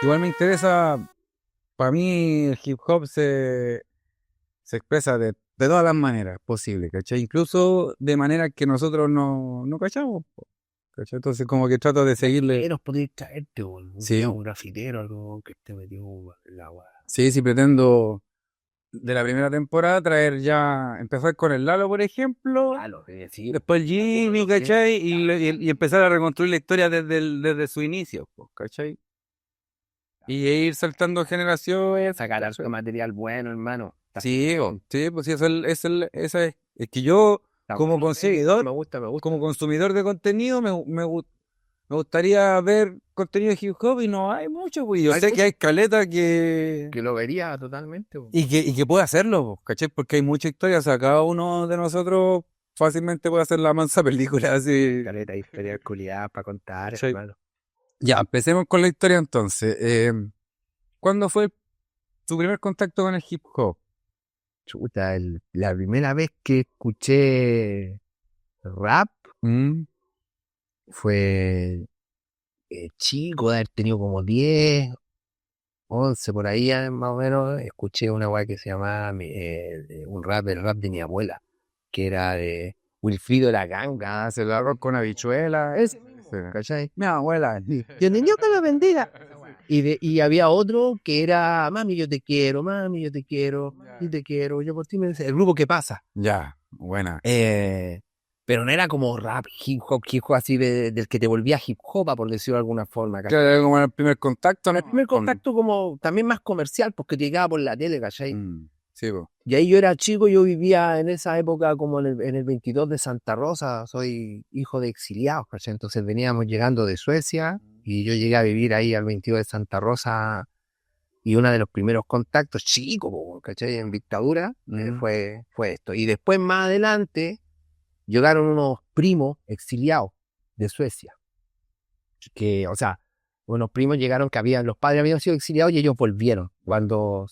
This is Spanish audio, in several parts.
igual me interesa, para mí el hip hop se expresa de todas las maneras posibles, ¿cachai? Incluso de maneras que nosotros no cachamos, po, ¿cachai? Entonces como que trato de seguirle. Pero podéis traerte Sí, un grafitero, algo que esté metido en la agua. sí, pretendo de la primera temporada traer ya, empezar con el Lalo, por ejemplo, Claro, es decir, después el Jimmy, ¿cachai? Y empezar a reconstruir la historia desde su inicio, po, ¿cachai? Y ir saltando generaciones. sacar harto material bueno, hermano. Sí, sí, pues sí, esa es que yo, como consumidor, Me gusta. como consumidor de contenido, me gustaría ver contenido de hip hop y no hay mucho, pues. Yo sé que hay caleta Que lo vería totalmente. y que puede hacerlo, pues, ¿cachai? Porque hay mucha historia, o sea, cada uno de nosotros fácilmente puede hacer la mansa película así. Caleta, historia culiada para contar, ¿Cachai? hermano. Ya, empecemos con la historia entonces. ¿Cuándo fue tu primer contacto con el hip hop? Chuta, la primera vez que escuché rap Mm, fue chico, de haber tenido como 10, 11 por ahí más o menos. Escuché una weá que se llamaba el rap de mi abuela, que era de Wilfrido la Ganga. se lo hago con habichuela. Ese mismo, Sí. ¿cachai? Mi abuela. Yo niño que lo bendiga. Y había otro que era Mami, yo te quiero, mami, yo te quiero, yo te quiero, yo por ti me deseo. El grupo ¿Qué pasa? Ya, buena. Pero no era como rap, hip hop así del que te volvía hip hop, por decirlo de alguna forma. ¿Cachai? Claro, como el primer contacto, ¿no? El primer contacto como también más comercial, porque te llegaba por la tele, ¿cachai? Sí, po. Y ahí yo era chico, yo vivía en esa época como en el 22 de Santa Rosa, soy hijo de exiliados, ¿cachai? Entonces veníamos llegando de Suecia y yo llegué a vivir ahí al 22 de Santa Rosa y uno de los primeros contactos, chico, po, ¿cachai? En dictadura, fue esto. Y después más adelante llegaron unos primos exiliados de Suecia, que, o sea, unos primos llegaron que los padres habían sido exiliados y ellos volvieron cuando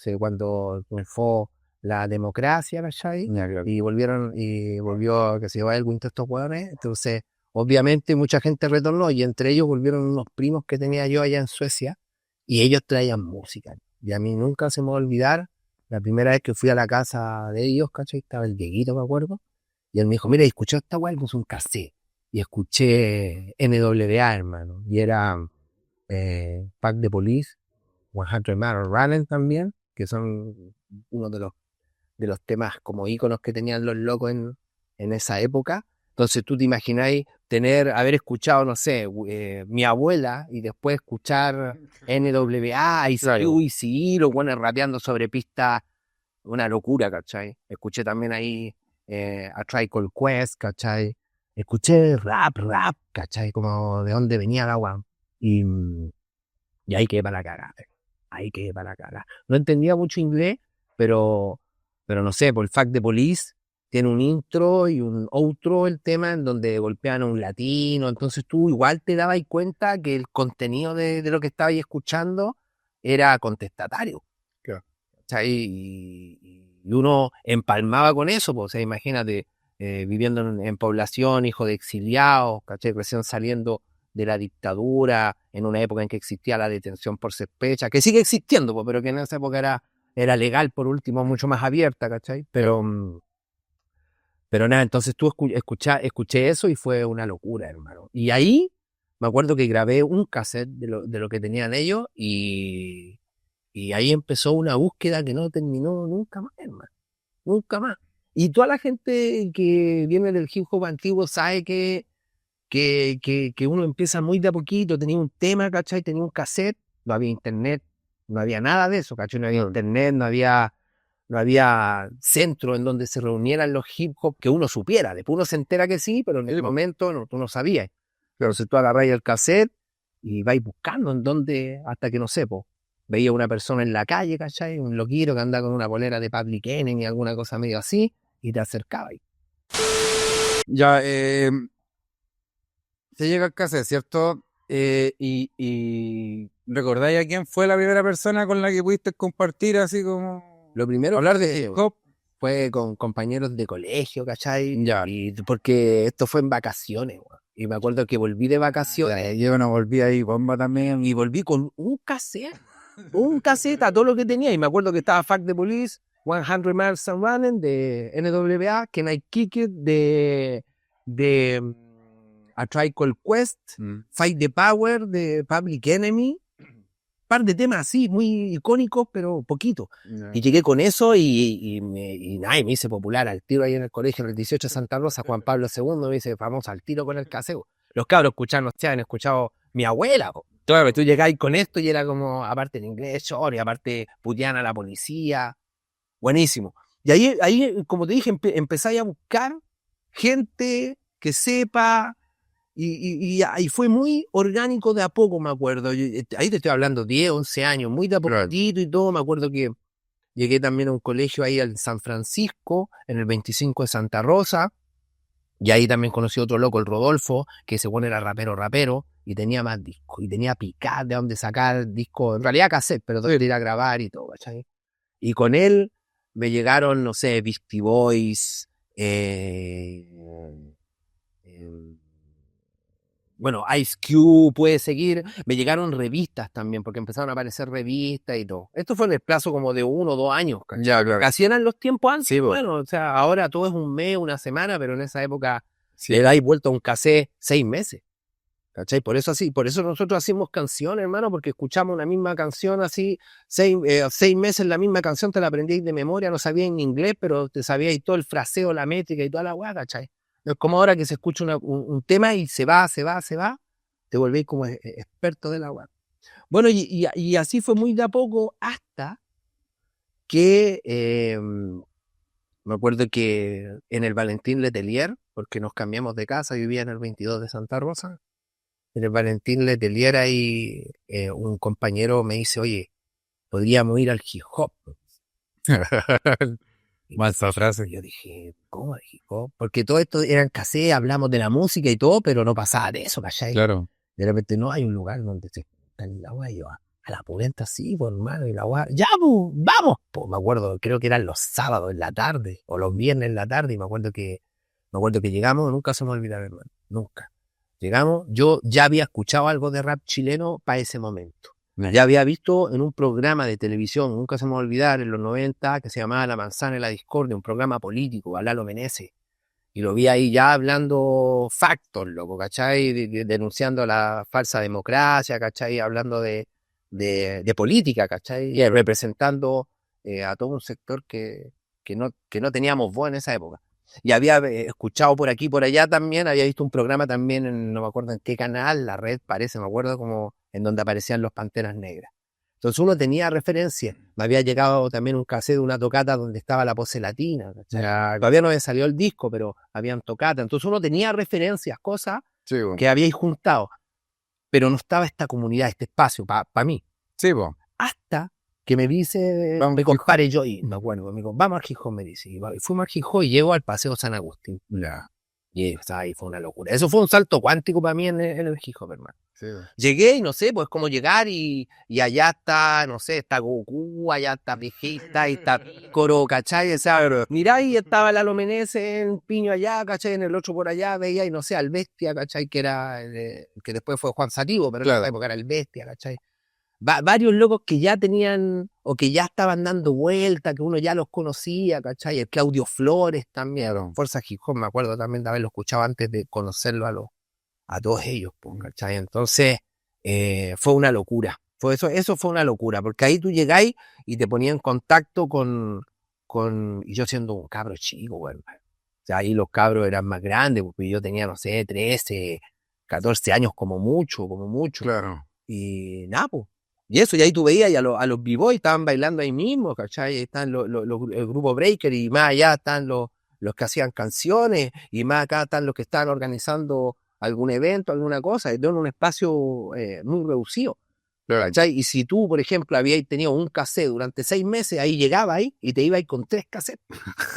triunfó la democracia, ¿cachai? Ya, claro. Y volvió que se llevaba el quinto estos hueones. Entonces, obviamente, mucha gente retornó y entre ellos volvieron unos primos que tenía yo allá en Suecia y ellos traían música. Y a mí nunca se me va a olvidar la primera vez que fui a la casa de ellos, ¿cachai? Estaba el Dieguito, me acuerdo. Y él me dijo, mira, escuchó esta weá, puso un cassette. Y escuché NWA, hermano. Y era Pack the Police, 100 Miles Running también, que son uno de los temas como íconos que tenían los locos en esa época. Entonces tú te imagináis haber escuchado, no sé, mi abuela y después escuchar NWA y CU los buenos rapeando sobre pistas, una locura, ¿cachai? Escuché también ahí a Tribe Called Quest, ¿cachai? Escuché rap, ¿cachai? Como de dónde venía el agua. Y ahí quedé para la cagada. Ahí quedé para la cagada. No entendía mucho inglés, pero no sé, por el Fact de Police tiene un intro y un outro el tema en donde golpean a un latino. Entonces tú igual te dabas cuenta que el contenido de lo que estabas escuchando era contestatario. Claro. ¿Cachai? Y uno empalmaba con eso, pues, o sea, imagínate, viviendo en población, hijo de exiliados, ¿cachai? Recién saliendo de la dictadura, en una época en que existía la detención por sospecha, que sigue existiendo, pues, pero que en esa época era legal, por último, mucho más abierta, ¿cachai? Pero nada, entonces tú escuché eso y fue una locura, hermano. Y ahí me acuerdo que grabé un cassette de lo que tenían ellos y ahí empezó una búsqueda que no terminó nunca más, hermano. Nunca más. Y toda la gente que viene del hip hop antiguo sabe que uno empieza muy de a poquito. Tenía un tema, ¿cachai? Tenía un cassette, no había internet, no había nada de eso, ¿cachai? No había internet, no había centro en donde se reunieran los hip hop que uno supiera. Después uno se entera que sí, pero en el momento tú no sabías. Entonces tú agarráis el cassette y vais buscando en dónde, hasta que no sé, po, veía una persona en la calle, ¿cachai? Un loquito que anda con una polera de Public Enemy y alguna cosa medio así, y te acercabas. Ya, se llega al cassette, ¿cierto? Y ¿recordáis a quién fue la primera persona con la que pudiste compartir así como Lo primero hablar de hip hop? fue con compañeros de colegio, ¿cachai? Ya. Y porque esto fue en vacaciones, weón. Y me acuerdo que volví de vacaciones Yo no volví ahí, bomba también. y volví con un cassette. un caseta, todo lo que tenía. Y me acuerdo que estaba Fuck the Police, 100 Miles and Running de NWA, Can I Kick It de A Tribe Called Quest, Fight the Power de Public Enemy. Par de temas así, muy icónicos, pero poquito. Y llegué con eso y me hice popular al tiro ahí en el colegio, en el 18 de Santa Rosa, Juan Pablo II me dice famoso al tiro con el caseo. Los cabros escucharon, habían escuchado mi abuela. Claro, tú llegáis con esto y era como, aparte en inglés, y aparte putean a la policía. Buenísimo. Y ahí como te dije, empezáis a buscar gente que sepa. Y fue muy orgánico de a poco, me acuerdo. Ahí te estoy hablando, 10, 11 años, muy de a poquitito y todo. Me acuerdo que llegué también a un colegio ahí en San Francisco, en el 25 de Santa Rosa. Y ahí también conocí a otro loco, el Rodolfo, que se pone era rapero, y tenía más discos. Y tenía picar de donde sacar discos, en realidad cassette, pero donde ir a grabar y todo, ¿cachai? Y con él me llegaron, no sé, Beastie Boys, bueno, Ice Cube puede seguir. Me llegaron revistas también, porque empezaron a aparecer revistas y todo. Esto fue en el plazo como de 1 o 2 años. Ya, claro. Así eran los tiempos antes. Sí, bueno, o sea, ahora todo es un mes, una semana, pero en esa época Sí. le dais vuelta a un cassette 6 meses. ¿Cachai? Por eso nosotros hacemos canciones, hermano, porque escuchamos una misma canción así, 6 meses la misma canción, te la aprendíais de memoria, no sabíais en inglés, pero te sabíais todo el fraseo, la métrica y toda la weá, ¿cachai? No es como ahora que se escucha un tema y se va, te volvéis como experto de la weá. Bueno, y así fue muy de a poco hasta que me acuerdo que en el Valentín Letelier, porque nos cambiamos de casa, yo vivía en el 22 de Santa Rosa, en el Valentín Letelier ahí un compañero me dice, oye, podríamos ir al hip hop. Esa frase. Yo dije, ¿cómo el hip hop? Porque todo esto eran cassettes, hablamos de la música y todo, pero no pasaba de eso, ¿cachai? Claro. De repente no hay un lugar donde se escuchan la weá, y yo a la pulenta sí, por hermano, y la weá, ya, pues, vamos, pues, me acuerdo, creo que eran los sábados en la tarde, o los viernes en la tarde, y me acuerdo que llegamos, nunca se me olvidará, hermano, nunca. Llegamos, yo ya había escuchado algo de rap chileno para ese momento. Ya había visto en un programa de televisión, nunca se me va a olvidar, en los 90, que se llamaba La Manzana y la Discordia, un programa político, a Lalo Meneses. Y lo vi ahí ya hablando factos, loco, ¿cachai? Denunciando la falsa democracia, ¿cachai? Hablando de política, ¿cachai? Y representando a todo un sector que no teníamos voz en esa época. Y había escuchado por aquí, por allá también, había visto un programa también, no me acuerdo en qué canal, la red parece, me acuerdo como en donde aparecían los Panteras Negras. Entonces uno tenía referencia. Me había llegado también un cassette de una tocata donde estaba la pose latina. O sea, todavía no había salido el disco, pero habían tocata. Entonces uno tenía referencias, cosas Sí, bueno. que habíais juntado. Pero no estaba esta comunidad, este espacio para mí. Sí, bueno. Hasta que me dice, Vamos me al compare yo, y me acuerdo, me dijo, vamos al Gijón, me dice. Y fuimos al Gijón y llego al Paseo San Agustín. Ya. Y ahí fue una locura. Eso fue un salto cuántico para mí en el Gijón, hermano. Sí, bueno. Llegué y no sé, pues como llegar y allá está, no sé, está Goku, allá está Vegeta, y está Coro, ¿cachai? O sea, mirá, y estaba Lalo Meneses en Piño allá, ¿cachai? En el otro por allá, veía y no sé, al Bestia, ¿cachai? Que era, que después fue Juan Sativo, pero Claro. en esa época era el Bestia, ¿cachai? Varios locos que ya tenían, o que ya estaban dando vuelta, que uno ya los conocía, ¿cachai? El Claudio Flores también, Claro. Fuerza Gijón, me acuerdo también de haberlo escuchado antes de conocerlo a todos ellos, ¿cachai? Entonces, fue una locura. Eso fue una locura, porque ahí tú llegáis y te ponías en contacto y yo siendo un cabro chico, bueno, o sea, ahí los cabros eran más grandes, porque yo tenía, no sé, 13, 14 años como mucho. Claro. Y nada, pues. Y eso, y ahí tú veías y a los b-boys estaban bailando ahí mismo, ¿cachai? Ahí están el grupo Breaker, y más allá están los que hacían canciones, y más acá están los que estaban organizando algún evento, alguna cosa, y todo en un espacio muy reducido, Claro. ¿cachai? Y si tú, por ejemplo, habías tenido un cassette durante 6 meses, ahí llegabas ahí y te ibas con 3 cassettes,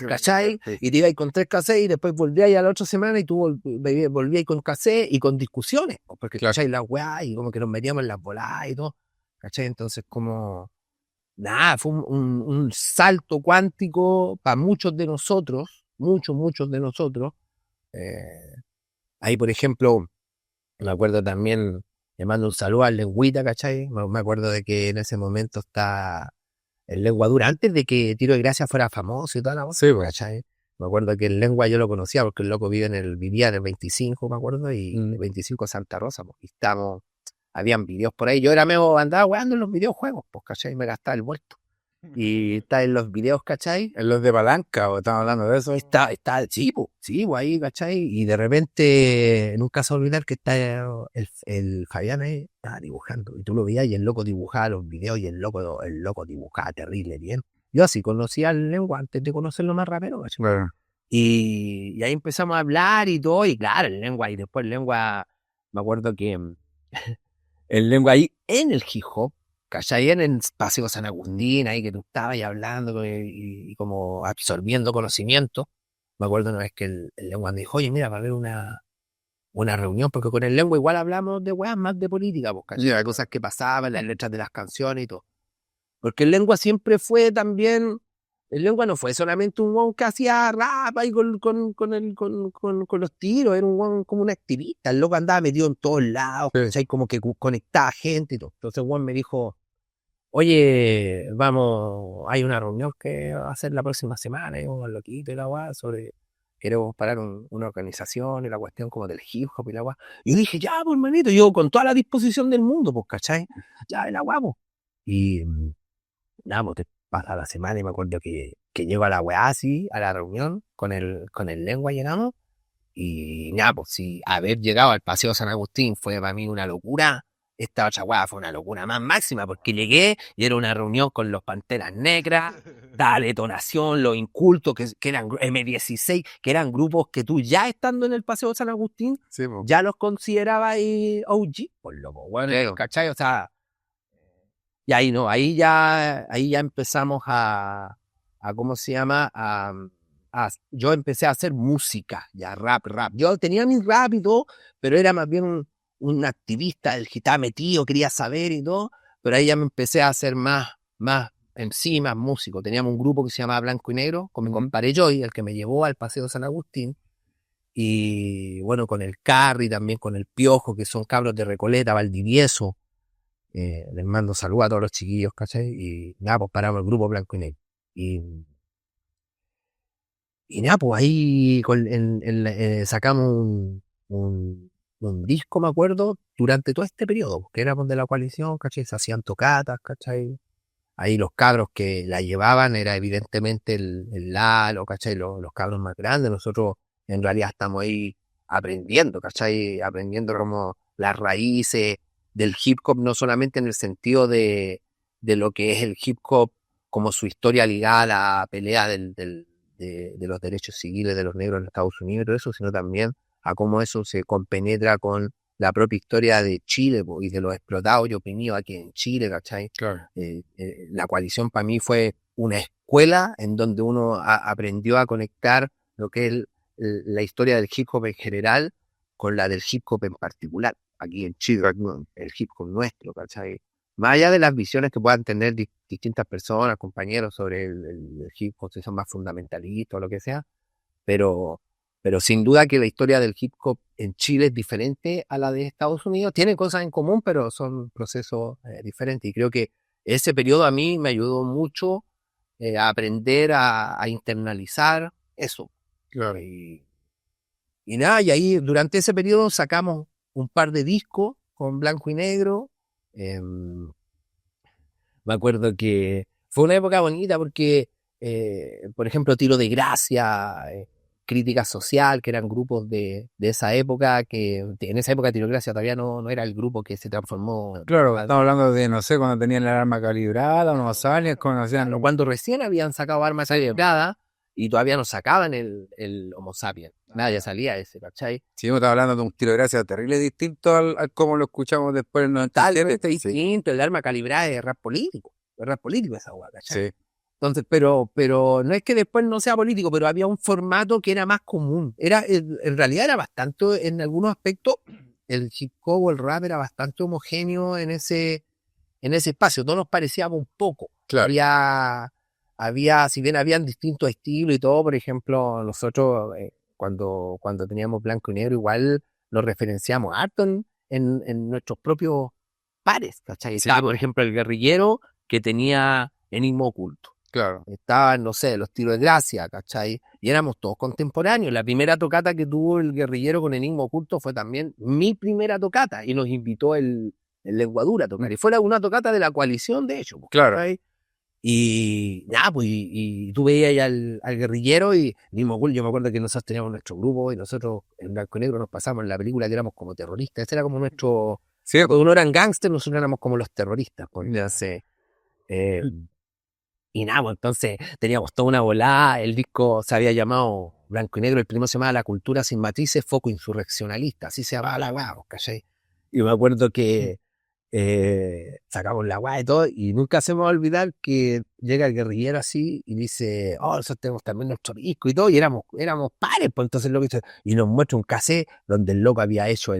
¿cachai? Sí. Y te ibas con 3 cassettes y después volvías a la otra semana y tú volvías con cassette y con discusiones, porque, Claro. ¿cachai? Las weá, y como que nos metíamos en las voladas y todo, ¿cachai? Entonces, como, nada, fue un salto cuántico para muchos de nosotros, muchos de nosotros. Ahí, por ejemplo, me acuerdo también Le mando un saludo al Lengüita, ¿cachai? Me acuerdo de que en ese momento está el Lengua Dura, antes de que Tiro de Gracia fuera famoso y toda la cosa, Sí, pues. ¿cachai? Me acuerdo que el Lengua yo lo conocía porque el loco vivía en el 25, me acuerdo, y el 25 Santa Rosa, pues, y habían videos por ahí. Yo andaba weando en los videojuegos, pues, ¿cachai? Me gastaba el vuelto. Y está en los videos, ¿cachai? ¿En los de palanca o estamos hablando de eso? Sí, pues, ahí, ¿cachai? Y de repente, nunca se va a olvidar que está el Fabián ahí, estaba dibujando. Y tú lo veías y el loco dibujaba los videos y el loco dibujaba terrible bien. Yo así conocía al Lengua antes de conocerlo más rapero, ¿cachai? Bueno, Y ahí empezamos a hablar y todo, y claro, el Lengua, y después el Lengua, me acuerdo que el Lengua ahí en el hip hop, ¿cachai? En el Paseo San Agustín, ahí que tú estabas y hablando y como absorbiendo conocimiento. Me acuerdo una vez que el Lengua me dijo, oye, mira, va a haber una reunión, porque con el Lengua igual hablamos de weas más de política, pues, ¿cachai? De cosas que pasaban, las letras de las canciones y todo. Porque el Lengua siempre fue también, el Lengua no fue solamente un weón que hacía rap ahí con los tiros, era un weón como un activista, el loco andaba metido en todos lados, sí. ¿cachai? Como que conectaba gente y todo. Entonces el weón me dijo, oye, vamos, hay una reunión que va a hacer la próxima semana, y un loquito y la weá, queremos parar una organización y la cuestión como del hip hop y la weá. Y yo dije, ya, pues hermanito, yo con toda la disposición del mundo, pues, ¿cachai? Ya, la weá, pues. Y nada, pues te pasa la semana y me acuerdo que llego a la weá así, a la reunión, con el Lengua llegamos, y nada, pues si haber llegado al Paseo San Agustín fue para mí una locura, esta otra weá fue una locura más máxima, porque llegué y era una reunión con los Panteras Negras, la detonación, los incultos, que eran M16, que eran grupos que tú ya estando en el Paseo San Agustín, Sí, pues. ya los considerabas OG, por loco, bueno, Claro. ¿cachai? O sea, y ahí no, ahí ya empezamos a ¿cómo se llama? Yo empecé a hacer música, ya rap. Yo tenía mi rap y todo, pero era más bien un activista, el que estaba metido, quería saber y todo, pero ahí ya me empecé a hacer más en sí, más músico. Teníamos un grupo que se llamaba Blanco y Negro, con mi compadre Joy, el que me llevó al Paseo San Agustín, y bueno, con el Carry, también con el Piojo, que son cabros de Recoleta, Valdivieso. Les mando saludos a todos los chiquillos, ¿cachai? Y nada, pues paramos el grupo Blanco y Negro. Y, y nada, pues ahí sacamos un disco, me acuerdo, durante todo este periodo, porque éramos de la coalición, ¿cachai? Se hacían tocatas, ¿cachai? Ahí los cabros que la llevaban era evidentemente el Lalo, ¿cachai? Los cabros más grandes. Nosotros en realidad estamos ahí aprendiendo, ¿cachai? Aprendiendo como las raíces del hip hop, no solamente en el sentido de lo que es el hip hop como su historia ligada a la pelea de los derechos civiles de los negros en Estados Unidos y todo eso, sino también a cómo eso se compenetra con la propia historia de Chile y de los explotados y oprimidos aquí en Chile, ¿cachai? Claro. La coalición para mí fue una escuela en donde uno aprendió a conectar lo que es la historia del hip hop en general con la del hip hop en particular, aquí en Chile, el hip hop nuestro, ¿cachai? Más allá de las visiones que puedan tener distintas personas, compañeros sobre el hip hop, si son más fundamentalistas o lo que sea, pero sin duda que la historia del hip hop en Chile es diferente a la de Estados Unidos. Tiene cosas en común, pero son procesos diferentes. Y creo que ese periodo a mí me ayudó mucho a aprender a internalizar eso. Claro. Y nada, y ahí durante ese periodo sacamos un par de discos con Blanco y Negro. Me acuerdo que fue una época bonita porque, por ejemplo, Tiro de Gracia, Crítica Social, que eran grupos de esa época, que en esa época Tiro de Gracia todavía no era el grupo que se transformó. Claro, estamos hablando de, no sé, cuando tenían el arma calibrada, unos aliens, cuando hacían... Cuando recién habían sacado armas calibradas y todavía no sacaban el Homo sapiens. Nada, ya salía ese, ¿cachai? Sí, estamos hablando de un Tiro de Gracia terrible distinto al como lo escuchamos después en el Tal 97. vez distinto, el arma calibrada es rap político. Es rap político esa hueá, ¿cachai? Sí, Entonces, pero no es que después no sea político, pero había un formato que era más común. En realidad era bastante, en algunos aspectos, el hip hop o el rap era bastante homogéneo en ese espacio. Todos nos parecíamos un poco. claro. Si bien habían distintos estilos y todo, por ejemplo, nosotros cuando teníamos Blanco y Negro, igual nos referenciamos harto en nuestros propios pares, ¿cachai? Sí. Estaba, por ejemplo, el guerrillero que tenía Enigma Oculto. Claro. Estaban, no sé, los Tiros de Gracia, ¿cachai? Y éramos todos contemporáneos. La primera tocata que tuvo el guerrillero con Enigma Oculto fue también mi primera tocata y nos invitó el Lenguadura a tocar. Y fue una tocata de la coalición, de hecho. Claro. ¿Cachai? Y nada, pues, y tú veías ahí al guerrillero y Enigma Oculto, yo me acuerdo que nosotros teníamos nuestro grupo y nosotros en blanco y negro nos pasamos en la película que éramos como terroristas. Ese era como nuestro... Sí, Cuando uno eran gángsters, nosotros éramos como los terroristas. Pues. ya sé. Y nada, pues, entonces teníamos toda una volada, el disco se había llamado Blanco y Negro, el primero se llamaba La Cultura Sin Matices, Foco Insurreccionalista, así se llamaba la weá, ¿cachai? Y me acuerdo que sacamos la weá y todo, y nunca se me va a olvidar que llega el guerrillero así y dice, oh, nosotros tenemos también nuestro disco y todo, y éramos pares, pues entonces lo que hizo, y nos muestra un cassette donde el loco había hecho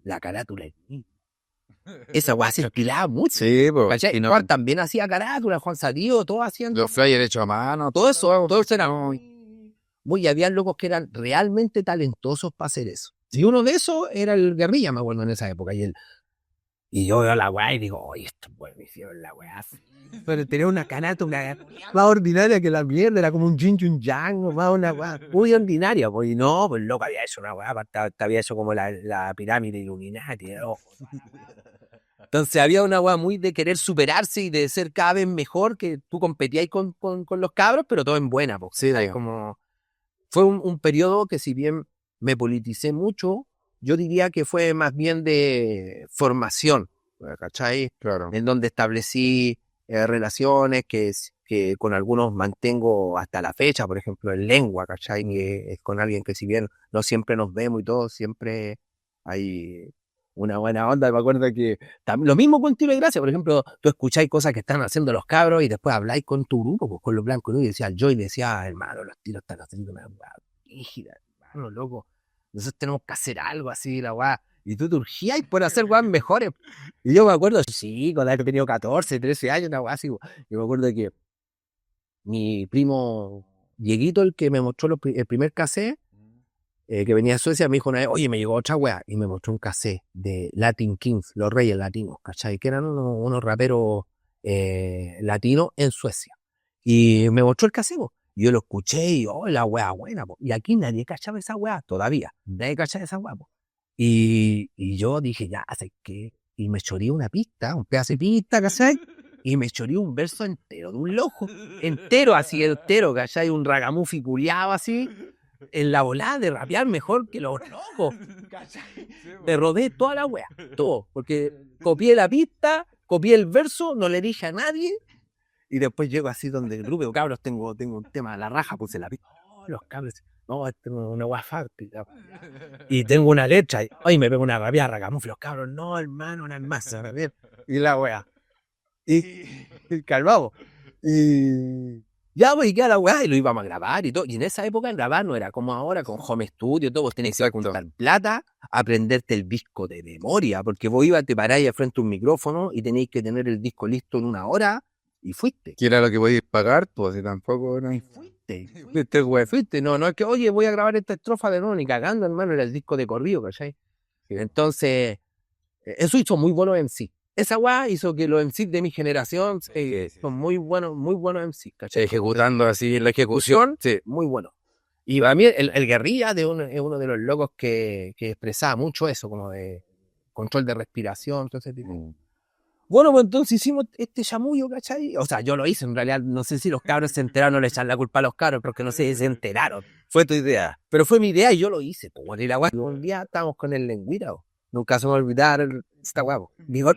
la carátula. Esa weá se estilaba mucho. Sí, pues. Y Juan también hacía carátula, Juan Salido, todos hacían. Los flyers hechos a mano. Todo eso era muy. Había locos que eran realmente talentosos para hacer eso. Y uno de esos era el guerrilla, me acuerdo, en esa época. Y yo veo la weá y digo, oye, esto es bueno, hicieron la weá. Pero tenía una carátula más ordinaria que la mierda, era como un Jin Jun Yang, más una weá muy ordinaria. Pues, y no, pues loco había hecho una weá, había hecho como la pirámide Illuminati. Entonces había una weá muy de querer superarse y de ser cada vez mejor, que tú competías con los cabros, pero todo en buena. Pues, sí, como fue un periodo que si bien me politicé mucho, yo diría que fue más bien de formación, ¿cachai? Claro. En donde establecí relaciones que con algunos mantengo hasta la fecha, por ejemplo, en lengua, ¿cachai? Que es con alguien que si bien no siempre nos vemos y todo, siempre hay una buena onda. Me acuerdo que lo mismo con Tiro de Gracia, por ejemplo, tú escucháis cosas que están haciendo los cabros y después habláis con tu grupo, pues, con los blancos, ¿no? Y decía yo y decía, hermano, los tiros están haciendo una weá rígida, hermano, loco. Nosotros tenemos que hacer algo así, la weá. Y tú te urgías por hacer weas mejores. Y yo me acuerdo, sí, cuando había tenido 14, 13 años, una weá así. Y me acuerdo que mi primo Dieguito, el que me mostró el primer cassette, que venía de Suecia, me dijo una vez, oye, me llegó otra weá. Y me mostró un cassette de Latin Kings, los Reyes Latinos, ¿cachai? Que eran unos raperos latinos en Suecia. Y me mostró el cassette, yo lo escuché y, oh, la weá buena, po. Y aquí nadie cachaba esa weá, todavía. Nadie cachaba esa weá, po. Y yo dije, ya, ¿sabes qué? Y me chorí una pista, un pedazo de pista, ¿cachai? Y me chorí un verso entero de un loco. Entero, así, entero, ¿cachai? Un ragamuffin culiado así. En la volada de rapear mejor que los locos. ¿Cachai? Me rodé toda la weá, todo. Porque copié la pista, copié el verso, no le dije a nadie. Y después llego así donde el grupo, cabros, tengo un tema a la raja, puse la pista. Oh, los cabros, no, esto es una guafa. Y tengo una letra, y hoy me pego una rabia, racamufle, los cabros, no, hermano, una más. Y la wea. Y calmado. Y ya, pues, y queda la weá, y lo íbamos a grabar y todo. Y en esa época grabar no era como ahora, con home studio, todo. Vos tenías que juntar plata, aprenderte el disco de memoria, porque vos ibas, te paráis frente a un micrófono y tenéis que tener el disco listo en una hora. Y fuiste. ¿Qué era lo que podías pagar? Pues si tampoco era. Y fuiste. No es que, oye, voy a grabar esta estrofa de nuevo, ni cagando, hermano, era el disco de corrido, ¿cachai? Entonces, eso hizo muy buenos MC. Esa weá hizo que los MCs de mi generación son muy buenos MCs, ¿cachai? Ejecutando así la ejecución, sí, muy bueno. Y para mí, el guerrilla es uno de los locos que expresaba mucho eso, como de control de respiración, todo ese tipo. Bueno, pues entonces hicimos este chamullo, ¿cachai? O sea, yo lo hice, en realidad, no sé si los cabros se enteraron, no le echan la culpa a los cabros, porque no sé si se enteraron. Fue tu idea. Pero fue mi idea y yo lo hice, pues, bueno, y la guay. Un día estábamos con el lengüita, nunca se me va a olvidar esta guapo. Digo,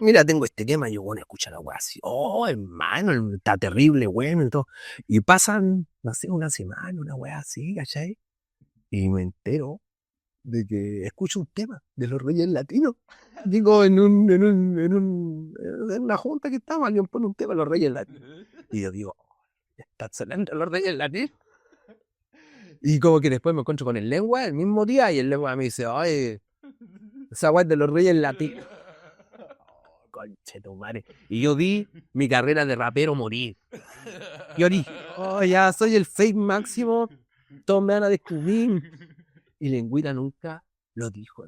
mira, tengo este tema, y yo, bueno, escucha la guay así. Oh, hermano, está terrible, bueno, y todo. Y pasan, no sé, una semana, una guay así, ¿cachai? Y me entero de que escucho un tema de los Reyes Latinos. Digo, en una junta que estaba, alguien pone un tema de los Reyes Latinos. Y yo digo, ¿están sonando los Reyes Latinos? Y como que después me encuentro con el lengua el mismo día y el lengua me dice, ay, esa guay de los Reyes Latinos. Oh, conche tu madre. Y yo vi mi carrera de rapero morir. Yo dije, oh, ya soy el fake máximo, todos me van a descubrir. Y Lengüita nunca lo dijo.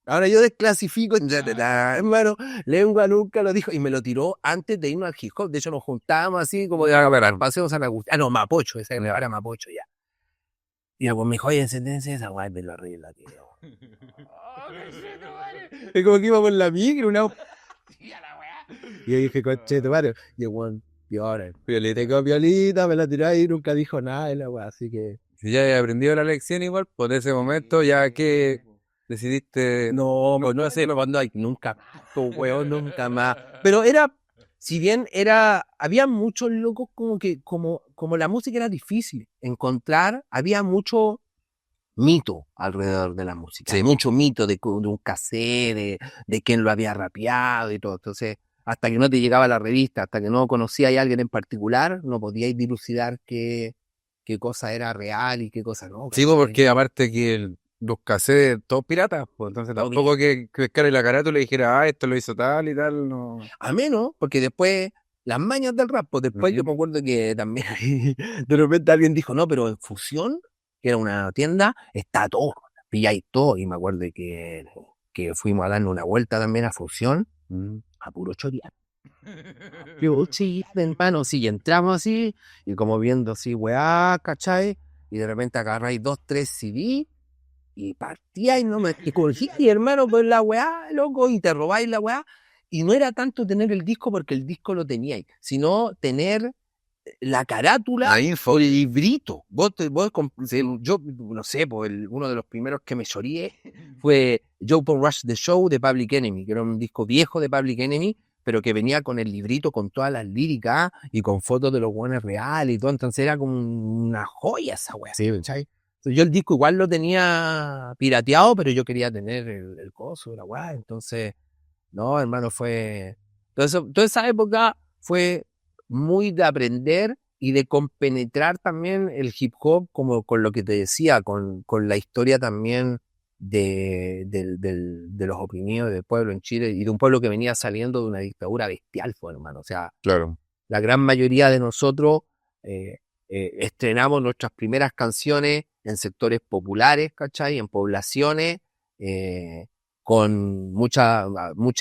Ahora yo desclasifico, hermano, lengua nunca lo dijo, y me lo tiró antes de irnos al hip hop. De hecho, nos juntábamos así como de pasemos a la no, Mapocho, esa era Mapocho ya. Y luego me dijo, oye, sentencia esa guay, me lo arregla, tío. Es como que íbamos en la micro, una. Y yo dije, coche, tu madre. Y el weón, piola, violita con violita, me la tiró ahí, nunca dijo nada, y la weá, así que. Si ya he aprendido la lección igual, por ese momento ya que decidiste... No, pues no sé, cuando hay nunca más, pues, weón, nunca más. Pero era, si bien era, había muchos locos como la música era difícil encontrar, había mucho mito alrededor de la música. Sí. Mucho mito de un cassette, de quién lo había rapeado y todo. Entonces, hasta que no te llegaba la revista, hasta que no conocía a alguien en particular, no podíais dilucidar qué cosa era real y qué cosa no. Sí, pues, porque aparte que los cassettes todos piratas, pues entonces Todo tampoco que pescara la carátula y dijera, esto lo hizo tal y tal, no. A menos, porque después, las mañas del rap, pues después yo me acuerdo que también ahí, de repente alguien dijo, no, pero en Fusión, que era una tienda, está todo, pilláis todo. Y me acuerdo que fuimos a darle una vuelta también a Fusión, a puro chorear. Yo, sí, hermano, sí, y entramos así, y como viendo así, weá, ¿cachai? Y de repente agarráis 2, 3 CD, y partíais, no me cogí, hermano, por la weá, loco, y te robáis la weá. Y no era tanto tener el disco porque el disco lo teníais, sino tener la carátula, La info. o el librito. Yo, no sé, pues uno de los primeros que me lloré fue Joe Paul Rush The Show de Public Enemy, que era un disco viejo de Public Enemy, pero que venía con el librito, con todas las líricas y con fotos de los buenos reales y todo. Entonces era como una joya esa weá. Sí, ¿Cachai? Entonces, yo el disco igual lo tenía pirateado, pero yo quería tener el coso, la weá. Entonces, no, hermano, fue. Toda esa época fue muy de aprender y de compenetrar también el hip hop, como con lo que te decía, con la historia también de los oprimidos del pueblo en Chile y de un pueblo que venía saliendo de una dictadura bestial, fue, hermano. O sea, claro. la gran mayoría de nosotros estrenamos nuestras primeras canciones en sectores populares, ¿cachai? En poblaciones, con muchas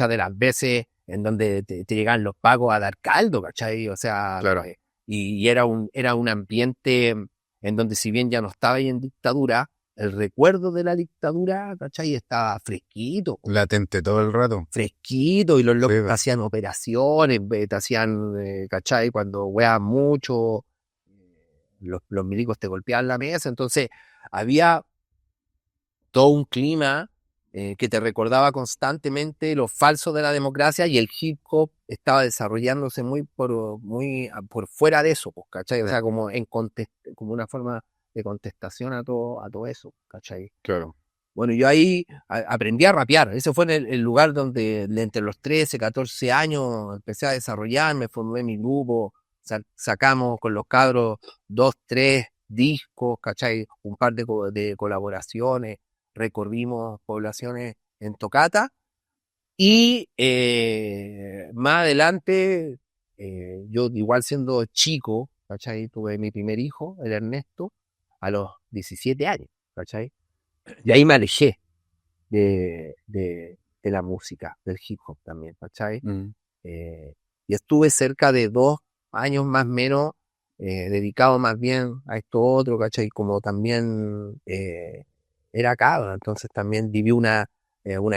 de las veces en donde te llegan los pagos a dar caldo, ¿cachai? O sea, Claro. y era un ambiente en donde si bien ya no estaba ahí en dictadura, el recuerdo de la dictadura, ¿cachai? Estaba fresquito. Latente todo el rato. Fresquito, y los locos Sí, te hacían operaciones, te hacían, ¿cachai? Cuando weas mucho, los milicos te golpeaban la mesa, entonces había todo un clima que te recordaba constantemente lo falso de la democracia, y el hip hop estaba desarrollándose muy por fuera de eso, pues, ¿cachai? O sea, como como una forma de contestación a todo eso, ¿cachai? claro. Bueno, yo ahí aprendí a rapear. Ese fue el lugar donde entre los 13, 14 años empecé a desarrollarme, formé mi grupo, sacamos con los cabros 2, 3 discos, ¿cachai? Un par de colaboraciones, recorrimos poblaciones en Tocata, y más adelante, yo igual siendo chico, ¿cachai? Tuve mi primer hijo, el Ernesto, a los 17 años, ¿cachai? Y ahí me alejé de la música, del hip hop también, ¿cachai? Y estuve cerca de 2 años más o menos dedicado más bien a esto otro, ¿cachai? Como también era cabra, entonces también viví una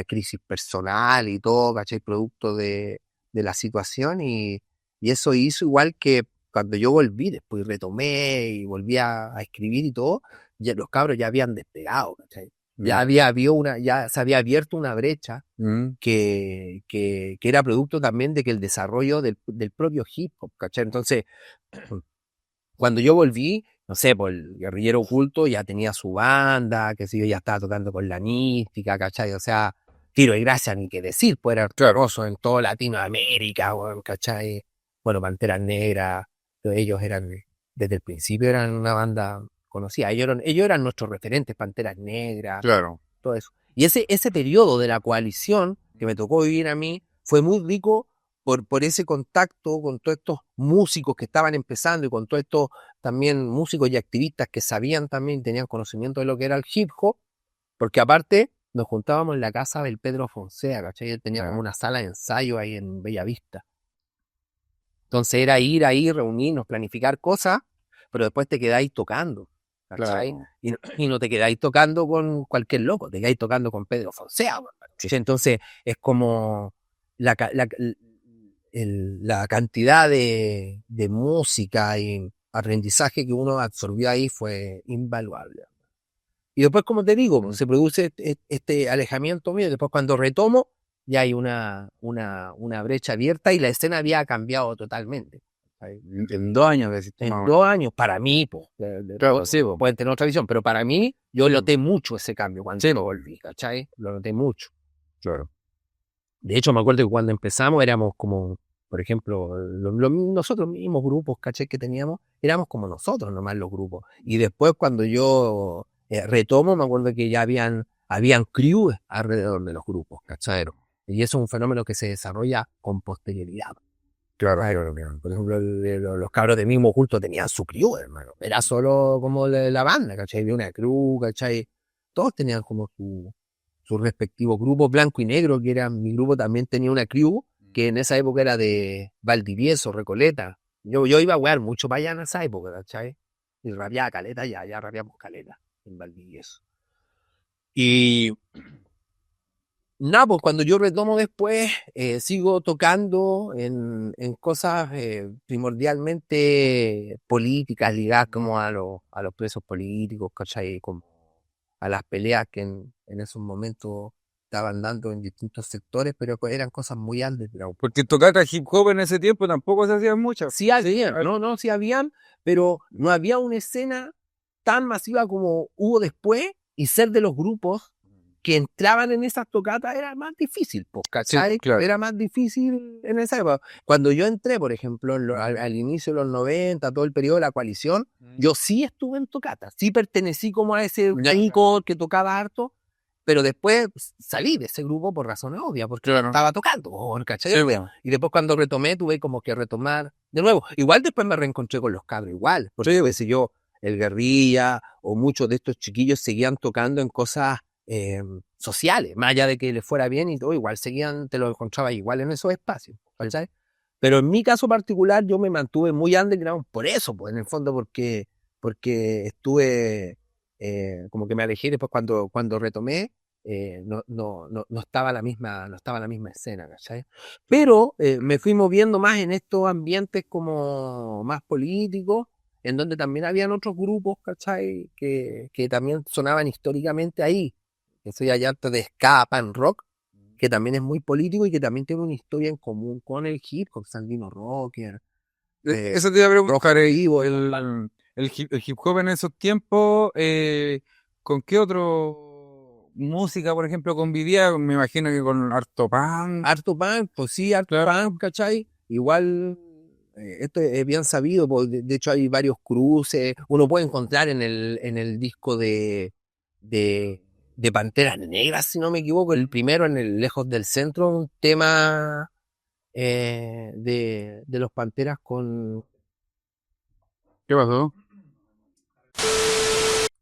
crisis personal y todo, ¿cachai? Producto de la situación, y eso hizo igual que cuando yo volví, después retomé y volví a escribir y todo, ya los cabros ya habían despegado, ¿cachai? Ya ya se había abierto una brecha que era producto también de que el desarrollo del propio hip hop, ¿cachai? Entonces, cuando yo volví, no sé, pues el Guerrillero Oculto ya tenía su banda, que sé yo, ya estaba tocando con la Nística, ¿cachai? O sea, Tiro y Gracia, ni qué decir, pues era famoso en toda Latinoamérica, ¿cachai? Bueno, Panteras Negras, ellos eran, desde el principio eran una banda conocida, ellos eran nuestros referentes, Panteras Negras, Claro. todo eso. Y ese periodo de la coalición que me tocó vivir a mí fue muy rico por ese contacto con todos estos músicos que estaban empezando y con todos estos también músicos y activistas que sabían también, tenían conocimiento de lo que era el hip hop, porque aparte nos juntábamos en la casa del Pedro Fonseca, ¿cachai? Él tenía como Ya. una sala de ensayo ahí en Bellavista. Entonces era ir ahí, reunirnos, planificar cosas, pero después te quedáis tocando, ¿cachai? Claro. Y no te quedáis tocando con cualquier loco, te quedáis tocando con Pedro Fonseca, ¿cachai? Entonces es como la, la cantidad de música y aprendizaje que uno absorbió ahí fue invaluable. Y después, como te digo, pues, se produce este alejamiento mío, y después cuando retomo, ya hay una brecha abierta y la escena había cambiado totalmente. ¿Sabes? En 2 años, decís tú, más o En menos. 2 años, para mí, pues, Claro, sí, po. pueden tener otra visión, pero para mí, yo Sí, noté mucho ese cambio cuando sí, lo volví, ¿cachai? Lo noté mucho. claro. De hecho, me acuerdo que cuando empezamos éramos como, por ejemplo, nosotros mismos grupos, ¿cachai? Que teníamos, éramos como nosotros nomás los grupos. Y después cuando yo retomo, me acuerdo que ya habían crews alrededor de los grupos, ¿cachai? Y eso es un fenómeno que se desarrolla con posterioridad. Claro, Ay, claro, claro. por ejemplo, los cabros de mismo culto tenían su crew, hermano. Era solo como la banda, ¿cachai? De una crew, ¿cachai? Todos tenían como su respectivo grupo blanco y negro, que era mi grupo, también tenía una crew, que en esa época era de Valdivieso, Recoleta. Yo iba a wear mucho para allá en esa época, ¿cachai? Y rabiaba caleta, ya rabiamos caleta en Valdivieso. Y nada, pues cuando yo retomo después, sigo tocando en cosas primordialmente políticas, ligadas como a los presos políticos, ¿cachai? Como a las peleas que en esos momentos estaban dando en distintos sectores, pero eran cosas muy underground. Porque tocar hip hop en ese tiempo tampoco se hacían muchas. Sí habían, no, sí habían, pero no había una escena tan masiva como hubo después, y ser de los grupos que entraban en esas tocatas era más difícil, pues, Sí, ¿cachai? claro. Era más difícil en esa época. Cuando yo entré, por ejemplo, al inicio de los 90, todo el periodo de la coalición, yo sí estuve en tocatas, sí pertenecí como a ese Ya. grupo que tocaba harto, pero después salí de ese grupo por razones obvias, porque Claro. estaba tocando, ¿cachai? Sí, bueno. Y después cuando retomé, tuve como que retomar de nuevo. Igual después me reencontré con los cabros, igual, porque Sí, qué sé yo, el Guerrilla o muchos de estos chiquillos seguían tocando en cosas sociales, más allá de que les fuera bien y todo, igual seguían, te lo encontraba igual en esos espacios, ¿sabes? Pero en mi caso particular yo me mantuve muy underground por eso, pues en el fondo porque estuve, como que me alejé después cuando retomé, no estaba no estaba la misma escena, ¿cachai? Pero me fui moviendo más en estos ambientes como más políticos, en donde también habían otros grupos, ¿cachai? Que también sonaban históricamente ahí. Que soy allá de ska, punk rock, que también es muy político y que también tiene una historia en común con el hip hop, Sandino Rocker, Eso te iba a preguntar. Rojo Vivo. El hip hop en esos tiempos, ¿con qué otro música, por ejemplo, convivía? Me imagino que con harto punk. Harto punk, pues sí, harto Claro. punk, ¿cachai? Igual, esto es bien sabido, pues, de hecho hay varios cruces, uno puede encontrar en el disco de, de Panteras Negras, si no me equivoco, el primero en el Lejos del Centro, un tema de los Panteras con... ¿Qué pasó?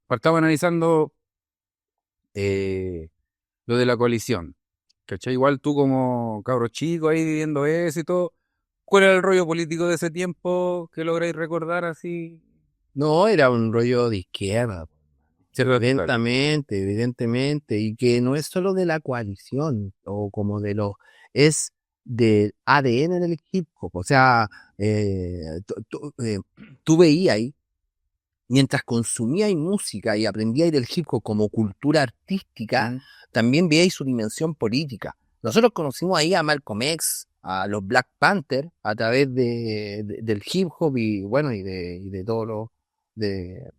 Estaba analizando lo de la coalición. ¿Cachai? Igual tú como cabro chico ahí viviendo eso y todo. ¿Cuál era el rollo político de ese tiempo que lográis recordar así? No, era un rollo de izquierda, Cierto, total. evidentemente, y que no es solo de la coalición o como de los, es del ADN del hip hop, o sea, tú veías ahí, mientras consumíais música y aprendíais del hip hop como cultura artística, también veíais su dimensión política. Nosotros conocimos ahí a Malcolm X, a los Black Panther, a través del hip hop y bueno, y de todo de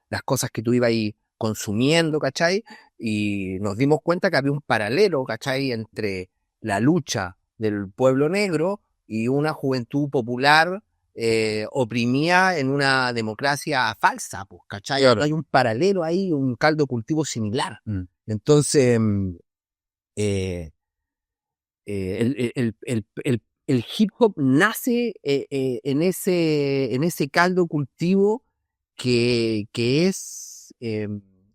las cosas que tú ibas ahí consumiendo, ¿cachai? Y nos dimos cuenta que había un paralelo, ¿cachai? Entre la lucha del pueblo negro y una juventud popular oprimida en una democracia falsa, pues, ¿cachai? Claro. Hay un paralelo ahí, un caldo de cultivo similar. Mm. Entonces, eh, el hip hop nace en ese caldo de cultivo que es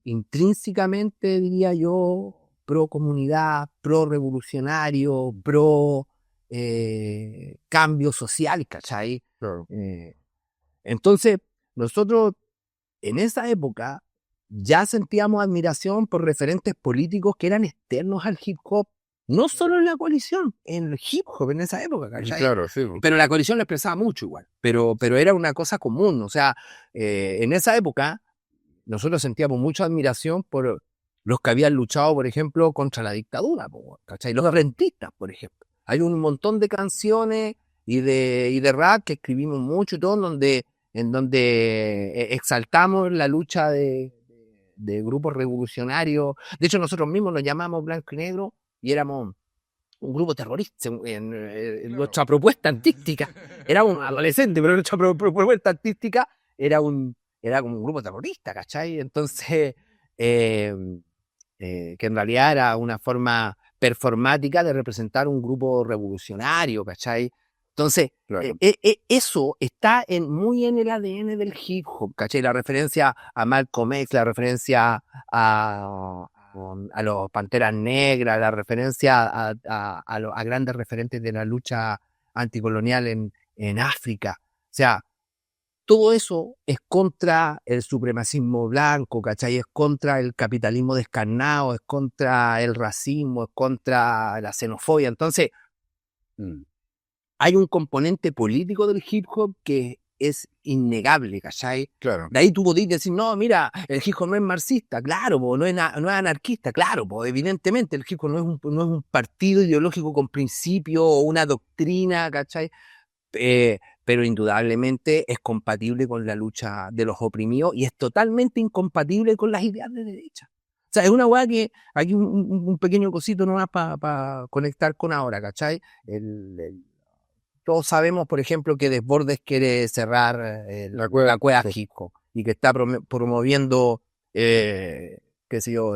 intrínsecamente, diría yo, pro comunidad, pro revolucionario, pro cambio social, ¿cachai? Claro. Entonces, nosotros en esa época ya sentíamos admiración por referentes políticos que eran externos al hip hop, no solo en la coalición, en el hip hop en esa época, ¿cachai? Claro, sí. Pero la coalición lo expresaba mucho igual, pero era una cosa común, o sea, en esa época nosotros sentíamos mucha admiración por los que habían luchado, por ejemplo, contra la dictadura, ¿cachai? Los rentistas, por ejemplo. Hay un montón de canciones y de rap que escribimos mucho y todo, en donde exaltamos la lucha de grupos revolucionarios. De hecho, nosotros mismos nos llamamos Blanco y Negro y éramos un grupo terrorista. Nuestra propuesta artística era un adolescente, pero nuestra propuesta artística era como un grupo terrorista, ¿cachai? Entonces, que en realidad era una forma performática de representar un grupo revolucionario, ¿cachai? Entonces, Claro. eso está muy en el ADN del hip hop, ¿cachai? La referencia a Malcolm X, la referencia a los Panteras Negras, la referencia a grandes referentes de la lucha anticolonial en África. O sea, todo eso es contra el supremacismo blanco, ¿cachai? Es contra el capitalismo descarnado, es contra el racismo, es contra la xenofobia. Entonces, hay un componente político del hip hop que es innegable, ¿cachai? Claro. De ahí tú podés decir, no, mira, el hip hop no es marxista, claro, no es anarquista, claro, evidentemente el hip hop no es un partido ideológico con principio o una doctrina, ¿cachai? Pero indudablemente es compatible con la lucha de los oprimidos y es totalmente incompatible con las ideas de derecha. O sea, es una weá que hay un pequeño cosito nomás para conectar con ahora, ¿cachai? Todos sabemos, por ejemplo, que Desbordes quiere cerrar la cueva hip hop y que está promoviendo, qué sé yo,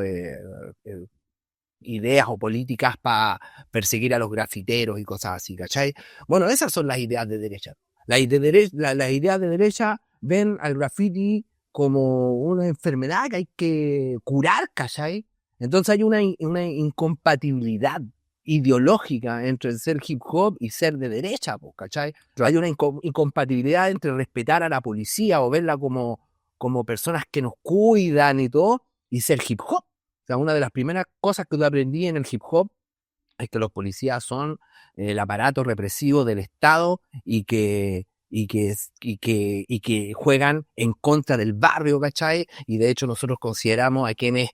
ideas o políticas para perseguir a los grafiteros y cosas así, ¿cachai? Bueno, esas son las ideas de derecha. Las ideas de derecha ven al graffiti como una enfermedad que hay que curar, ¿cachai? Entonces hay una incompatibilidad ideológica entre el ser hip hop y ser de derecha, ¿cachai? Hay una incompatibilidad entre respetar a la policía o verla como personas que nos cuidan y todo, y ser hip hop. O sea, una de las primeras cosas que yo aprendí en el hip hop es que los policías son el aparato represivo del Estado y que juegan en contra del barrio, ¿cachai? Y de hecho nosotros consideramos a quienes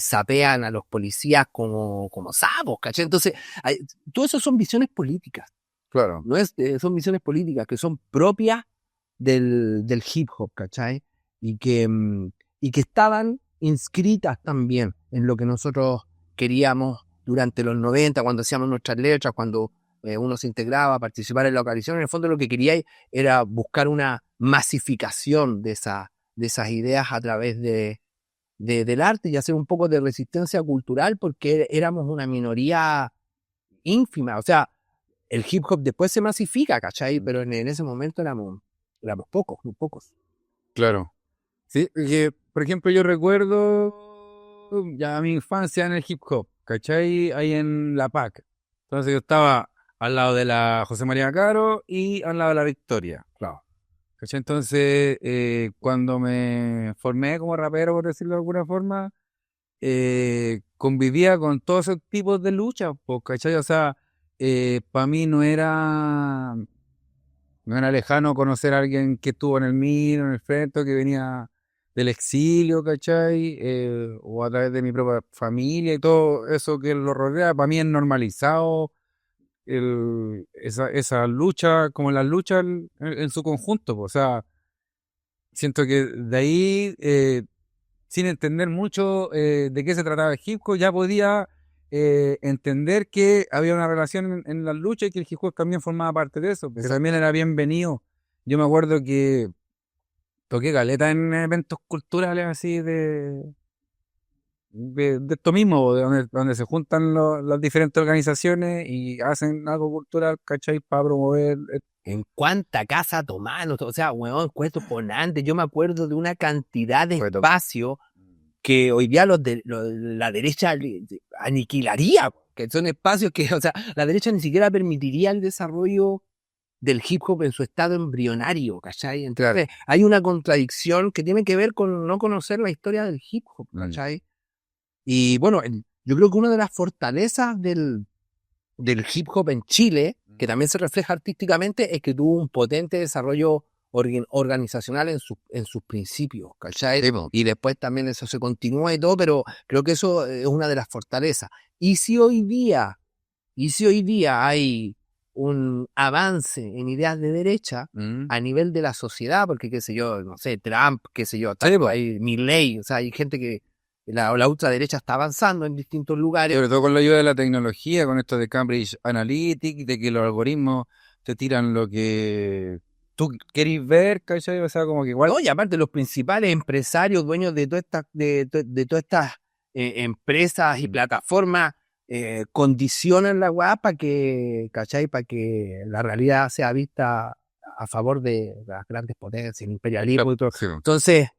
sapean a los policías como sapos, ¿cachai? Entonces, todo eso son visiones políticas. Claro. No son visiones políticas que son propias del hip hop, ¿cachai? Y que estaban inscritas también en lo que nosotros queríamos durante los 90, cuando hacíamos nuestras letras, cuando uno se integraba a participar en la coalición. En el fondo lo que quería era buscar una masificación de esas ideas a través del arte y hacer un poco de resistencia cultural, porque éramos una minoría ínfima. O sea, el hip hop después se masifica, ¿cachai? Pero en ese momento éramos pocos, muy pocos. Claro. Sí, que, por ejemplo, yo recuerdo ya mi infancia en el hip hop, ¿cachai? Ahí en la PAC. Entonces yo estaba al lado de la José María Caro y al lado de la Victoria. Claro. ¿Cachai? Entonces, cuando me formé como rapero, por decirlo de alguna forma, convivía con todos esos tipos de luchas, pues, ¿cachai? O sea, para mí no era lejano conocer a alguien que estuvo en el MIR, en el frente, que venía del exilio, ¿cachai? O a través de mi propia familia y todo eso que lo rodea. Para mí es normalizado esa lucha, como la lucha en su conjunto, pues. O sea, siento que de ahí, sin entender mucho de qué se trataba el hip hop, ya podía entender que había una relación en la lucha y que el hip hop también formaba parte de eso, porque también era bienvenido. Yo me acuerdo que toqué caleta en eventos culturales así de esto mismo, donde se juntan las diferentes organizaciones y hacen algo cultural, ¿cachai? Para promover. En cuánta casa tomaron, o sea, weón, cuento ponante. Yo me acuerdo de una cantidad de espacio que hoy día la derecha aniquilaría, que son espacios que, o sea, la derecha ni siquiera permitiría el desarrollo del hip hop en su estado embrionario, ¿cachai? Entonces, hay una contradicción que tiene que ver con no conocer la historia del hip hop, ¿cachai? Y bueno, yo creo que una de las fortalezas del hip hop en Chile, que también se refleja artísticamente, es que tuvo un potente desarrollo organizacional en sus principios, ¿cachai? Sí, y después también eso se continúa y todo, pero creo que eso es una de las fortalezas. Y si hoy día hay un avance en ideas de derecha a nivel de la sociedad, porque qué sé yo, no sé, Trump, qué sé yo, hay Milley, o sea, hay gente que la ultraderecha está avanzando en distintos lugares. Sobre todo con la ayuda de la tecnología, con esto de Cambridge Analytica, de que los algoritmos te tiran lo que tú querés ver, ¿cachai? O sea, como que igual... No, y aparte los principales empresarios, dueños de todas estas empresas y plataformas, condicionan la weá para que, ¿cachai? Para que la realidad sea vista a favor de las grandes potencias, el imperialismo y todo. Sí. Entonces,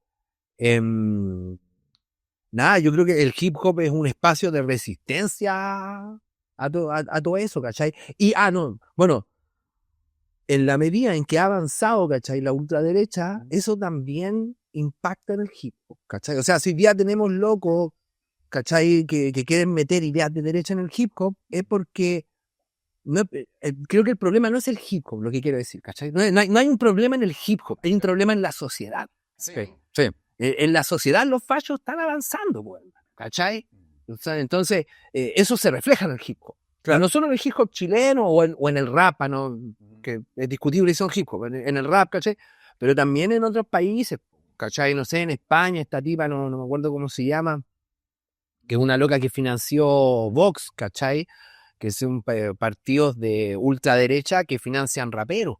nada, yo creo que el hip hop es un espacio de resistencia a todo eso, ¿cachai? Y, bueno, en la medida en que ha avanzado, ¿cachai? La ultraderecha, eso también impacta en el hip hop, ¿cachai? O sea, si ya tenemos locos, ¿cachai? Que quieren meter ideas de derecha en el hip hop, es porque creo que el problema no es el hip hop, lo que quiero decir, ¿cachai? No hay un problema en el hip hop, hay un problema en la sociedad. Sí. En la sociedad los fachos están avanzando, pues, ¿cachai? Entonces, eso se refleja en el hip hop. Claro. No solo en el hip hop chileno o en el rap, ¿no? Que es discutible si son hip hop, en el rap, ¿cachai? Pero también en otros países, ¿cachai? No sé, en España, esta tipa, no me acuerdo cómo se llama, que es una loca que financió Vox, ¿cachai? Que son partidos de ultraderecha que financian raperos.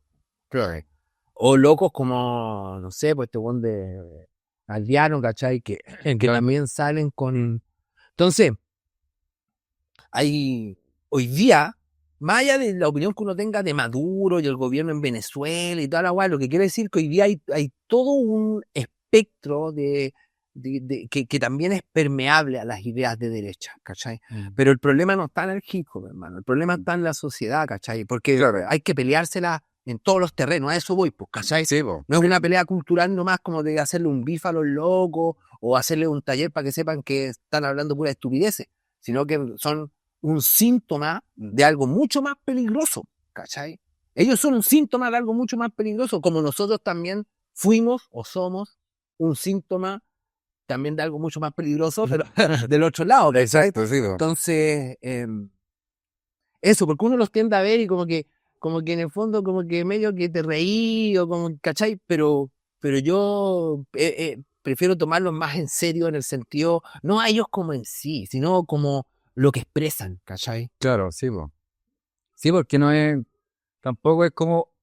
Claro. O locos como, no sé, pues este buen de Aldeano, ¿cachai? Que también salen con... Entonces, hoy día, más allá de la opinión que uno tenga de Maduro y el gobierno en Venezuela y toda la guay, lo que quiere decir que hoy día hay todo un espectro que también es permeable a las ideas de derecha, ¿cachai? Pero el problema no está en el hip hop, hermano, el problema está en la sociedad, ¿cachai? Porque hay que peleársela en todos los terrenos, a eso voy, pues, ¿cachai? Sí, no es una pelea cultural nomás como de hacerle un bife a los locos o hacerle un taller para que sepan que están hablando pura estupideces, sino que son un síntoma de algo mucho más peligroso, ¿cachai? Ellos son un síntoma de algo mucho más peligroso, como nosotros también fuimos o somos un síntoma también de algo mucho más peligroso, pero del otro lado, ¿cachai? Exacto, sí. Entonces, eso, porque uno los tiende a ver y como que en el fondo como que medio que te reí o como, ¿cachai? Pero yo prefiero tomarlos más en serio en el sentido, no a ellos como en sí, sino como lo que expresan, ¿cachai? Claro, sí, sí, porque no es, tampoco es como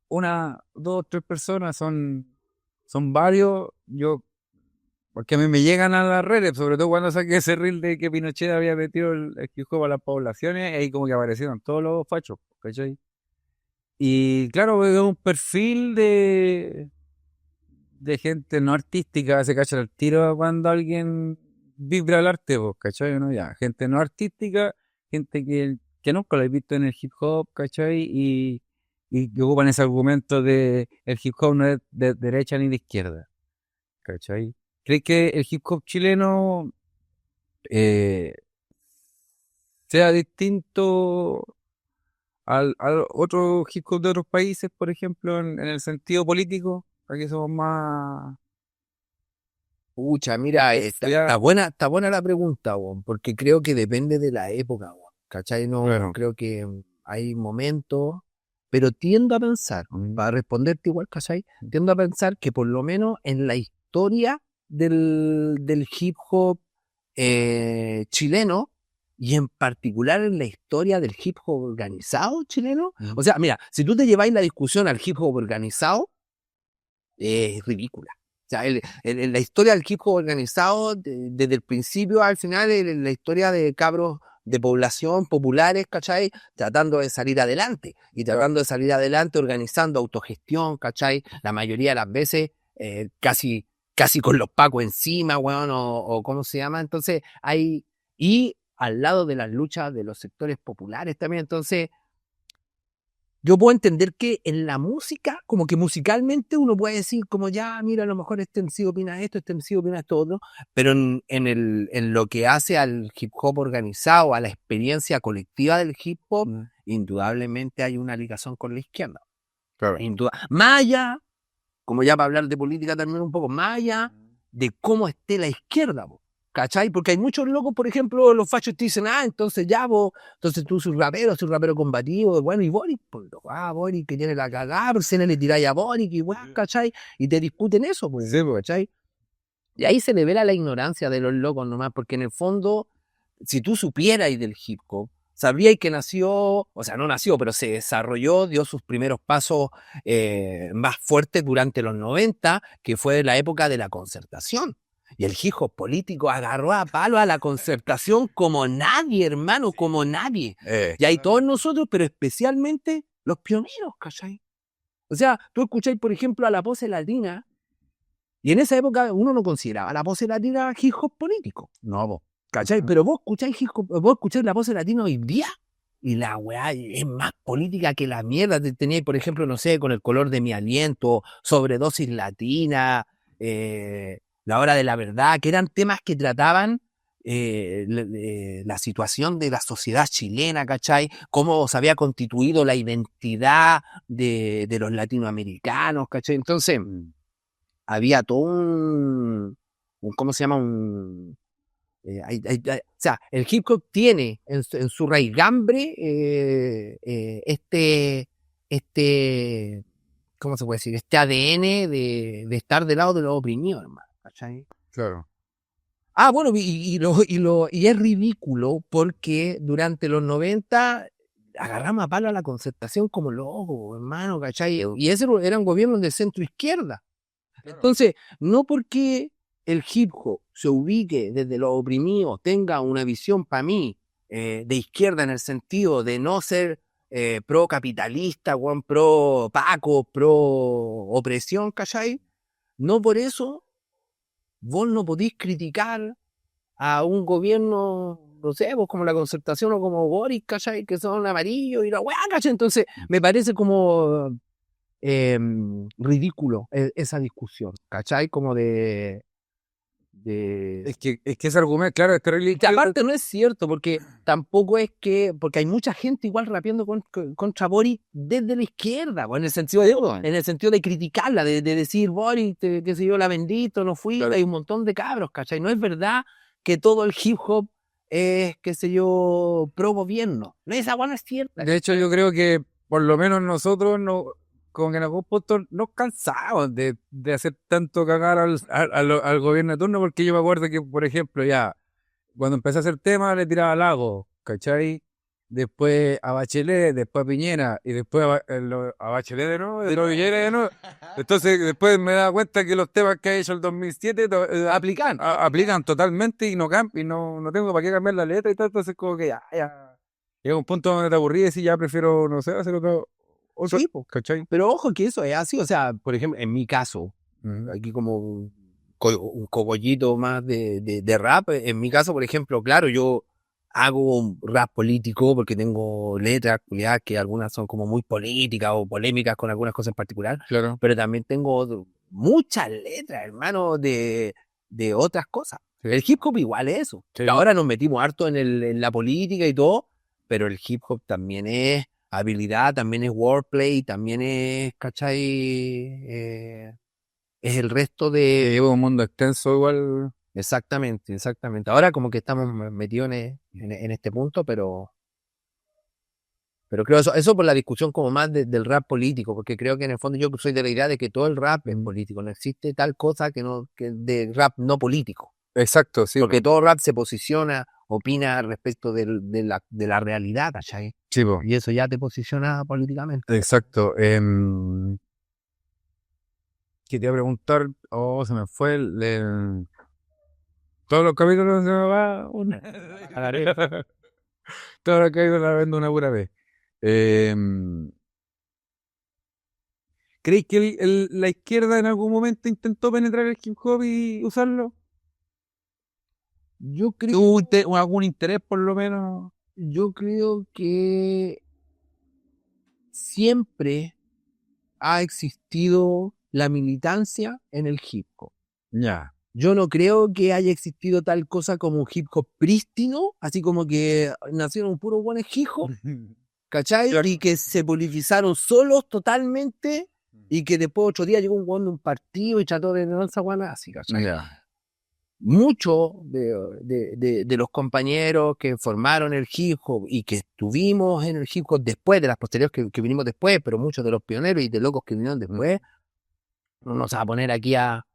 una, dos, tres personas, son varios, porque a mí me llegan a las redes, sobre todo cuando saqué ese reel de que Pinochet había metido el hip hop a las poblaciones, ahí como que aparecieron todos los fachos, ¿cachai? Y claro, es un perfil de gente no artística, se cacha el tiro cuando alguien vibra el arte, ¿cachai? ¿No? Ya, gente no artística, gente que nunca lo he visto en el hip hop, ¿cachai? Y que ocupan ese argumento de el hip hop no es de derecha ni de izquierda, ¿cachai? ¿Crees que el hip hop chileno sea distinto al otro hip hop de otros países, por ejemplo, en el sentido político? Aquí somos más... Pucha, mira, está buena la pregunta, porque creo que depende de la época, ¿cachai? No, bueno, creo que hay momentos, pero tiendo a pensar, para responderte igual, ¿cachai? Tiendo a pensar que por lo menos en la historia del hip hop chileno, y en particular en la historia del hip hop organizado chileno, o sea, mira, si tú te lleváis la discusión al hip hop organizado, es ridícula. O sea, la historia del hip hop organizado, desde el principio al final, la historia de cabros de población populares, ¿cachai? Tratando de salir adelante. Y tratando de salir adelante organizando autogestión, ¿cachai? La mayoría de las veces casi casi con los pacos encima, weón, o ¿cómo se llama? Entonces y al lado de las luchas de los sectores populares también, entonces yo puedo entender que en la música, como que musicalmente uno puede decir como ya, mira, a lo mejor este MC opina esto, este MC opina esto otro, pero en lo que hace al hip hop organizado, a la experiencia colectiva del hip hop, indudablemente hay una ligación con la izquierda. Claro. Más allá, como ya para hablar de política también un poco, más allá de cómo esté la izquierda, po, ¿cachai? Porque hay muchos locos, por ejemplo, los fachos te dicen, entonces ya vos, entonces tú sos rapero combativo, bueno, y Boric, pues, Boric que tiene la cagada, pero si no le tiráis a Boric, y weón, ¿cachai? Y te discuten eso, pues, Sí, pues. ¿cachai? Y ahí se revela la ignorancia de los locos nomás, porque en el fondo, si tú supierais del hip hop, sabríais que nació, o sea, no nació, pero se desarrolló, dio sus primeros pasos más fuertes durante los 90, que fue la época de la Concertación. Y el hip hop político agarró a palo a la Concertación como nadie, hermano, como nadie. Y ahí todos nosotros, pero especialmente los pioneros, ¿cachai? O sea, tú escucháis, por ejemplo, a la Pose Latina, y en esa época uno no consideraba la Pose Latina hip hop político. No, po. ¿Cachai? Pero vos escucháis vos escucháis la Pose Latina hoy día y la weá es más política que la mierda. Teníais, por ejemplo, no sé, con el color de mi aliento, sobredosis latina, la hora de la verdad, que eran temas que trataban la situación de la sociedad chilena, ¿cachai? Cómo se había constituido la identidad de los latinoamericanos, ¿cachai? Entonces, había todo ¿cómo se llama? O sea, el hip hop tiene en su raigambre ¿cómo se puede decir? Este ADN de estar del lado de los oprimidos, hermano, ¿cachai? Claro. Bueno, y es ridículo porque durante los 90 agarramos a palo a la Concertación como loco, hermano, ¿cachai? Y ese eran gobiernos de centro izquierda. Entonces, no porque el hip hop se ubique desde los oprimidos, tenga una visión para mí de izquierda en el sentido de no ser pro capitalista, pro Paco, pro opresión, ¿cachai? No por eso vos no podís criticar a un gobierno, no sé, vos como la Concertación o como Boris, ¿cachai? Que son amarillos y la weá, ¿cachai? Entonces, me parece como ridículo esa discusión, ¿cachai? Como de... Es que ese argumento, claro, es terrible. Y aparte no es cierto, porque tampoco es que... Porque hay mucha gente igual rapeando contra Boris desde la izquierda, en el sentido de criticarla, de decir, Boris, qué sé yo, la bendito, no fui, claro. Hay un montón de cabros, ¿cachai? No es verdad que todo el hip hop es, qué sé yo, pro gobierno. No, esa no es cierta. De hecho, yo creo que por lo menos nosotros no, como que en algún punto nos cansamos de hacer tanto cagar al gobierno de turno, porque yo me acuerdo que, por ejemplo, ya, cuando empecé a hacer temas, le tiraba a Lago, ¿cachai? Después a Bachelet, después a Piñera, y después a Bachelet de nuevo, de Piñera de nuevo. Entonces, después me daba cuenta que los temas que ha hecho el 2007 aplican totalmente y no tengo para qué cambiar la letra y todo, entonces como que ya. Llega un punto donde te aburrí y ya prefiero, no sé, hacer otro sí, ¿cachai? Pero ojo que eso es así, o sea, por ejemplo, en mi caso, aquí como un cogollito más de rap, en mi caso, por ejemplo, claro, yo hago un rap político porque tengo letras que algunas son como muy políticas o polémicas con algunas cosas en particular, claro. Pero también tengo muchas letras, hermano, de otras cosas. Sí. El hip hop igual es eso. Sí. Ahora nos metimos harto en la política y todo, pero el hip hop también es habilidad, también es wordplay, también es, ¿cachai? Es el resto de... Lleva un mundo extenso igual. Exactamente. Ahora como que estamos metidos en este punto, pero creo eso por la discusión como más del rap político, porque creo que en el fondo yo soy de la idea de que todo el rap es político, no existe tal cosa que de rap no político. Exacto, sí. Porque todo rap se posiciona, opina respecto de la realidad, ¿cachai? Sí, po. Y eso ya te posiciona políticamente. Exacto. Quería preguntar, se me fue todos los capítulos se me va una. Todos los capítulos la vendo una pura vez. ¿Crees que la izquierda en algún momento intentó penetrar el hip hop y usarlo? Yo creo, ¿Tuvo algún interés por lo menos? yo creo que siempre ha existido la militancia en el hip hop. Ya. Yo no creo que haya existido tal cosa como un hip hop prístino, así como que nacieron puros buenos hip hop, ¿cachai? Claro. Y que se politizaron solos totalmente y que después otro día llegó un weón de un partido y trató de no esa guana así, ¿cachai? Ya. Muchos de los compañeros que formaron el hip hop y que estuvimos en el hip hop después, de las posteriores que vinimos después, pero muchos de los pioneros y de locos que vinieron después, no nos vamos a poner aquí a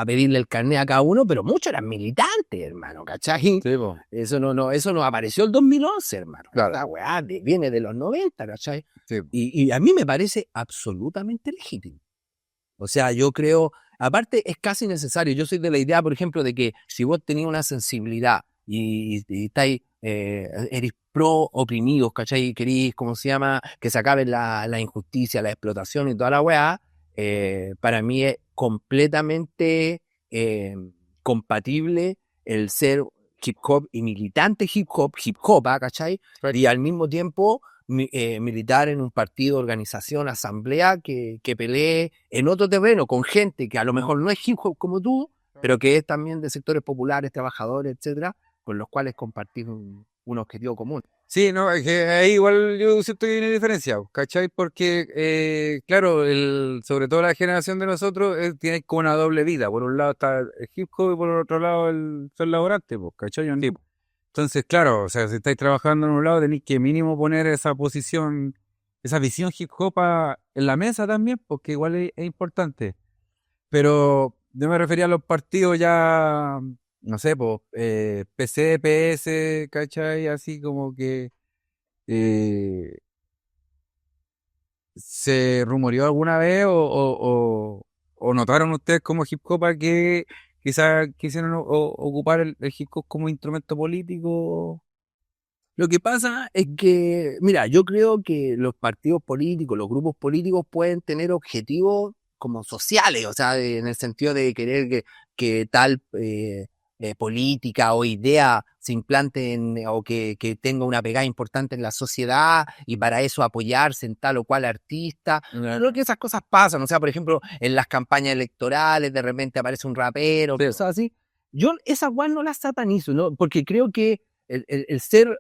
pedirle el carnet a cada uno, pero muchos eran militantes, hermano, ¿cachai? Sí, po. Eso no apareció el 2011, hermano. Claro. Esta weá viene de los 90, ¿cachai? Sí. Y a mí me parece absolutamente legítimo. O sea, yo creo, aparte es casi necesario. Yo soy de la idea, por ejemplo, de que si vos tenés una sensibilidad y estáis, eres pro oprimidos, ¿cachai? Querís, ¿cómo se llama? Que se acabe la injusticia, la explotación y toda la weá, para mí es completamente compatible el ser hip hop y militante hip hop, ¿cachai? Y al mismo tiempo militar en un partido, organización, asamblea que pelee en otro terreno con gente que a lo mejor no es hip hop como tú, pero que es también de sectores populares, trabajadores, etcétera, con los cuales compartir un objetivo común. Sí, no, es que ahí igual yo siento que hay una diferencia, ¿cachai? Porque, claro, sobre todo la generación de nosotros tiene como una doble vida. Por un lado está el hip hop y por otro lado el ser laborante, pues, ¿cachai? Sí. Entonces, claro, o sea, si estáis trabajando en un lado tenéis que mínimo poner esa posición, esa visión hip hop en la mesa también, porque igual es importante. Pero yo me refería a los partidos ya, no sé, pues, PC, PS, ¿cachai? Así como que eh, se rumoreó alguna vez o notaron ustedes como hip hop que quizás quisieron ocupar el hip hop como instrumento político. Lo que pasa es que, mira, yo creo que los partidos políticos, los grupos políticos pueden tener objetivos como sociales, o sea, en el sentido de querer que tal política o idea se implante o que tenga una pegada importante en la sociedad y para eso apoyarse en tal o cual artista. Creo que esas cosas pasan, o sea, por ejemplo, en las campañas electorales de repente aparece un rapero, Sí. cosas así. Yo esas guas no las satanizo, ¿no? Porque creo que el ser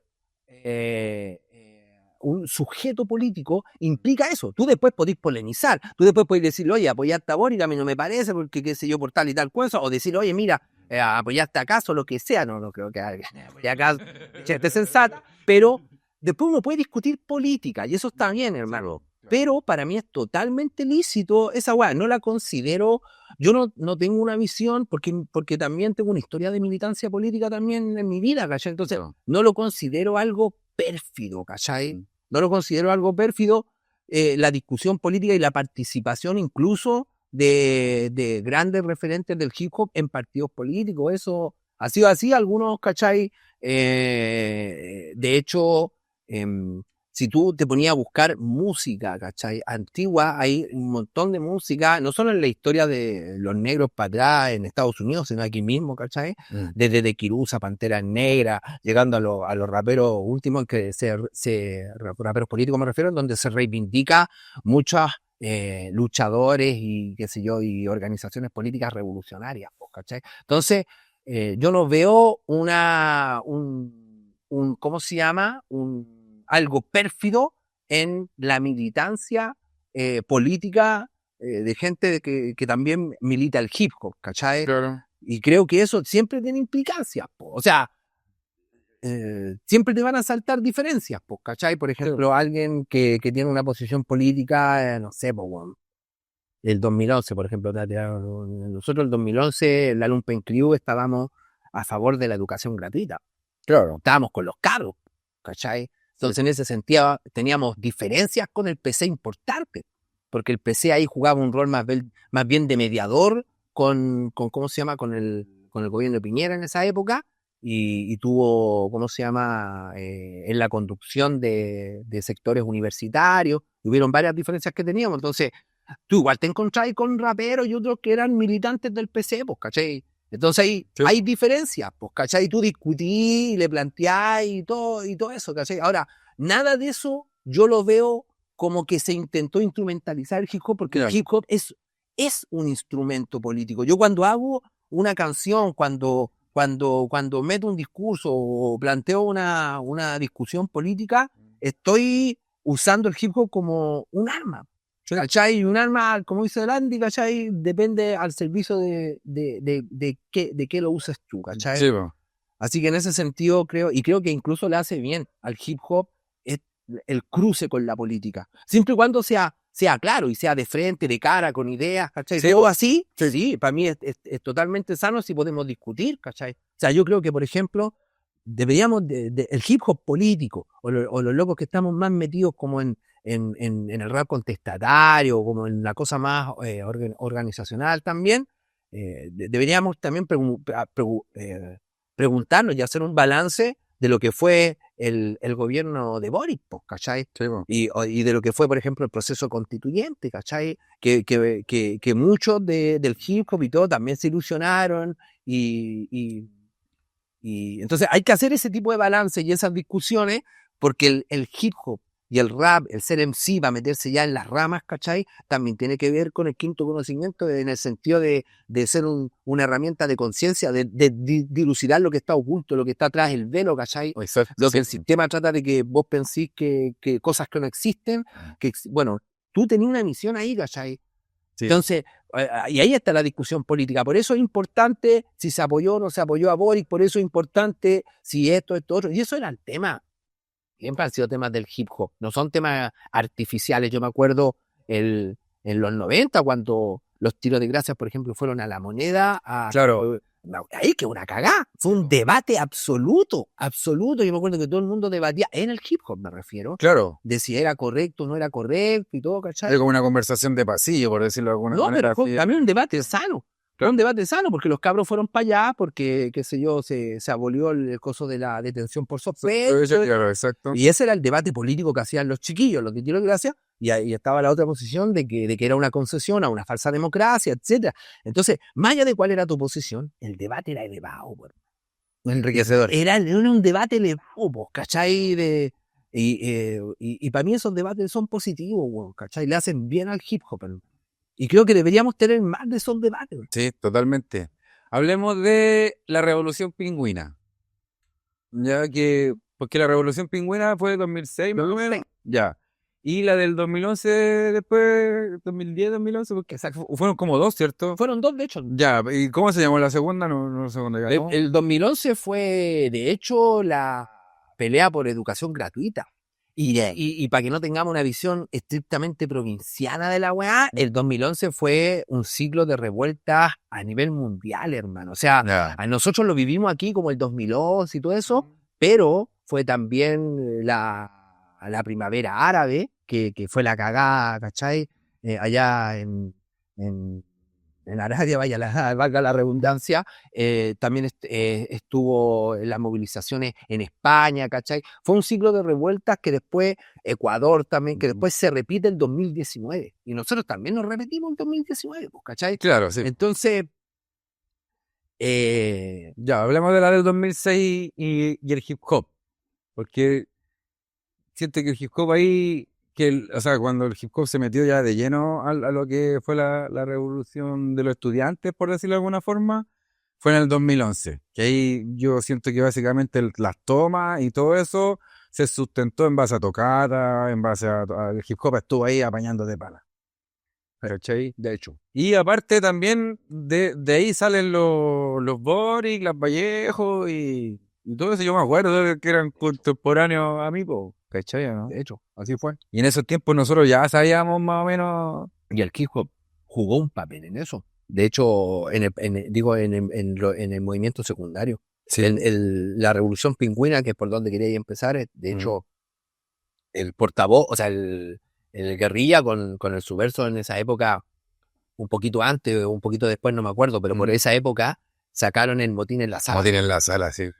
un sujeto político implica eso. Tú después podés polemizar, tú después podés decirle, oye, apoyaste a Boric, a mí no me parece, porque qué sé yo, por tal y tal cosa, o decirle, oye, mira, apoyaste acaso, lo que sea, no creo que apoye acaso, gente sensata, pero después uno puede discutir política, y eso está bien, hermano. Pero para mí es totalmente lícito esa weá, no la considero, yo no tengo una visión, porque también tengo una historia de militancia política también en mi vida, ¿cachai? Entonces, no lo considero algo pérfido, ¿cachai? No lo considero algo pérfido la discusión política y la participación incluso de grandes referentes del hip hop en partidos políticos, eso ha sido así, algunos, ¿cachai? De hecho, si tú te ponías a buscar música, ¿cachai? Antigua, hay un montón de música, no solo en la historia de los negros para atrás en Estados Unidos, sino aquí mismo, ¿cachai? Desde De Kirusa, Pantera Negra, llegando a los raperos últimos, raperos políticos me refiero, donde se reivindica muchos luchadores y qué sé yo, y organizaciones políticas revolucionarias, ¿cachai? Entonces, yo no veo ¿cómo se llama? Algo pérfido en la militancia política de gente que también milita el hip hop, ¿cachai? Claro. Y creo que eso siempre tiene implicancias, o sea, siempre te van a saltar diferencias, ¿cachai? Por ejemplo, alguien que tiene una posición política, no sé, bueno, el 2011, por ejemplo, nosotros el 2011, la Lumpen Crew, estábamos a favor de la educación gratuita. Claro. Estábamos con los cabros, ¿cachai? Entonces, en ese sentido, teníamos diferencias con el PC importantes, porque el PC ahí jugaba un rol más bien de mediador ¿cómo se llama? Con el gobierno de Piñera en esa época, y tuvo, ¿cómo se llama? En la conducción de sectores universitarios, hubieron varias diferencias que teníamos. Entonces, tú igual te encontrás con raperos y otros que eran militantes del PC, pues, ¿cachai? Entonces ahí Sí. hay diferencias, pues, ¿cachai? Tú discutís, le planteás y todo eso, ¿cachai? Ahora, nada de eso yo lo veo como que se intentó instrumentalizar el hip hop, porque Claro. el hip hop es un instrumento político. Yo cuando hago una canción, cuando meto un discurso o planteo una discusión política, estoy usando el hip hop como un arma. ¿Cachai? Un arma, como dice el Andy, ¿cachai? Depende al servicio de qué lo uses tú, ¿cachai? Sí, po. Así que en ese sentido creo que incluso le hace bien al hip hop el cruce con la política. Siempre y cuando sea claro y sea de frente, de cara, con ideas, ¿cachai? Sí. Todo así, sí, para mí es totalmente sano si podemos discutir, ¿cachai? O sea, yo creo que, por ejemplo, deberíamos, el hip hop político, o los locos que estamos más metidos como en el rap contestatario, como en la cosa más organizacional también, deberíamos también preguntarnos y hacer un balance de lo que fue el gobierno de Boric, ¿cachai? Sí, po. Y de lo que fue, por ejemplo, el proceso constituyente, ¿cachai? Que muchos del hip hop y todo también se ilusionaron y entonces hay que hacer ese tipo de balance y esas discusiones porque el hip hop y el rap, el ser MC, va a meterse ya en las ramas, ¿cachai? También tiene que ver con el quinto conocimiento en el sentido de ser una herramienta de conciencia, de dilucidar lo que está oculto, lo que está atrás del velo, ¿cachai? Exacto. Lo que el sistema trata de que vos pensís que cosas que no existen, bueno, tú tenías una misión ahí, ¿cachai? Sí. Entonces, y ahí está la discusión política. Por eso es importante si se apoyó o no se apoyó a Boric, por eso es importante si esto, otro. Y eso era el tema. Siempre han sido temas del hip hop, no son temas artificiales. Yo me acuerdo en los 90 cuando los tiros de gracia, por ejemplo, fueron a La Moneda. Claro. Ahí que una cagá. Fue un debate absoluto. Yo me acuerdo que todo el mundo debatía, en el hip hop me refiero, Claro. de si era correcto o no era correcto y todo, ¿cachai? Es como una conversación de pasillo, por decirlo de alguna No, manera. pero fue Sí. también un debate sano. Fue un debate sano porque los cabros fueron para allá, porque, qué sé yo, se abolió el coso de la detención por sospecha. Claro, exacto. Y ese era el debate político que hacían los chiquillos, los de tiro de gracia, y ahí estaba la otra posición de que era una concesión a una falsa democracia, etcétera. Entonces, más allá de cuál era tu posición, el debate era elevado, pues. Enriquecedor. Era un debate elevado, pues, ¿cachai? Y para mí esos debates son positivos, pues, ¿cachai? Le hacen bien al hip hop, hermano. Y creo que deberíamos tener más de esos debates. Sí, totalmente. Hablemos de la Revolución Pingüina. Ya que, porque la Revolución Pingüina fue de 2006, más o menos. Ya. Y la del 2011 después, 2010, 2011, porque fueron como dos, ¿cierto? Fueron dos, de hecho. Ya, ¿y cómo se llamó la segunda? No sé cuándo llegó. El 2011 fue, de hecho, la pelea por educación gratuita. Y para que no tengamos una visión estrictamente provinciana de la weá, el 2011 fue un ciclo de revueltas a nivel mundial, hermano. O sea, Ya. a nosotros lo vivimos aquí como el 2011 y todo eso, pero fue también la primavera árabe, que fue la cagada, ¿cachai? Allá en Arabia, valga la redundancia. También estuvo en las movilizaciones en España, ¿cachai? Fue un ciclo de revueltas que después, Ecuador también, que después se repite en 2019. Y nosotros también nos repetimos en 2019, pues, ¿cachai? Claro, sí. Entonces, Ya, hablemos de la del 2006 y el hip hop. Porque siento que el hip hop ahí, o sea, cuando el hip hop se metió ya de lleno a lo que fue la revolución de los estudiantes, por decirlo de alguna forma, fue en el 2011. Que ahí yo siento que básicamente las tomas y todo eso se sustentó en base a tocata, en base el hip hop estuvo ahí apañando de pala. ¿Cachai? de hecho, Y aparte también de ahí salen los Boric, las Vallejo y todo eso. Yo me acuerdo de que eran contemporáneos a mí, po, ¿cachai? ¿No? de hecho, así fue. Y en esos tiempos nosotros ya sabíamos más o menos. Y el hip hop jugó un papel en eso. De hecho, en el movimiento secundario. Sí. La revolución pingüina, que es por donde quería empezar, de hecho, el portavoz, o sea, el guerrilla con el subverso en esa época, un poquito antes o un poquito después, no me acuerdo, pero por esa época sacaron el motín en la sala. Motín en la sala, sí.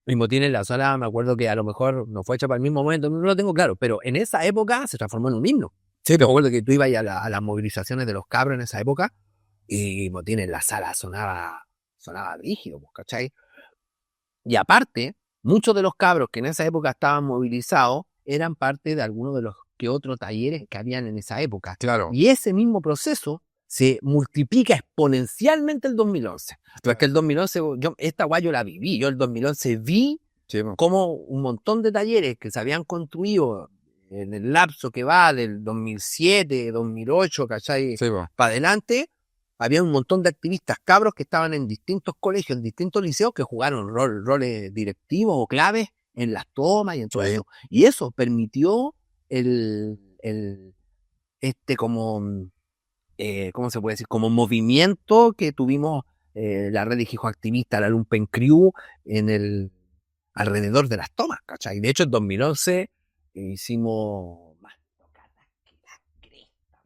El motín en la sala, me acuerdo que a lo mejor no fue hecho para el mismo momento, no lo tengo claro, pero en esa época se transformó en un himno. Sí, me acuerdo que tú ibas a las movilizaciones de los cabros en esa época y Motín en la sala sonaba rígido, pues, ¿cachai? Y aparte, muchos de los cabros que en esa época estaban movilizados eran parte de algunos de los que otros talleres que habían en esa época. Claro. Y ese mismo proceso se multiplica exponencialmente el 2011. Porque el 2011, esta guay yo la viví. Yo el 2011 vi como un montón de talleres que se habían construido en el lapso que va del 2007, 2008, ¿cachai? Para adelante, había un montón de activistas cabros que estaban en distintos colegios, en distintos liceos, que jugaron roles directivos o claves en las tomas y en todo eso. Y eso permitió como, ¿cómo se puede decir? Como movimiento que tuvimos la red de hijos activistas, la Lumpen Crew, alrededor de las tomas, ¿cachai? De hecho, en 2011 hicimos más tocatas que la cresta.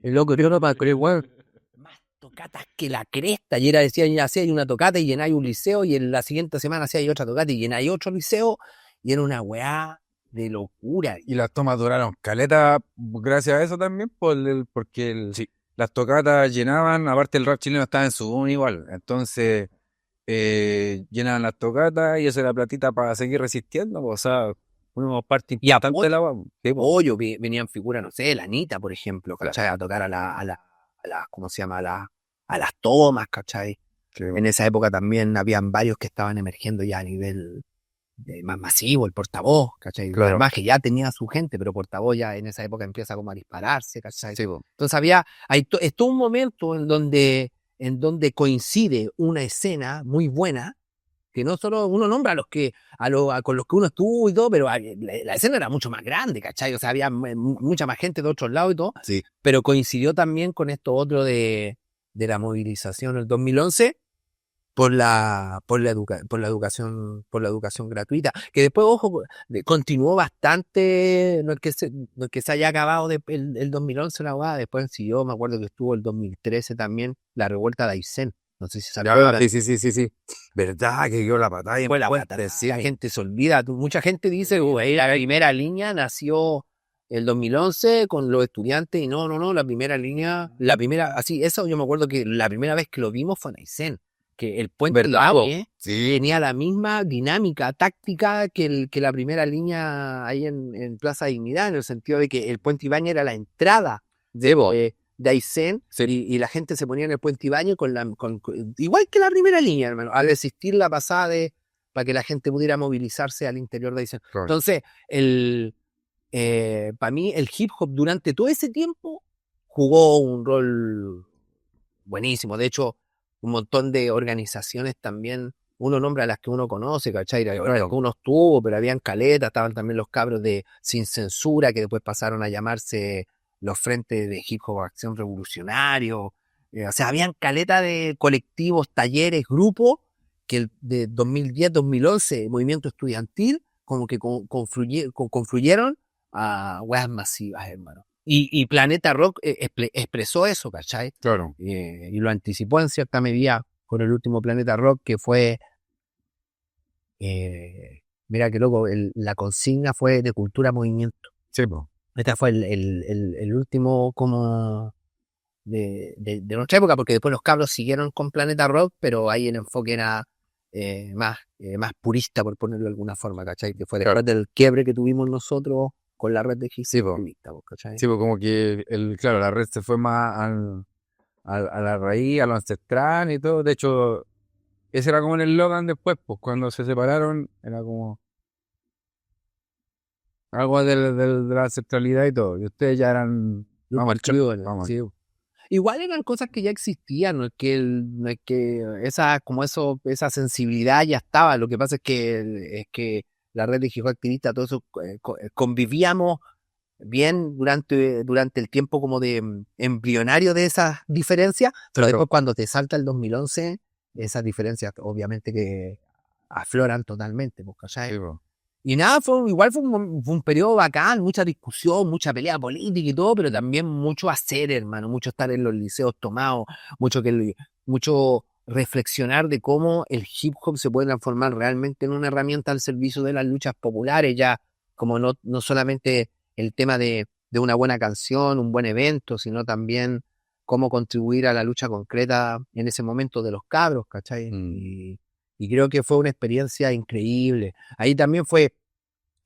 El loco, yo no para creer, weón. Más tocatas que la cresta. Y decía, ya hay una tocata y llenáis un liceo, y en la siguiente semana hacía otra tocata y llenáis otro liceo, y era una weá de locura. Y las tomas duraron caleta gracias a eso también, porque las tocatas llenaban, aparte el rap chileno estaba en su boom igual, entonces llenaban las tocatas y eso era platita para seguir resistiendo, o sea, fuimos parte importante de la guapa. Pollo, venían figuras, no sé, la Anita, por ejemplo, ¿cachai? A tocar a la ¿cómo se llama? A las tomas, ¿cachai? En esa época también habían varios que estaban emergiendo ya a nivel más masivo, el portavoz, ¿cachai? Claro. Además que ya tenía su gente, pero portavoz ya en esa época empieza como a dispararse, ¿cachai? Sí, Entonces es todo un momento en donde coincide una escena muy buena, que no solo uno nombra con los que uno estuvo y todo, pero la escena era mucho más grande, ¿cachai? O sea, había mucha más gente de otros lados y todo, sí. Pero coincidió también con esto otro de la movilización del 2011 por la educación gratuita, que después, ojo, continuó bastante, no es que se haya acabado el 2011 la hueá, después siguió, me acuerdo que estuvo el 2013 también, la revuelta de Aysén. No sé si Sí. Verdad que dio la batalla. Fue la batalla. La gente se olvida. Mucha gente dice, la primera línea nació el 2011 con los estudiantes y no, la primera, así, eso yo me acuerdo que la primera vez que lo vimos fue en Aysén, que el puente tenía la misma dinámica táctica que la primera línea ahí en Plaza Dignidad, en el sentido de que el puente Ibañez era la entrada de Aysén, y la gente se ponía en el puente Ibañez igual que la primera línea, hermano, a resistir la pasada para que la gente pudiera movilizarse al interior de Aysén. Claro. Entonces, para mí el hip hop durante todo ese tiempo jugó un rol buenísimo. De hecho, un montón de organizaciones también, uno nombra a las que uno conoce, ¿cachai? Que uno estuvo, pero habían caletas, estaban también los cabros de Sin Censura, que después pasaron a llamarse los Frentes de Hip Hop Acción Revolucionario. O sea, habían caleta de colectivos, talleres, grupos, que de 2010-2011, movimiento estudiantil, como que confluyeron a weas masivas, hermano. Y Planeta Rock expresó eso, ¿cachai? Claro. Y lo anticipó en cierta medida con el último Planeta Rock, que fue, mira qué loco, la consigna fue de cultura movimiento. Sí, pues. Este fue el último como de nuestra época, porque después los cabros siguieron con Planeta Rock, pero ahí el enfoque era más purista, por ponerlo de alguna forma, ¿cachai? Que fue después del quiebre que tuvimos nosotros con la red de hip hop, ¿cachai? Sí, pues como que claro, la red se fue más a la raíz, a lo ancestral y todo. De hecho, ese era como el eslogan después, pues cuando se separaron, era como algo de la ancestralidad y todo. Y ustedes ya eran... Vamos, sí. Igual eran cosas que ya existían, no es que esa sensibilidad ya estaba. Lo que pasa es que la red de hip hop activista, todo eso, convivíamos bien durante el tiempo como de embrionario de esas diferencias, pero después cuando te salta el 2011, esas diferencias obviamente que afloran totalmente, ¿cachai? Sí, pues. Y nada, fue un periodo bacán, mucha discusión, mucha pelea política y todo, pero también mucho hacer, hermano, mucho estar en los liceos tomados, mucho reflexionar de cómo el hip hop se puede transformar realmente en una herramienta al servicio de las luchas populares, ya como no solamente el tema de de una buena canción, un buen evento, sino también cómo contribuir a la lucha concreta en ese momento de los cabros, ¿cachai? Y creo que fue una experiencia increíble. Ahí también fue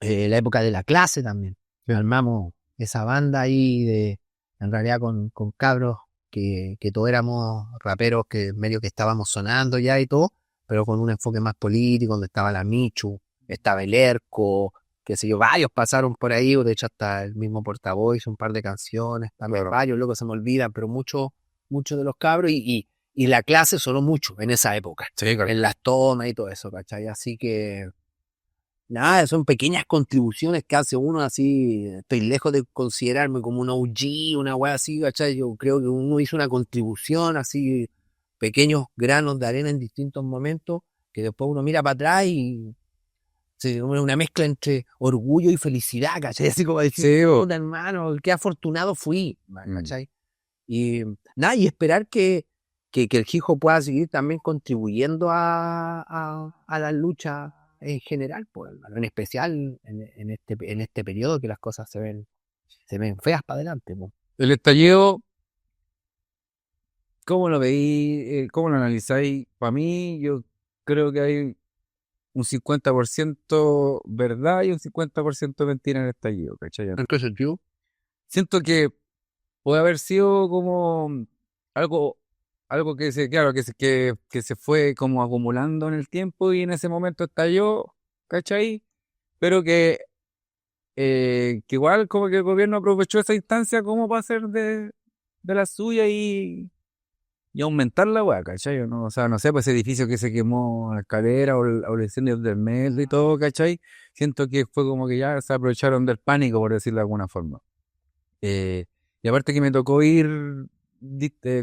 la época de la clase también. Armamos esa banda ahí en realidad con cabros que todos éramos raperos que medio que estábamos sonando ya y todo, pero con un enfoque más político, donde estaba la Michu, estaba el Erco, qué sé yo, varios pasaron por ahí, de hecho hasta el mismo Portavoz hizo un par de canciones, también varios, luego se me olvidan, pero muchos de los cabros y la clase sonó mucho en esa época, en las tomas y todo eso, ¿cachai? Así que nada, son pequeñas contribuciones que hace uno así. Estoy lejos de considerarme como un OG, una wea así, ¿cachai? Yo creo que uno hizo una contribución así, pequeños granos de arena en distintos momentos, que después uno mira para atrás y una mezcla entre orgullo y felicidad, ¿cachai? Así como decir, puta hermano, qué afortunado fui, ¿cachai? Y nada, y esperar que el Hijo pueda seguir también contribuyendo a la lucha en general, pues, hermano, en especial en este periodo que las cosas se ven feas para adelante. Pues. El estallido, ¿cómo lo veí? ¿Cómo lo analizáis? Para mí, yo creo que hay un 50% verdad y un 50% mentira en el estallido, ¿cachai? ¿En qué sentido? Siento que puede haber sido como algo, algo claro, que se fue como acumulando en el tiempo y en ese momento estalló, ¿cachai? Pero que igual como que el gobierno aprovechó esa instancia como para hacer de la suya y aumentar la weá, ¿cachai? ¿No? O sea, no sé, pues ese edificio que se quemó, la escalera o el incendio del metro y todo, ¿cachai? Siento que fue como que ya se aprovecharon del pánico, por decirlo de alguna forma. Y aparte que me tocó ir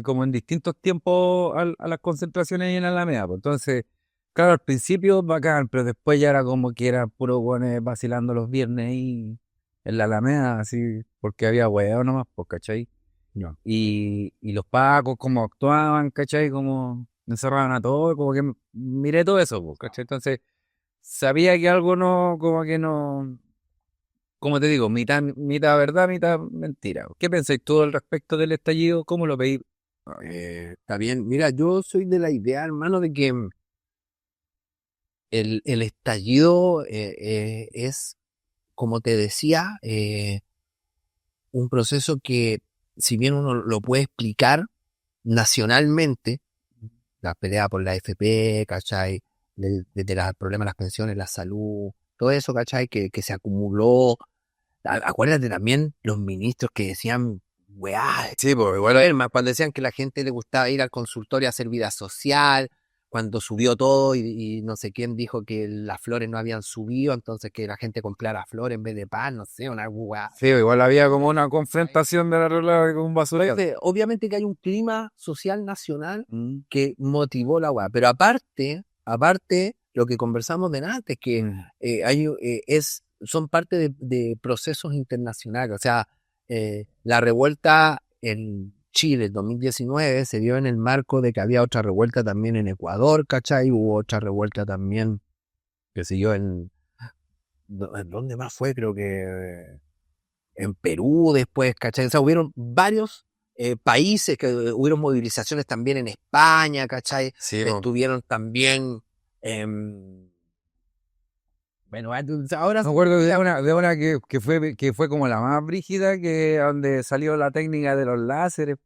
como en distintos tiempos a las concentraciones ahí en Alameda, pues entonces, claro, al principio bacán, pero después ya era como que era puro guanes vacilando los viernes ahí en la Alameda, así, porque había huevo nomás, pues, ¿cachai? No. Y los pacos, cómo actuaban, ¿cachai? Cómo encerraban a todos, como que miré todo eso, pues, ¿cachai? Entonces, sabía que algo no, como que no, como te digo, mitad verdad, mitad mentira. ¿Qué pensáis tú al respecto del estallido? ¿Cómo lo veis? Está bien. Mira, yo soy de la idea, hermano, de que el estallido es, como te decía, un proceso que, si bien uno lo puede explicar nacionalmente, la pelea por la AFP, ¿cachai? Desde los problemas de las pensiones, la salud, todo eso, ¿cachai? Que se acumuló. Acuérdate también los ministros que decían, weá, Sí, pues igual. cuando decían que la gente le gustaba ir al consultorio a hacer vida social, cuando subió todo y no sé quién dijo que las flores no habían subido, entonces que la gente comprara flores en vez de pan, no sé, una weá. Sí, igual había como una confrontación de la regla con un basurero. Entonces, obviamente que hay un clima social nacional que motivó la weá, pero aparte, lo que conversamos de antes, que son parte de procesos internacionales, o sea, la revuelta en Chile en 2019 se dio en el marco de que había otra revuelta también en Ecuador, ¿cachai? Hubo otra revuelta también, que se dio ¿en dónde más fue? Creo que en Perú después, ¿cachai? O sea, hubieron varios países, que hubieron movilizaciones también en España, ¿cachai? Sí, Estuvieron también, bueno, ahora... me acuerdo de una que fue como la más brígida, que donde salió la técnica de los láseres.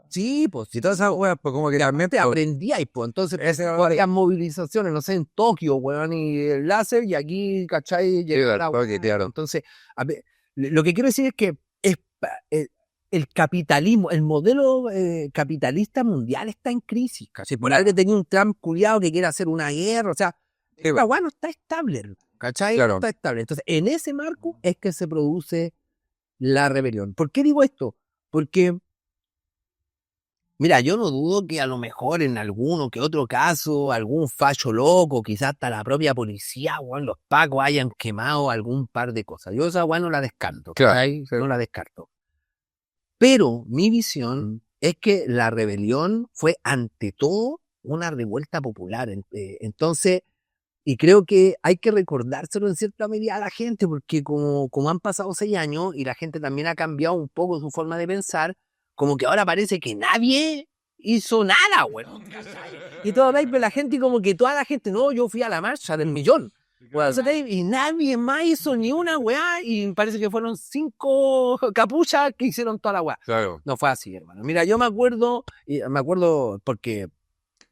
Sí, pues, Y todas esas weas, pues como que también te aprendí ahí, pues, entonces había movilizaciones, no sé, en Tokio, weón, y el láser, y aquí, ¿cachai? claro. Entonces, a ver, lo que quiero decir es que el capitalismo, el modelo capitalista mundial está en crisis, ¿cachai? Por algo tenía un Trump culiado que quiere hacer una guerra, o sea, la weá no está estable, ¿cachai? Claro. No está estable. Entonces, en ese marco es que se produce la rebelión. ¿Por qué digo esto? Porque mira, yo no dudo que a lo mejor en alguno que otro caso, algún fallo loco, quizás hasta la propia policía, weón, los pacos hayan quemado algún par de cosas. Yo esa weón no la descarto, Claro. no la descarto. Pero mi visión es que la rebelión fue ante todo una revuelta popular. Entonces, Y creo que hay que recordárselo en cierta medida a la gente, porque como han pasado 6 años y la gente también ha cambiado un poco su forma de pensar, como que ahora parece que nadie hizo nada, weón. Y todo pero la gente, como que toda la gente, no, yo fui a la marcha del millón. Bueno, y nadie más hizo ni una weá, y parece que fueron 5 capuchas que hicieron toda la weá. Claro. No fue así, hermano. Mira, yo me acuerdo porque,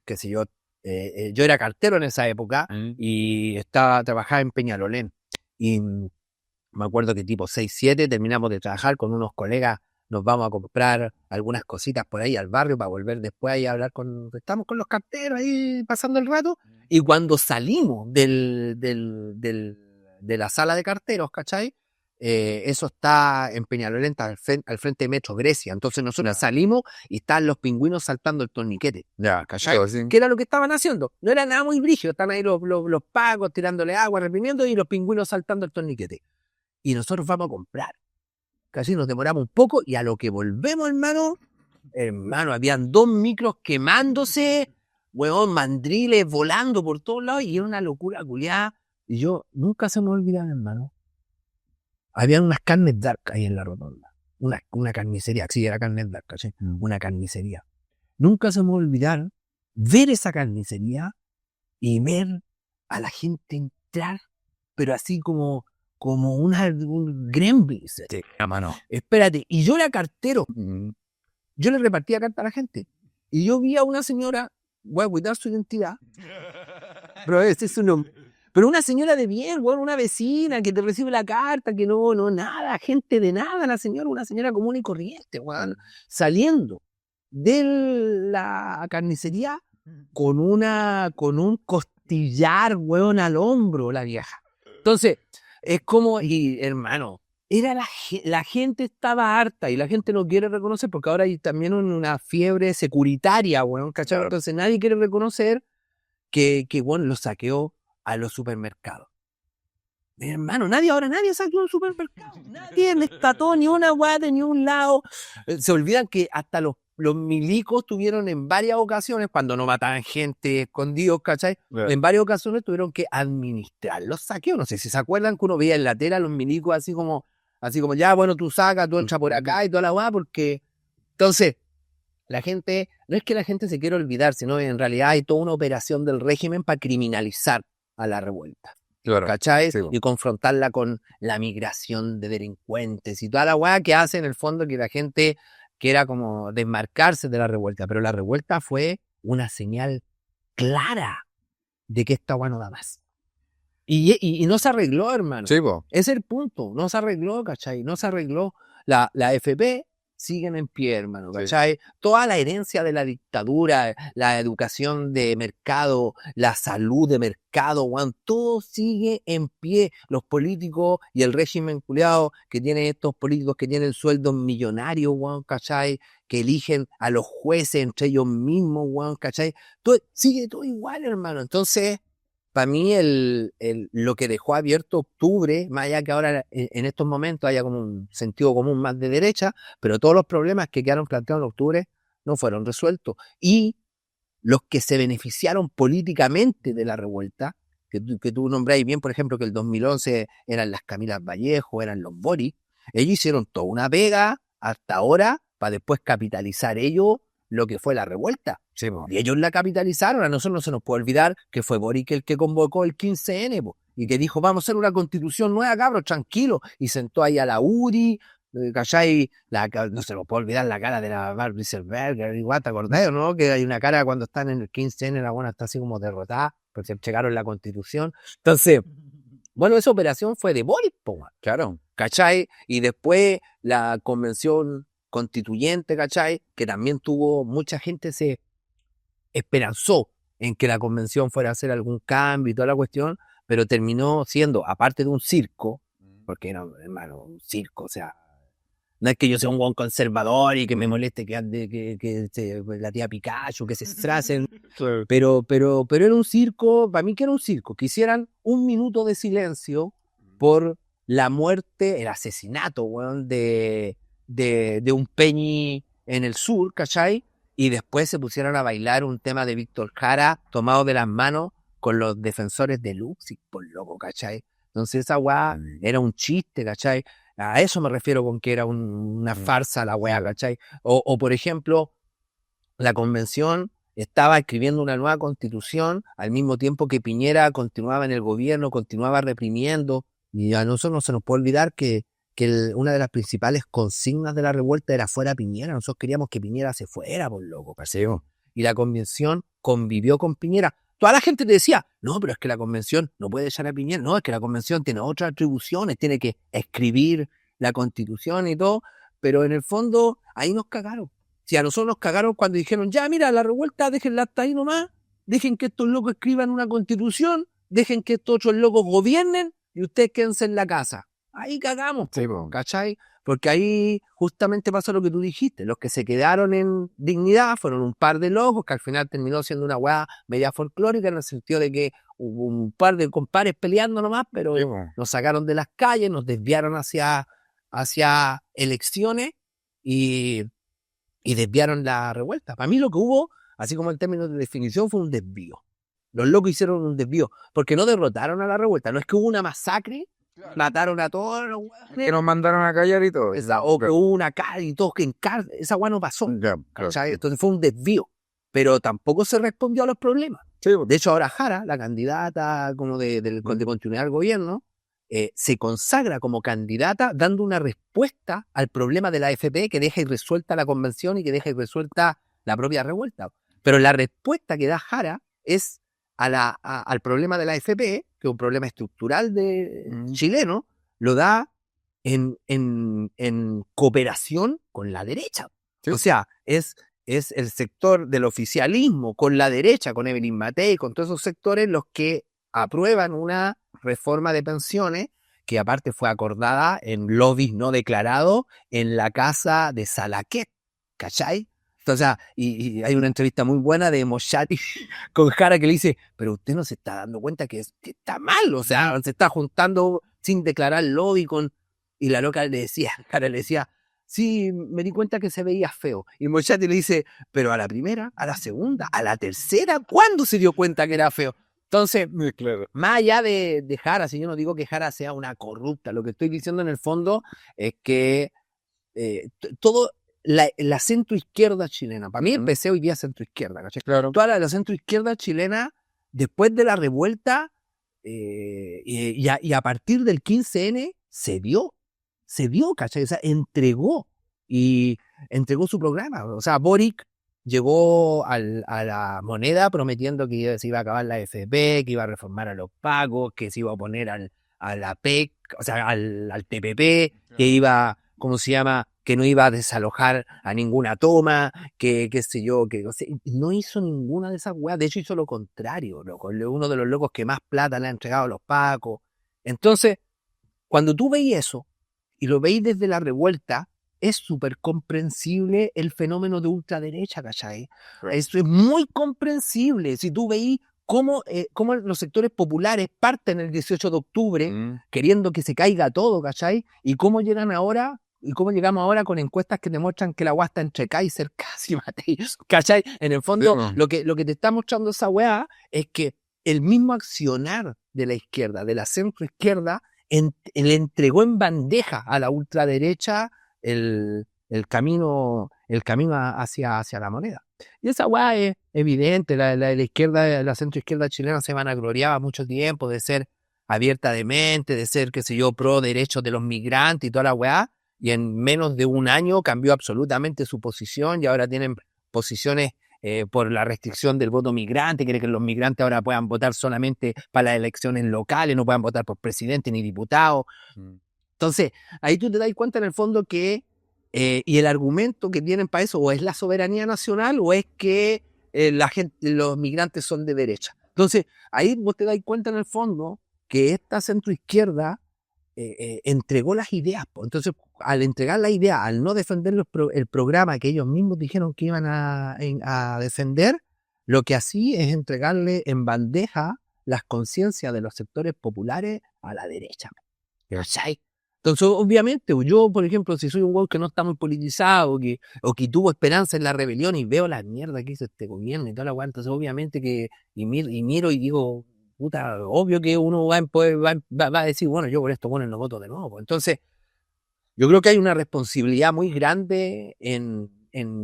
qué sé yo, yo era cartero en esa época y trabajaba en Peñalolén. Y me acuerdo que tipo 6, 7 terminamos de trabajar con unos colegas, nos vamos a comprar algunas cositas por ahí al barrio para volver después ahí a hablar estamos con los carteros ahí pasando el rato. Y cuando salimos de la sala de carteros, ¿cachai? Eso está en Peñalolén, al frente de Metro Grecia. Entonces nosotros salimos y están los pingüinos saltando el torniquete. Ya, ¿Cachai? sí. ¿Qué era lo que estaban haciendo? No era nada muy brígido. Están ahí los pagos tirándole agua, reprimiendo, y los pingüinos saltando el torniquete. Y nosotros vamos a comprar. Casi nos demoramos un poco, y a lo que volvemos, hermano, habían 2 micros quemándose, huevón, mandriles volando por todos lados, y era una locura culiada. Y yo nunca se me olvidaba, hermano. Habían unas carnes dark ahí en la rotonda. Una carnicería, sí, era carne dark, ¿cachai? Una carnicería. Nunca se me olvidar ver esa carnicería y ver a la gente entrar, pero así como un gremlins. Sí, hermano. Espérate, y yo era cartero. Yo le repartía cartas a la gente. Y yo vi a una señora, voy a cuidar su identidad. Pero ese es su nombre. Pero una señora de bien, bueno, una vecina que te recibe la carta, que no, nada, gente de nada, una señora común y corriente, bueno, saliendo de la carnicería con un costillar, weón, al hombro, la vieja. Entonces, es como, y hermano, la gente estaba harta, y la gente no quiere reconocer, porque ahora hay también una fiebre securitaria, weón, ¿cachai? Entonces nadie quiere reconocer que bueno, lo saqueó a los supermercados. Mi hermano, nadie saqueó un supermercado. Nadie rescató ni una weá de ni un lado. Se olvidan que hasta los milicos tuvieron en varias ocasiones, cuando no mataban gente escondidos, ¿cachai? En varias ocasiones tuvieron que administrar los saqueos. No sé si se acuerdan que uno veía en la tela a los milicos así como, ya, bueno, tú sacas, tú entras por acá y toda la weá, porque... Entonces, la gente, no es que la gente se quiera olvidar, sino que en realidad hay toda una operación del régimen para criminalizar a la revuelta. Claro. ¿Cachai? Sí. Y confrontarla con la migración de delincuentes y toda la weá que hace en el fondo que la gente quiera como desmarcarse de la revuelta. Pero la revuelta fue una señal clara de que esta weá no da más. Y no se arregló, hermano. Sí, po. Ese es el punto. No se arregló, ¿cachai? No se arregló. La AFP siguen en pie, hermano, ¿cachai? Sí. Toda la herencia de la dictadura, la educación de mercado, la salud de mercado, weón, todo sigue en pie. Los políticos y el régimen culiado que tienen estos políticos que tienen sueldos millonarios, weón, ¿cachai? Que eligen a los jueces entre ellos mismos, weón, ¿cachai? Sigue todo igual, hermano. Entonces, para mí lo que dejó abierto octubre, más allá que ahora en estos momentos haya como un sentido común más de derecha, pero todos los problemas que quedaron planteados en octubre no fueron resueltos. Y los que se beneficiaron políticamente de la revuelta, que tú nombráis bien, por ejemplo, que el 2011 eran las Camilas Vallejo, eran los Boris, ellos hicieron toda una pega hasta ahora para después capitalizar ellos lo que fue la revuelta. Sí, y ellos la capitalizaron. A nosotros no se nos puede olvidar que fue Boric el que convocó el 15N y que dijo, vamos a hacer una constitución nueva, cabros, tranquilo, y sentó ahí a la UDI, ¿cachai? No se nos puede olvidar la cara de la Barbie Selberger, igual, ¿te acordás, no? Que hay una cara cuando están en el 15N, la buena está así como derrotada, porque se checaron la constitución. Entonces, bueno, esa operación fue de Boric, claro, ¿cachai? Y después la convención constituyente, ¿cachai? Que también tuvo, mucha gente se esperanzó en que la convención fuera a hacer algún cambio y toda la cuestión, pero terminó siendo, aparte de un circo, porque no, hermano, un circo, o sea, no es que yo sea un buen conservador y que me moleste que la tía Pikachu, que se estracen, pero era un circo, para mí que era un circo, que hicieran 1 minuto de silencio por la muerte, el asesinato, weón, de un peñi en el sur, ¿cachai? Y después se pusieron a bailar un tema de Víctor Jara tomado de las manos con los defensores de Luxig, por loco, ¿cachai? Entonces esa weá era un chiste, ¿cachai? A eso me refiero con que era una farsa la weá, ¿cachai? O por ejemplo, la convención estaba escribiendo una nueva constitución al mismo tiempo que Piñera continuaba en el gobierno, continuaba reprimiendo, y a nosotros no se nos puede olvidar que una de las principales consignas de la revuelta era fuera Piñera. Nosotros queríamos que Piñera se fuera, por loco, paseo. Y la convención convivió con Piñera. Toda la gente te decía, no, pero es que la convención no puede echar a Piñera, no, es que la convención tiene otras atribuciones, tiene que escribir la constitución y todo, pero en el fondo ahí nos cagaron. Si a nosotros nos cagaron cuando dijeron, ya mira, la revuelta déjenla hasta ahí nomás, dejen que estos locos escriban una constitución, dejen que estos otros locos gobiernen y ustedes quédense en la casa. Ahí cagamos, Sí, ¿cachai? Porque ahí justamente pasó lo que tú dijiste. Los que se quedaron en dignidad fueron un par de locos que al final terminó siendo una weá media folclórica en el sentido de que hubo un par de compadres peleando nomás, pero sí, nos sacaron de las calles, nos desviaron hacia elecciones y desviaron la revuelta. Para mí lo que hubo, así como en términos de definición, fue un desvío. Los locos hicieron un desvío, porque no derrotaron a la revuelta. No es que hubo una masacre, mataron a todos los que hueones, nos mandaron a callar y todo. o que hubo una cárcel y todos que en cárcel. Esa hueá no pasó. ¿Cachai? Entonces fue un desvío. Pero tampoco se respondió a los problemas. Sí, De hecho, ahora Jara, la candidata como de continuidad al gobierno, se consagra como candidata dando una respuesta al problema de la AFP que deja irresuelta la convención y que deja irresuelta la propia revuelta. Pero la respuesta que da Jara es al problema de la AFP, que es un problema estructural chileno, lo da en cooperación con la derecha. Sí. O sea, es el sector del oficialismo con la derecha, con Evelyn Matei, con todos esos sectores los que aprueban una reforma de pensiones que aparte fue acordada en lobbies no declarados en la casa de Salaquet, ¿cachai? O sea, y hay una entrevista muy buena de Moshati con Jara que le dice, pero usted no se está dando cuenta que está mal, o sea, se está juntando sin declarar lobby con... Y la loca le decía, Jara le decía, sí, me di cuenta que se veía feo. Y Moshati le dice, pero a la primera, a la segunda, a la tercera, ¿cuándo se dio cuenta que era feo? Entonces, claro. más allá de Jara, si yo no digo que Jara sea una corrupta, lo que estoy diciendo en el fondo es que todo la centroizquierda chilena, para mí empecé hoy día centroizquierda, ¿cachai? Claro. Toda la centroizquierda chilena, después de la revuelta y a partir del 15N, se dio, ¿cachai? O sea, entregó su programa. O sea, Boric llegó a la moneda prometiendo que se iba a acabar la FP, que iba a reformar a los pagos, que se iba a oponer a la PEC, o sea, al TPP, que iba, ¿cómo se llama? Que no iba a desalojar a ninguna toma, que qué sé yo, que o sea, no hizo ninguna de esas weas. De hecho, hizo lo contrario, loco. Uno de los locos que más plata le ha entregado a los pacos. Entonces, cuando tú veis eso y lo veis desde la revuelta, es súper comprensible el fenómeno de ultraderecha, ¿cachai? Eso es muy comprensible. Si tú veis cómo los sectores populares parten el 18 de octubre queriendo que se caiga todo, ¿cachai? Y cómo llegan ahora, y cómo llegamos ahora con encuestas que demuestran que la weá está entre Kaiser, casi Matei, ¿cachai? En el fondo, Sí, lo que te está mostrando esa weá es que el mismo accionar de la izquierda, de la centroizquierda, le entregó en bandeja a la ultraderecha el camino hacia la moneda. Y esa weá es evidente, la izquierda, la centroizquierda chilena se vanagloriaba mucho tiempo de ser abierta de mente, de ser, qué sé yo, pro derechos de los migrantes y toda la weá, y en menos de un año cambió absolutamente su posición y ahora tienen posiciones por la restricción del voto migrante, quiere que los migrantes ahora puedan votar solamente para las elecciones locales, no puedan votar por presidente ni diputado. Entonces, ahí tú te das cuenta en el fondo que, y el argumento que tienen para eso, o es la soberanía nacional, o es que los migrantes son de derecha. Entonces, ahí vos te das cuenta en el fondo que esta centroizquierda entregó las ideas. Entonces, al entregar la idea, al no defender el programa que ellos mismos dijeron que iban a defender, lo que hacía es entregarle en bandeja las conciencias de los sectores populares a la derecha. ¿Cachai? Entonces, obviamente, yo, por ejemplo, si soy un weón que no está muy politizado, o que tuvo esperanza en la rebelión y veo la mierda que hizo este gobierno y toda la weá, entonces obviamente y miro y digo, puta, obvio que uno va a decir, bueno, yo por esto, bueno, no voto de nuevo. Entonces, yo creo que hay una responsabilidad muy grande en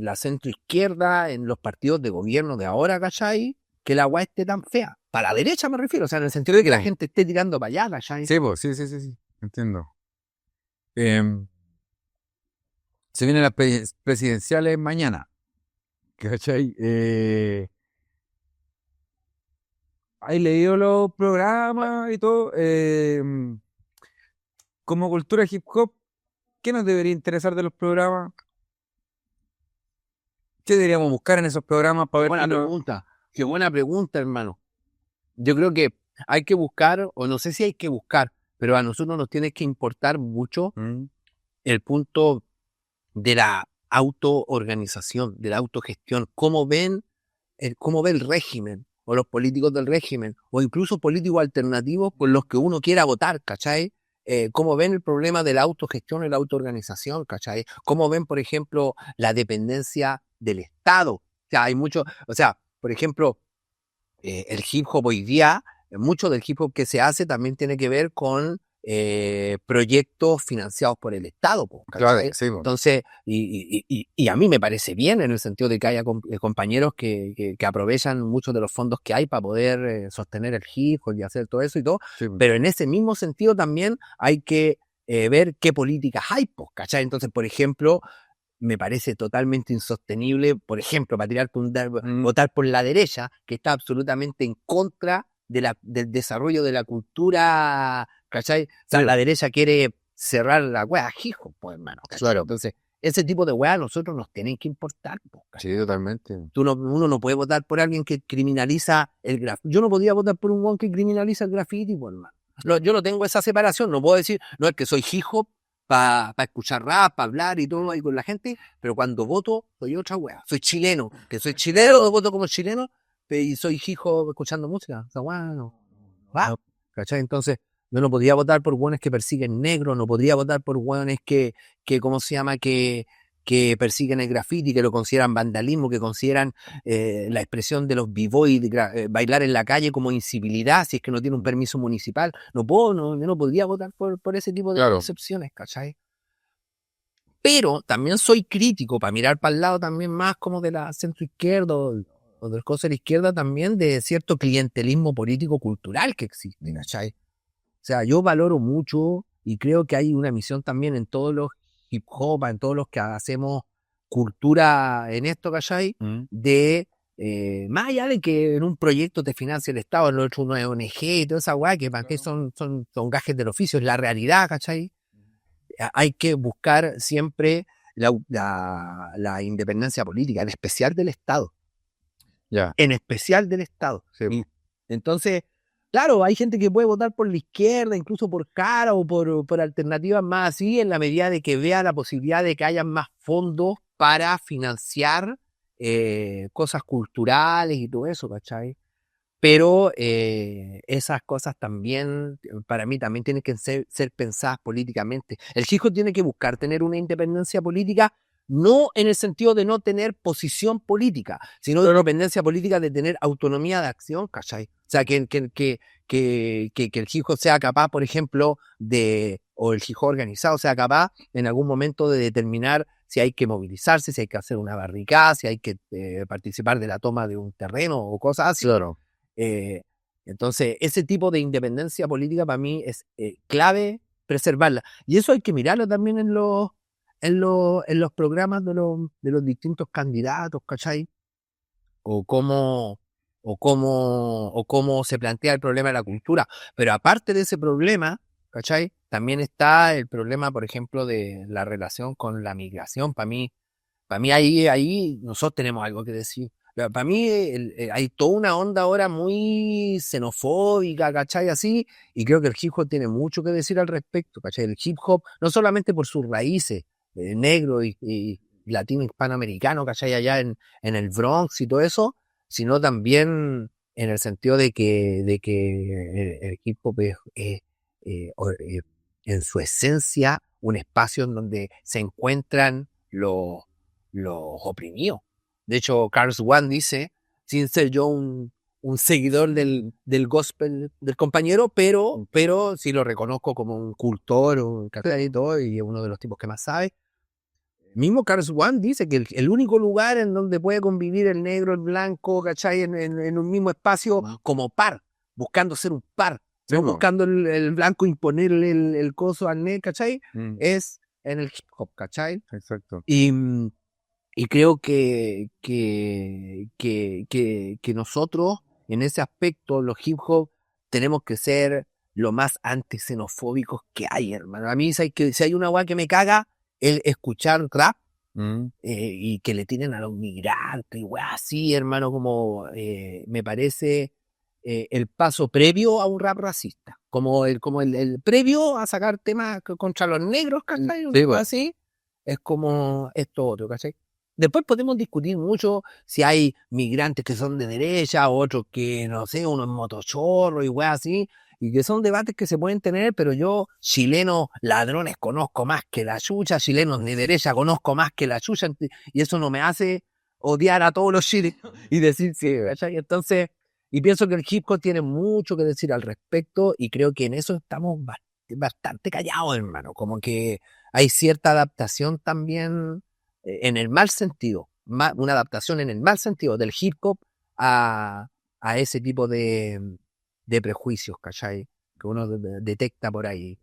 la centroizquierda, en los partidos de gobierno de ahora, ¿cachai? Que la weá esté tan fea. Para la derecha me refiero, o sea, en el sentido de que la gente esté tirando para allá, ¿cachai? Sí, pues, sí, entiendo. Em, Se vienen las presidenciales mañana, ¿cachai? ¿Hay leído los programas y todo? Como cultura hip hop, ¿qué nos debería interesar de los programas? ¿Qué deberíamos buscar en esos programas para ver Buena pregunta, qué buena pregunta, hermano. Yo creo que hay que buscar, o no sé si hay que buscar, pero a nosotros nos tiene que importar mucho Mm, el punto de la autoorganización, de la autogestión, cómo ve el régimen, o los políticos del régimen, o incluso políticos alternativos por los que uno quiera votar, ¿cachai? Cómo ven el problema de la autogestión y la autoorganización, ¿cachai? Cómo ven, por ejemplo, la dependencia del Estado. O sea, hay mucho, o sea, por ejemplo, el hip hop hoy día, mucho del hip hop que se hace también tiene que ver con proyectos financiados por el Estado, po, claro, ¿cachai? sí, pues. Entonces, y a mí me parece bien en el sentido de que haya compañeros que aprovechan muchos de los fondos que hay para poder sostener el hip hop y hacer todo eso y todo, Sí, pues. pero en ese mismo sentido también hay que ver qué políticas hay, po, ¿cachai? Entonces, por ejemplo, me parece totalmente insostenible, por ejemplo, para tirar Mm, votar por la derecha, que está absolutamente en contra del desarrollo de la cultura, ¿cachai? O sea, sí, la derecha quiere cerrar la weá, hijo, pues hermano, ¿cachai? claro. Entonces, ese tipo de weá a nosotros nos tienen que importar, pues, ¿cachai? Sí, totalmente. Uno no puede votar por alguien que criminaliza el graffiti. Yo no podía votar por un weón que criminaliza el graffiti, pues hermano. Yo no tengo esa separación, no puedo decir, no es que soy hip hop para escuchar rap, para hablar y todo ahí con la gente, pero cuando voto soy otra wea. Soy chileno, que soy chileno, voto como chileno, y soy hip hop escuchando música. O sea, bueno, va, No, ¿cachai? Entonces, yo no podía votar por hueones que persiguen negros, no podría votar por hueones ¿cómo se llama? Que persiguen el graffiti, que lo consideran vandalismo, que consideran la expresión de los b-boys, bailar en la calle como incivilidad, si es que no tiene un permiso municipal. Yo no podría votar por ese tipo de claro. excepciones, ¿cachai? Pero también soy crítico, para mirar para el lado también más como de la centroizquierda o del coso de la izquierda también, de cierto clientelismo político-cultural que existe, ¿cachai? O sea, yo valoro mucho y creo que hay una misión también en todos los hip hop, en todos los que hacemos cultura en esto, ¿cachai? Mm, De, más allá de que en un proyecto te financie el Estado, en el otro una ONG y toda esa weá, que para qué son gajes del oficio, es la realidad, ¿cachai? Hay que buscar siempre la independencia política, en especial del Estado, ya. en especial del Estado. Sí, Y entonces, claro, hay gente que puede votar por la izquierda, incluso por Cara o por alternativas más así, en la medida de que vea la posibilidad de que haya más fondos para financiar cosas culturales y todo eso, ¿cachai? Pero esas cosas también, para mí, también tienen que ser pensadas políticamente. El chico tiene que buscar tener una independencia política, no en el sentido de no tener posición política, sino de una independencia política de tener autonomía de acción, ¿cachai? O sea, que el hijo sea capaz, por ejemplo, o el hijo organizado sea capaz en algún momento de determinar si hay que movilizarse, si hay que hacer una barricada, si hay que participar de la toma de un terreno o cosas así. claro. Eh, entonces, ese tipo de independencia política para mí es clave preservarla. Y eso hay que mirarlo también en los programas de los distintos candidatos, ¿cachai? O cómo se plantea el problema de la cultura. Pero aparte de ese problema, ¿cachai? También está el problema, por ejemplo, de la relación con la migración. Para mí ahí nosotros tenemos algo que decir. Para mí hay toda una onda ahora muy xenofóbica, ¿cachai? Así, y creo que el hip hop tiene mucho que decir al respecto, ¿cachai? El hip hop, no solamente por sus raíces, negro y latino hispanoamericano, ¿cachai? Allá en el Bronx y todo eso, sino también en el sentido de que el hip hop en su esencia un espacio en donde se encuentran los oprimidos. De hecho, Carl Swan dice, sin ser yo un seguidor del gospel del compañero, pero sí lo reconozco como un cultor, un y todo, y es uno de los tipos que más sabe. Mismo Carl Swan dice que el único lugar en donde puede convivir el negro, el blanco, ¿cachai? En un mismo espacio como par, buscando ser un par, no buscando el blanco imponerle el coso al negro, ¿cachai? Es en el hip hop, ¿cachai? Exacto. Y creo que nosotros, en ese aspecto, los hip hop, tenemos que ser lo más antixenofóbicos que hay, hermano. A mí, si hay una weá que me caga, el escuchar rap y que le tienen a los migrantes, y weá así, hermano, como me parece el paso previo a un rap racista. Como el previo a sacar temas contra los negros, ¿cachai? Sí, bueno. Así, es como esto otro, ¿cachai? Después podemos discutir mucho si hay migrantes que son de derecha, otros que, no sé, unos motochorros y weá así, y que son debates que se pueden tener, pero yo, chilenos ladrones, conozco más que la chucha, chilenos de derecha conozco más que la chucha, y eso no me hace odiar a todos los chilenos y decir sí, ¿cachai? Entonces, y pienso que el hip hop tiene mucho que decir al respecto, y creo que en eso estamos bastante callados, hermano, como que hay cierta adaptación también en el mal sentido, una adaptación en el mal sentido del hip hop a ese tipo de prejuicios, ¿cachai? Que uno detecta por ahí.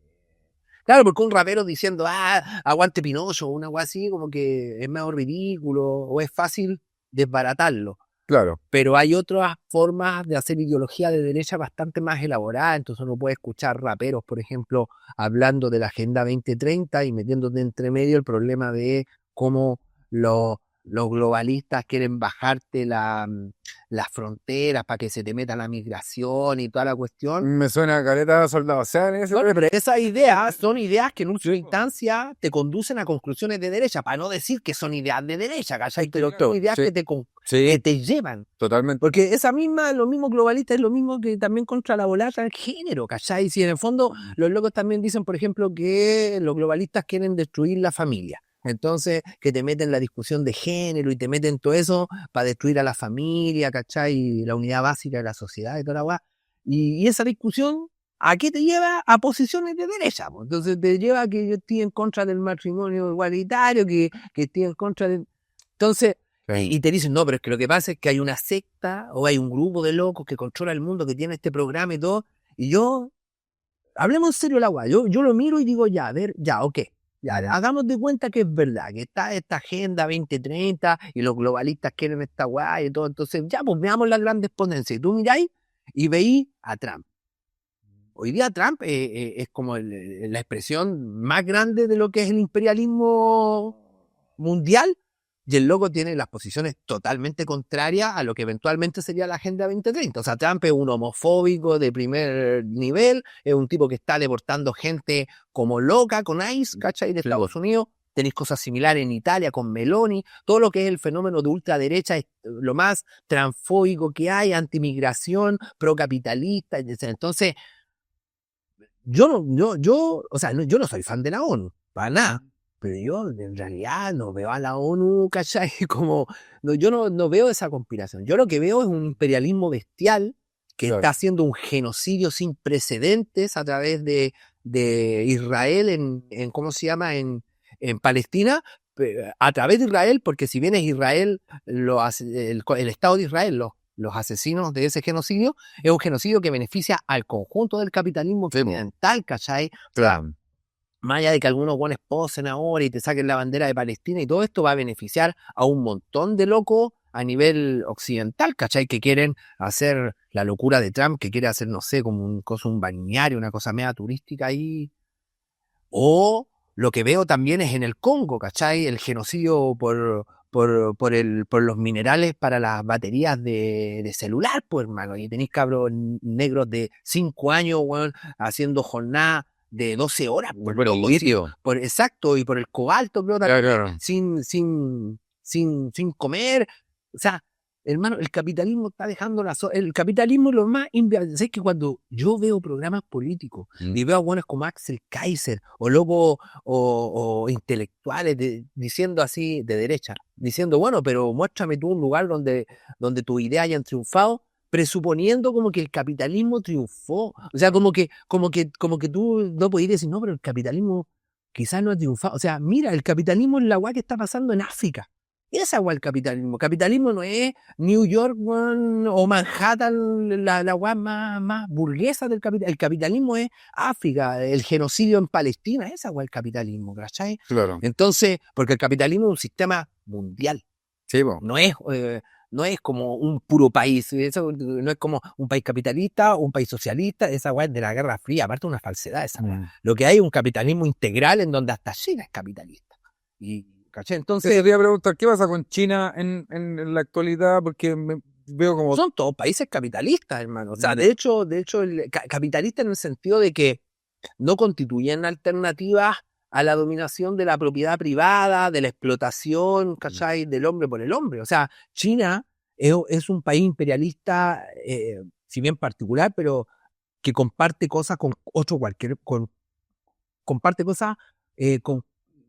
Claro, porque un rapero diciendo, aguante Pinocho, o una cosa así, como que es medio ridículo, o es fácil desbaratarlo. Claro. Pero hay otras formas de hacer ideología de derecha bastante más elaborada, entonces uno puede escuchar raperos, por ejemplo, hablando de la Agenda 2030 y metiendo de entre medio el problema de cómo los globalistas quieren bajarte las fronteras para que se te meta la migración y toda la cuestión. Me suena a caleta soldado. Pero esas ideas son ideas que en última instancia te conducen a conclusiones de derecha, para no decir que son ideas de derecha, ¿cachai? Pero son ideas que te llevan. Totalmente. Porque lo mismo globalista es lo mismo que también contra la volada del género, ¿cachai? Si en el fondo los locos también dicen, por ejemplo, que los globalistas quieren destruir la familia. Entonces, que te meten la discusión de género y te meten todo eso para destruir a la familia, ¿cachai? Y la unidad básica de la sociedad y toda la weá. Y esa discusión, ¿a qué te lleva? A posiciones de derecha. Pues. Entonces te lleva a que yo estoy en contra del matrimonio igualitario, que estoy en contra de... Entonces, y te dicen, no, pero es que lo que pasa es que hay una secta o hay un grupo de locos que controla el mundo, que tiene este programa y todo. Y yo, hablemos en serio la weá, yo lo miro y digo, ya, a ver, ya, ok. Ya, hagamos de cuenta que es verdad, que está esta Agenda 2030 y los globalistas quieren esta weá y todo. Entonces, ya, pues veamos las grandes potencias. Y tú miráis y veís a Trump. Hoy día Trump es como la expresión más grande de lo que es el imperialismo mundial, y el loco tiene las posiciones totalmente contrarias a lo que eventualmente sería la Agenda 2030. O sea, Trump es un homofóbico de primer nivel, es un tipo que está deportando gente como loca con ICE, ¿cachai? De Estados Unidos. Tenéis cosas similares en Italia con Meloni. Todo lo que es el fenómeno de ultraderecha es lo más transfóbico que hay, antimigración, procapitalista, etc. Entonces, yo no soy fan de la ONU, para nada. Pero yo en realidad no veo a la ONU, ¿cachai? Como, yo no veo esa conspiración. Yo lo que veo es un imperialismo bestial que está haciendo un genocidio sin precedentes a través de Israel en ¿cómo se llama? En Palestina, a través de Israel, porque si bien es Israel, el Estado de Israel, los asesinos de ese genocidio, es un genocidio que beneficia al conjunto del capitalismo occidental, ¿cachai? Claro. Más allá de que algunos buenos posen ahora y te saquen la bandera de Palestina y todo esto va a beneficiar a un montón de locos a nivel occidental, ¿cachai? Que quieren hacer la locura de Trump, que quiere hacer, no sé, como un balneario, una cosa media turística ahí. O lo que veo también es en el Congo, ¿cachai? El genocidio por los minerales para las baterías de celular, pues, hermano. Y tenéis cabros negros de 5 años, weón, haciendo jornada de 12 horas. Exacto, y por el cobalto, creo, claro. sin comer. O sea, hermano, el capitalismo está dejando el capitalismo es lo más inviable. ¿Sabes que cuando yo veo programas políticos y veo a buenos como Axel Kaiser o locos o intelectuales diciendo así de derecha, diciendo, bueno, pero muéstrame tú un lugar donde tus ideas hayan triunfado, presuponiendo como que el capitalismo triunfó. O sea, como que tú no podías decir, no, pero el capitalismo quizás no ha triunfado. O sea, mira, el capitalismo es la weá que está pasando en África. Esa weá el capitalismo. Capitalismo no es New York o Manhattan, la weá más burguesa del capitalismo. El capitalismo es África, el genocidio en Palestina, esa weá el capitalismo, ¿cachai? Claro. Entonces, porque el capitalismo es un sistema mundial. Sí, po. No es como un puro país, eso no es como un país capitalista o un país socialista, esa weá es de la Guerra Fría, aparte una falsedad esa weá. Lo que hay es un capitalismo integral en donde hasta China es capitalista. ¿Cachai? Entonces, te iba a preguntar, ¿qué pasa con China en la actualidad? Porque veo como... son todos países capitalistas, hermano. O sea, de hecho, capitalista en el sentido de que no constituyen alternativas a la dominación de la propiedad privada, de la explotación, ¿cachai? Del hombre por el hombre. O sea, China es un país imperialista, si bien particular, pero que comparte cosas con otro comparte cosas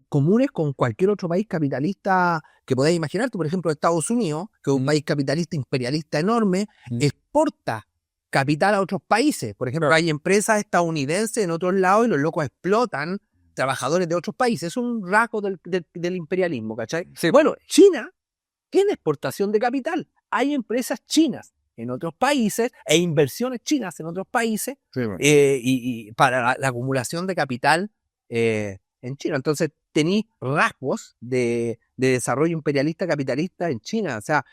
comunes con cualquier otro país capitalista que podáis imaginar. Tú, por ejemplo, Estados Unidos, que es un país capitalista imperialista enorme, exporta capital a otros países. Por ejemplo, hay empresas estadounidenses en otros lados y los locos explotan trabajadores de otros países. Es un rasgo del imperialismo, ¿cachai? Sí. Bueno, China tiene exportación de capital. Hay empresas chinas en otros países e inversiones chinas en otros países, sí, bueno, y para la acumulación de capital en China. Entonces, tenéis rasgos de desarrollo imperialista capitalista en China. O sea,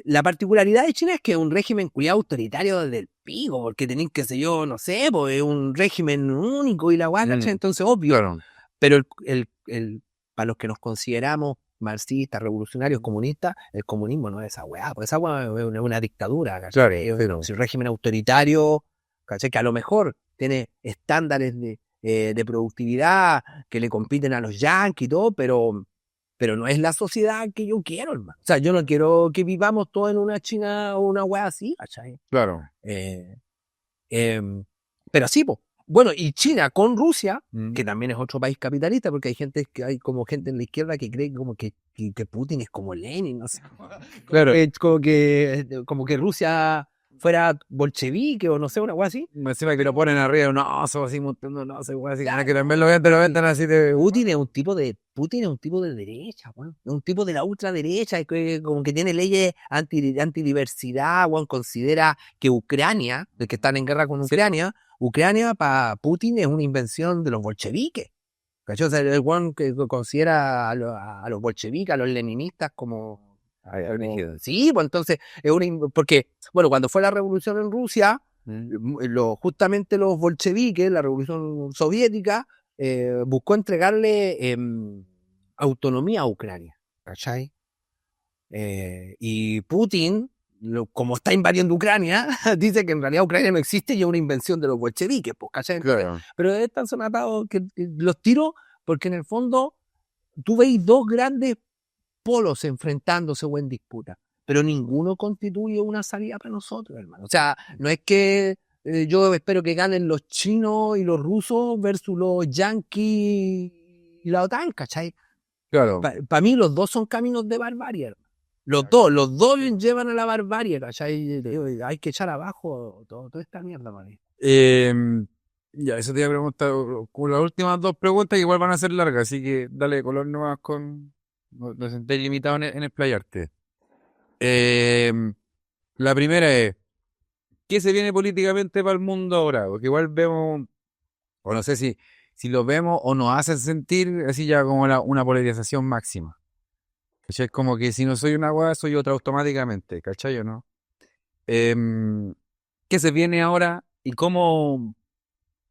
la particularidad de China es que es un régimen culiado autoritario desde el pico, porque tenéis, qué sé yo, no sé, pues es un régimen único y la guay, ¿cachai? Entonces, obvio. Claro. Pero para los que nos consideramos marxistas, revolucionarios, comunistas, el comunismo no es esa weá, pues esa weá es una dictadura, ¿cachai? Claro, es un régimen autoritario, ¿cachai? Que a lo mejor tiene estándares de productividad que le compiten a los yanquis y todo, pero no es la sociedad que yo quiero, hermano. O sea, yo no quiero que vivamos todos en una China o una weá así, ¿cachai? Claro. Pero sí, pues. Bueno, y China con Rusia, que también es otro país capitalista, porque hay como gente en la izquierda que cree como que Putin es como Lenin, no sé. Claro. Como que Rusia fuera bolchevique o no sé, una cosa así. Encima que lo ponen arriba, no, eso así, no sé, así, claro, que también lo venden así de... Putin es un tipo de derecha, bueno. Es un tipo de la ultraderecha, que como que tiene leyes antidiversidad, bueno, considera que Ucrania, de que están en guerra con Ucrania para Putin es una invención de los bolcheviques. ¿Cachai? O sea, el one que considera a los bolcheviques, a los leninistas como sí, pues entonces porque, bueno, cuando fue la revolución en Rusia, justamente los bolcheviques, la revolución soviética, buscó entregarle autonomía a Ucrania, ¿cachai? Y Putin, como está invadiendo Ucrania, dice que en realidad Ucrania no existe y es una invención de los bolcheviques, pues, ¿cachai? Claro. Pero es tan sonatado que los tiro porque en el fondo tú veis dos grandes polos enfrentándose o en disputa, pero ninguno constituye una salida para nosotros, hermano. O sea, no es que yo espero que ganen los chinos y los rusos versus los yanquis y la OTAN, ¿cachai? Claro. Para mí los dos son caminos de barbarie, hermano. Los dos llevan a la barbarie, ¿cachai? Hay que echar abajo toda esta mierda, man. Ya, eso te iba a preguntar con las últimas dos preguntas, que igual van a ser largas, así que dale color nomás con... No senté limitado en explayarte. La primera es, ¿qué se viene políticamente para el mundo ahora? Porque igual vemos, o no sé si lo vemos o nos hacen sentir así ya como una polarización máxima. ¿Cachai? Como que si no soy una hueá, soy otra automáticamente, ¿cachai o no? ¿Qué se viene ahora y cómo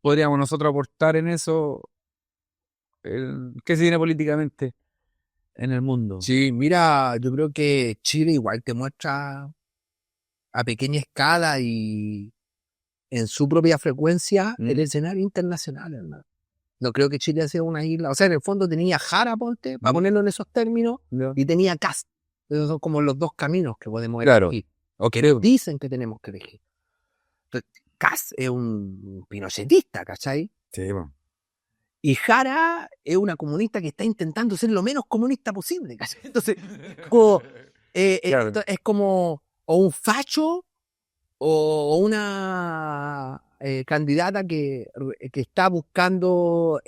podríamos nosotros aportar en eso? ¿Qué se viene políticamente en el mundo? Sí, mira, yo creo que Chile igual te muestra a pequeña escala y en su propia frecuencia el escenario internacional, hermano. No creo que Chile sea una isla. O sea, en el fondo tenía Jara, ponte, para ponerlo en esos términos, y tenía Kast. Esos son como los dos caminos que podemos Claro. elegir. O que dicen que tenemos que elegir. Entonces, Kast es un pinochetista, ¿cachai? Sí, po. Y Jara es una comunista que está intentando ser lo menos comunista posible, ¿cachai? Entonces, como, Claro. es como o un facho o una candidata que está buscando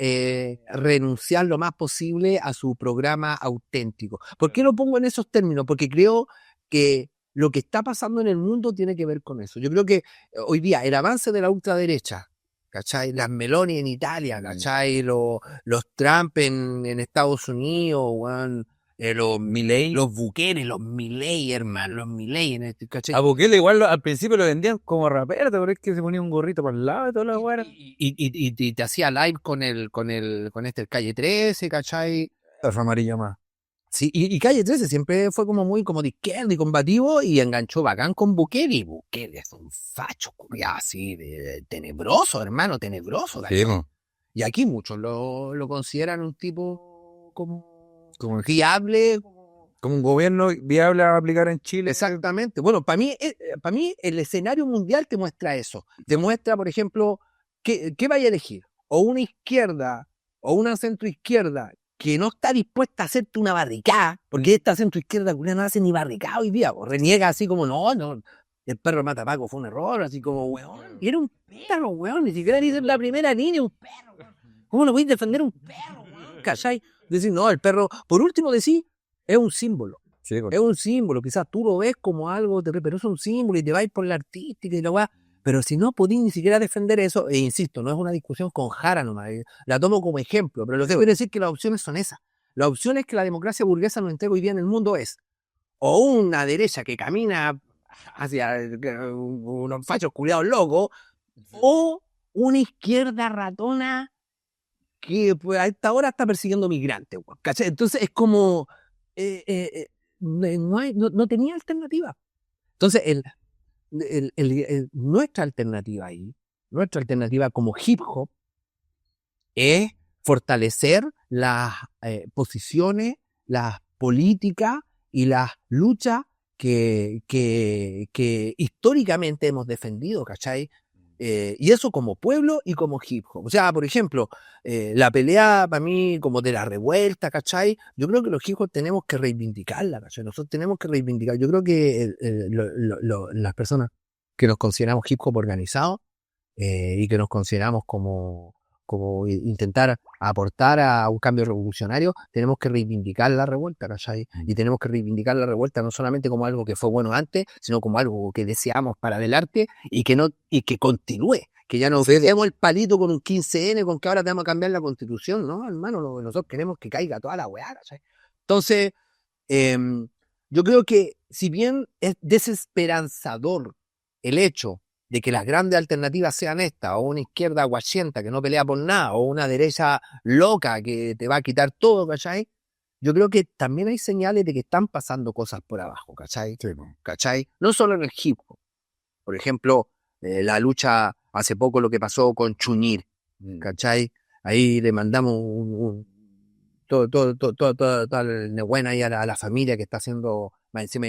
renunciar lo más posible a su programa auténtico. ¿Por qué lo pongo en esos términos? Porque creo que lo que está pasando en el mundo tiene que ver con eso. Yo creo que hoy día el avance de la ultraderecha, ¿cachai? Las Meloni en Italia, ¿cachai? Los Trump en Estados Unidos, weón. Los Milei. los Bukele, los Milei, hermano, los Milei, ¿cachai? A Bukele igual al principio lo vendían como rapero, pero es que se ponía un gorrito para el lado de toda la weá. Y te hacía live con el Calle 13, ¿cachai? Amarillo más. Sí, y Calle 13 siempre fue como muy como de izquierda y combativo y enganchó bacán con Bukele. Y Bukele es un facho, culiao, así, tenebroso, hermano, tenebroso. Sí, ¿cachai? po. Y aquí muchos lo consideran un tipo como Como, fiable. como un gobierno viable a aplicar en Chile. Exactamente. Bueno, para mí el escenario mundial te muestra eso. Te muestra, por ejemplo, ¿qué vaya a elegir? O una izquierda o una centroizquierda que no está dispuesta a hacerte una barricada, porque esta centroizquierda no hace ni barricada hoy día, o reniega así como, no, el perro mata a Paco fue un error, así como, weón, y era un perro, weón, ni siquiera dice la primera línea, un perro, weón. ¿Cómo lo voy a defender a un perro, weón? ¿Cachai? Decir, no, el perro, por último decir, es un símbolo. Sí, Es un símbolo, quizás tú lo ves como algo terrible, pero es un símbolo y te vas por la artística y la weá. Pero si no podís ni siquiera defender eso, e insisto, no es una discusión con Jara nomás, la tomo como ejemplo, pero lo que quiero decir que las opciones son esas. Las opciones que la democracia burguesa nos entrega hoy día en el mundo es o una derecha que camina hacia unos fachos culiados locos, o una izquierda ratona que pues, a esta hora está persiguiendo migrantes, ¿cachai? Entonces es como no tenía alternativa. Entonces nuestra alternativa ahí, nuestra alternativa como hip hop es fortalecer las posiciones, las políticas y las luchas que históricamente hemos defendido, ¿cachai? Y eso como pueblo y como hip hop. O sea, por ejemplo, la pelea para mí como de la revuelta, ¿cachai? Yo creo que los hip hop tenemos que reivindicarla, ¿cachai? Nosotros tenemos que reivindicar. Yo creo que las personas que nos consideramos hip hop organizados y que nos consideramos como intentar aportar a un cambio revolucionario, tenemos que reivindicar la revuelta, ¿cachai? Y tenemos que reivindicar la revuelta no solamente como algo que fue bueno antes, sino como algo que deseamos para adelante y que continúe, que ya no demos el palito con un 15N, con que ahora tenemos que cambiar la constitución, ¿no, hermano? Nosotros queremos que caiga toda la weá, ¿cachai? Entonces, yo creo que si bien es desesperanzador el hecho de que las grandes alternativas sean estas, o una izquierda aguachenta que no pelea por nada, o una derecha loca que te va a quitar todo, ¿cachai? Yo creo que también hay señales de que están pasando cosas por abajo, ¿cachai? Sí, po. ¿Cachai? No solo en el hip hop. Por ejemplo, la lucha hace poco lo que pasó con Chuñir, ¿cachai? Ahí le mandamos toda la buena ahí a la familia que está siendo más encima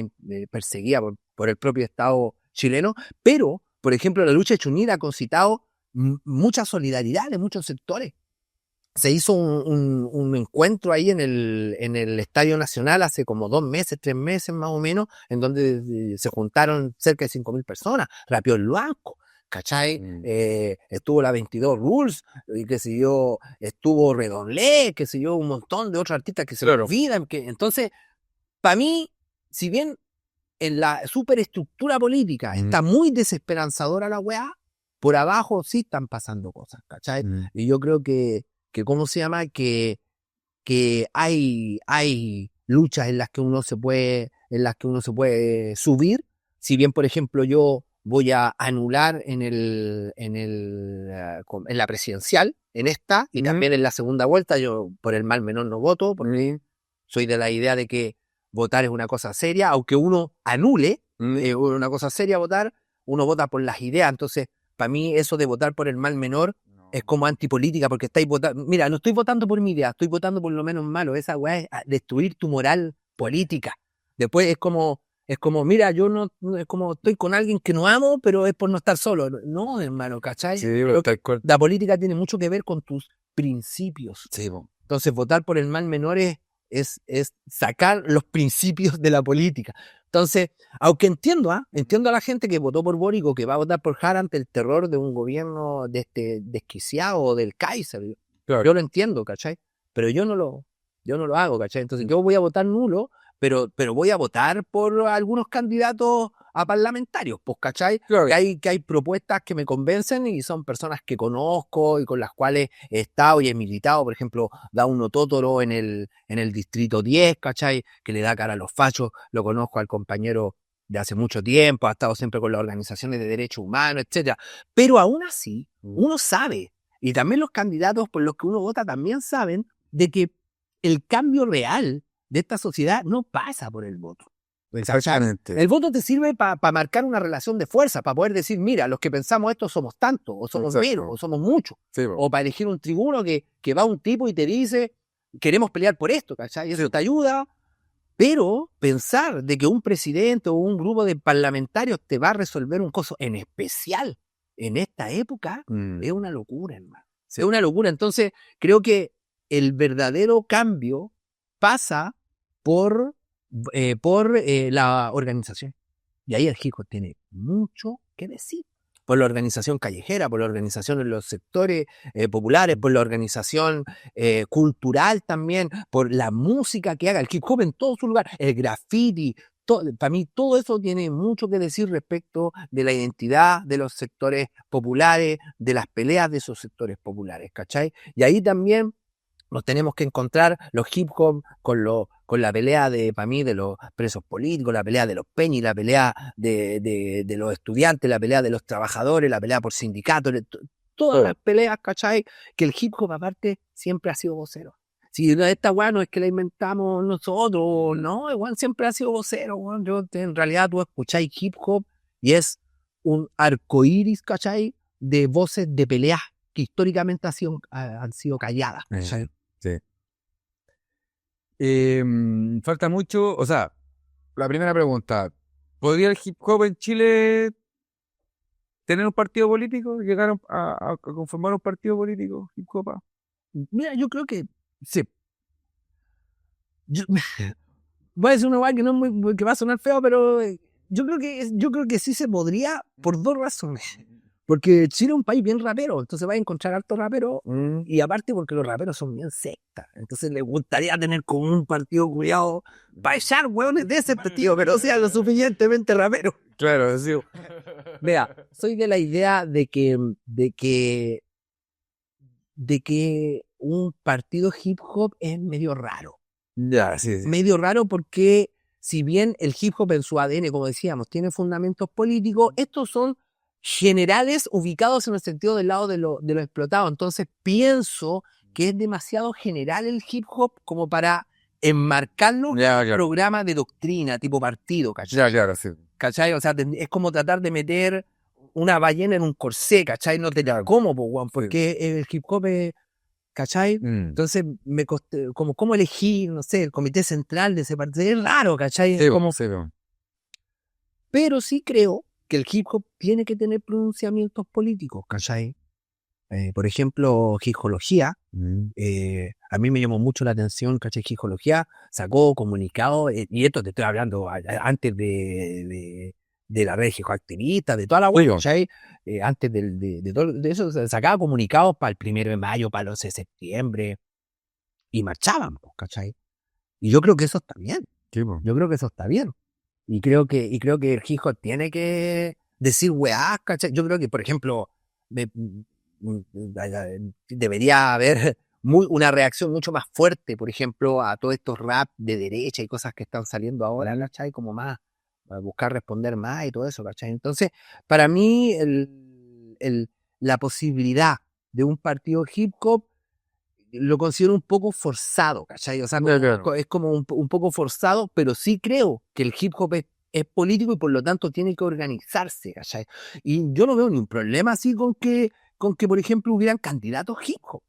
perseguida por el propio Estado chileno, pero por ejemplo, la lucha de Chuñir ha concitado mucha solidaridad de muchos sectores. Se hizo un encuentro ahí en el Estadio Nacional hace como 2 meses, 3 meses más o menos, en donde se juntaron cerca de 5.000 personas. Rapió el Blanco, ¿cachai? Estuvo la 22 Rules, qué sé yo, estuvo Redonlé, qué sé yo, un montón de otros artistas que se olvidan. Entonces, para mí, si bien en la superestructura política está muy desesperanzadora la weá, por abajo sí están pasando cosas, ¿cachai? Y yo creo que ¿cómo se llama? Que hay luchas en las que uno se puede subir. Si bien, por ejemplo, yo voy a anular en la presidencial, en esta, y también en la segunda vuelta, yo por el mal menor no voto, porque soy de la idea de que votar es una cosa seria, aunque uno anule, una cosa seria votar, uno vota por las ideas. Entonces, para mí eso de votar por el mal menor es como antipolítica, porque estáis votando, mira, no estoy votando por mi idea, estoy votando por lo menos malo. Esa weá es destruir tu moral política. Después es como, mira, yo no es como estoy con alguien que no amo, pero es por no estar solo. No, hermano, ¿cachai? Sí, Creo que tal cual. la política tiene mucho que ver con tus principios. Sí, po. Entonces, votar por el mal menor es sacar los principios de la política. Entonces, aunque entiendo a la gente que votó por Boric o que va a votar por Jara ante el terror de un gobierno desquiciado del Kaiser. Claro. Yo lo entiendo, ¿cachai? Pero yo no lo hago, ¿cachai? Entonces, yo voy a votar nulo, pero voy a votar por algunos candidatos a parlamentarios, pues, ¿cachai? Claro. Que hay propuestas que me convencen y son personas que conozco y con las cuales he estado y he militado. Por ejemplo, Dauno Totoro en el distrito 10, ¿cachai? Que le da cara a los fachos. Lo conozco al compañero de hace mucho tiempo, ha estado siempre con las organizaciones de derechos humanos, etcétera. Pero aún así, uno sabe, y también los candidatos por los que uno vota también saben, de que el cambio real de esta sociedad no pasa por el voto. Exactamente. El voto te sirve para marcar una relación de fuerza, para poder decir, mira, los que pensamos esto somos tantos, o somos menos, o somos muchos. Sí, o para elegir un tribuno que va un tipo y te dice, queremos pelear por esto, ¿cachai? Y eso te ayuda. Pero pensar de que un presidente o un grupo de parlamentarios te va a resolver un coso, en especial en esta época, es una locura, hermano. Sí. Es una locura. Entonces, creo que el verdadero cambio pasa por la organización. Y ahí el Hijo tiene mucho que decir. Por la organización callejera, por la organización en los sectores populares, por la organización cultural también, por la música que haga el hip hop en todo su lugar, el graffiti. Para mí todo eso tiene mucho que decir respecto de la identidad de los sectores populares, de las peleas de esos sectores populares, ¿cachai? Y ahí también nos tenemos que encontrar los hip hop con la pelea para mí, de los presos políticos, la pelea de los peñis, la pelea de los estudiantes, la pelea de los trabajadores, la pelea por sindicatos, todas las peleas, ¿cachai? Que el hip hop aparte siempre ha sido vocero. Si esta weá no es que la inventamos nosotros, no, igual siempre ha sido vocero, weón. En realidad tú escucháis hip hop y es un arcoíris, ¿cachai? De voces de peleas que históricamente han sido calladas. ¿Cachai? Sí. Falta mucho, o sea, la primera pregunta, ¿podría el hip hop en Chile tener un partido político? ¿Llegar a conformar un partido político hip hop? Mira, yo creo que sí. Voy a decir una weá que no es muy, que va a sonar feo, pero yo creo que sí se podría por dos razones. Porque Chile es un país bien rapero, entonces vas a encontrar hartos raperos, y aparte porque los raperos son bien sectas, entonces les gustaría tener como un partido cuidado para echar hueones de ese partido, pero sea lo suficientemente rapero. Claro, sí. Vea, soy de la idea de que un partido hip hop es medio raro. Ya, sí. Medio raro porque si bien el hip hop en su ADN, como decíamos, tiene fundamentos políticos, estos son generales ubicados en el sentido del lado de lo explotado. Entonces pienso que es demasiado general el hip hop como para enmarcarlo en un programa de doctrina, tipo partido, ¿cachai? Claro, sí. ¿Cachai? O sea, es como tratar de meter una ballena en un corsé, ¿cachai? No te la como, porque el hip hop es, ¿cachai? Entonces me costé, cómo elegir, no sé, el comité central de ese partido. Es raro, ¿cachai? Sí, Como, sí. pero sí creo que el hip hop tiene que tener pronunciamientos políticos, ¿cachai? Por ejemplo, Gijología, a mí me llamó mucho la atención, ¿cachai? Gijología sacó comunicado, y esto te estoy hablando antes de la red Gijoactivista, de toda la web, ¿cachai? Antes de todo de eso, sacaba comunicados para el 1 de mayo, para el 11 de septiembre, y marchaban, ¿cachai? Y yo creo que eso está bien. Yo creo que eso está bien. Y creo que el Gijo tiene que decir weá, ¿cachai? Yo creo que, por ejemplo, debería haber una reacción mucho más fuerte, por ejemplo, a todos estos rap de derecha y cosas que están saliendo ahora, ¿cachai? Como más, a buscar responder más y todo eso, ¿cachai? Entonces, para mí, la posibilidad de un partido hip hop lo considero un poco forzado, ¿cachai? O sea, es como un poco forzado, pero sí creo que el hip hop es político y por lo tanto tiene que organizarse, ¿cachai? Y yo no veo ningún problema así con que por ejemplo, hubieran candidatos hip hop.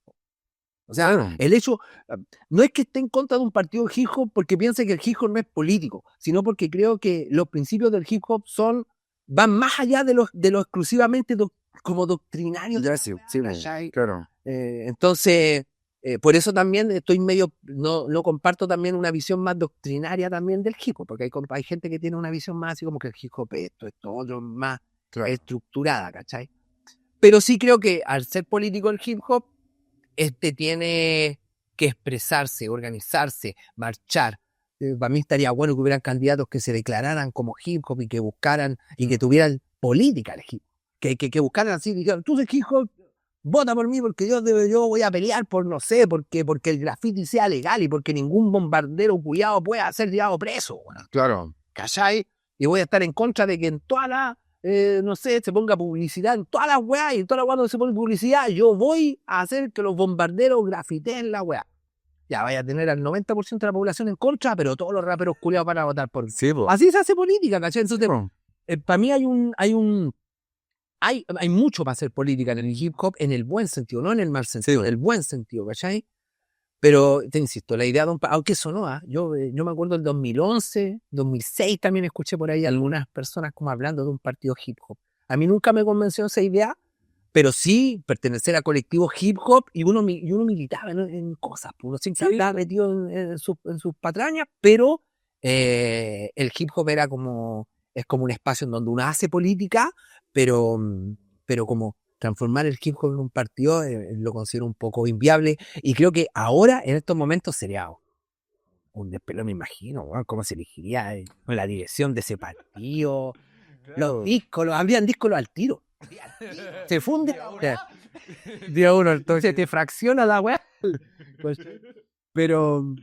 O sea, Claro. el hecho, no es que esté en contra de un partido hip hop porque piense que el hip hop no es político, sino porque creo que los principios del hip hop van más allá de lo exclusivamente como doctrinarios. Ya sí, sí, ¿cachai? claro. Entonces, por eso también estoy no comparto también una visión más doctrinaria también del hip hop, porque hay gente que tiene una visión más así como que el hip hop esto otro, más Claro. estructurada, ¿cachai? Pero sí creo que al ser político el hip hop, tiene que expresarse, organizarse, marchar. Para mí estaría bueno que hubieran candidatos que se declararan como hip hop y que buscaran y que tuvieran política el hip hop. Que buscaran así, dijeran, tú eres hip hop, vota por mí porque yo voy a pelear por, no sé, porque el graffiti sea legal y porque ningún bombardero culiado pueda ser llevado preso. Bueno, Claro. ¿cachai? Y voy a estar en contra de que en toda la, no sé, se ponga publicidad en todas las weas y en todas las weas donde se pone publicidad, yo voy a hacer que los bombarderos grafiteen la wea. Ya vaya a tener al 90% de la población en contra, pero todos los raperos culiados van a votar por mí. Sí, po. Así se hace política, ¿cachai? Entonces, Po. para mí hay mucho para hacer política en el hip hop en el buen sentido, no en el mal sentido, en el buen sentido, ¿cachai? Pero te insisto, la idea de aunque sonó, yo me acuerdo del 2011, 2006 también escuché por ahí algunas personas como hablando de un partido hip hop. A mí nunca me convenció esa idea, pero sí pertenecer a colectivos hip hop y uno militaba en cosas, pues, uno siempre estaba metido en sus patrañas, pero el hip hop es como un espacio en donde uno hace política, pero como transformar el hip hop en un partido lo considero un poco inviable y creo que ahora, en estos momentos, sería un despelo, me imagino, weón, cómo se elegiría con la dirección de ese partido. Los discos, habrían discos al tiro. Se funde. Día uno, entonces te fracciona la weá. Pues, pero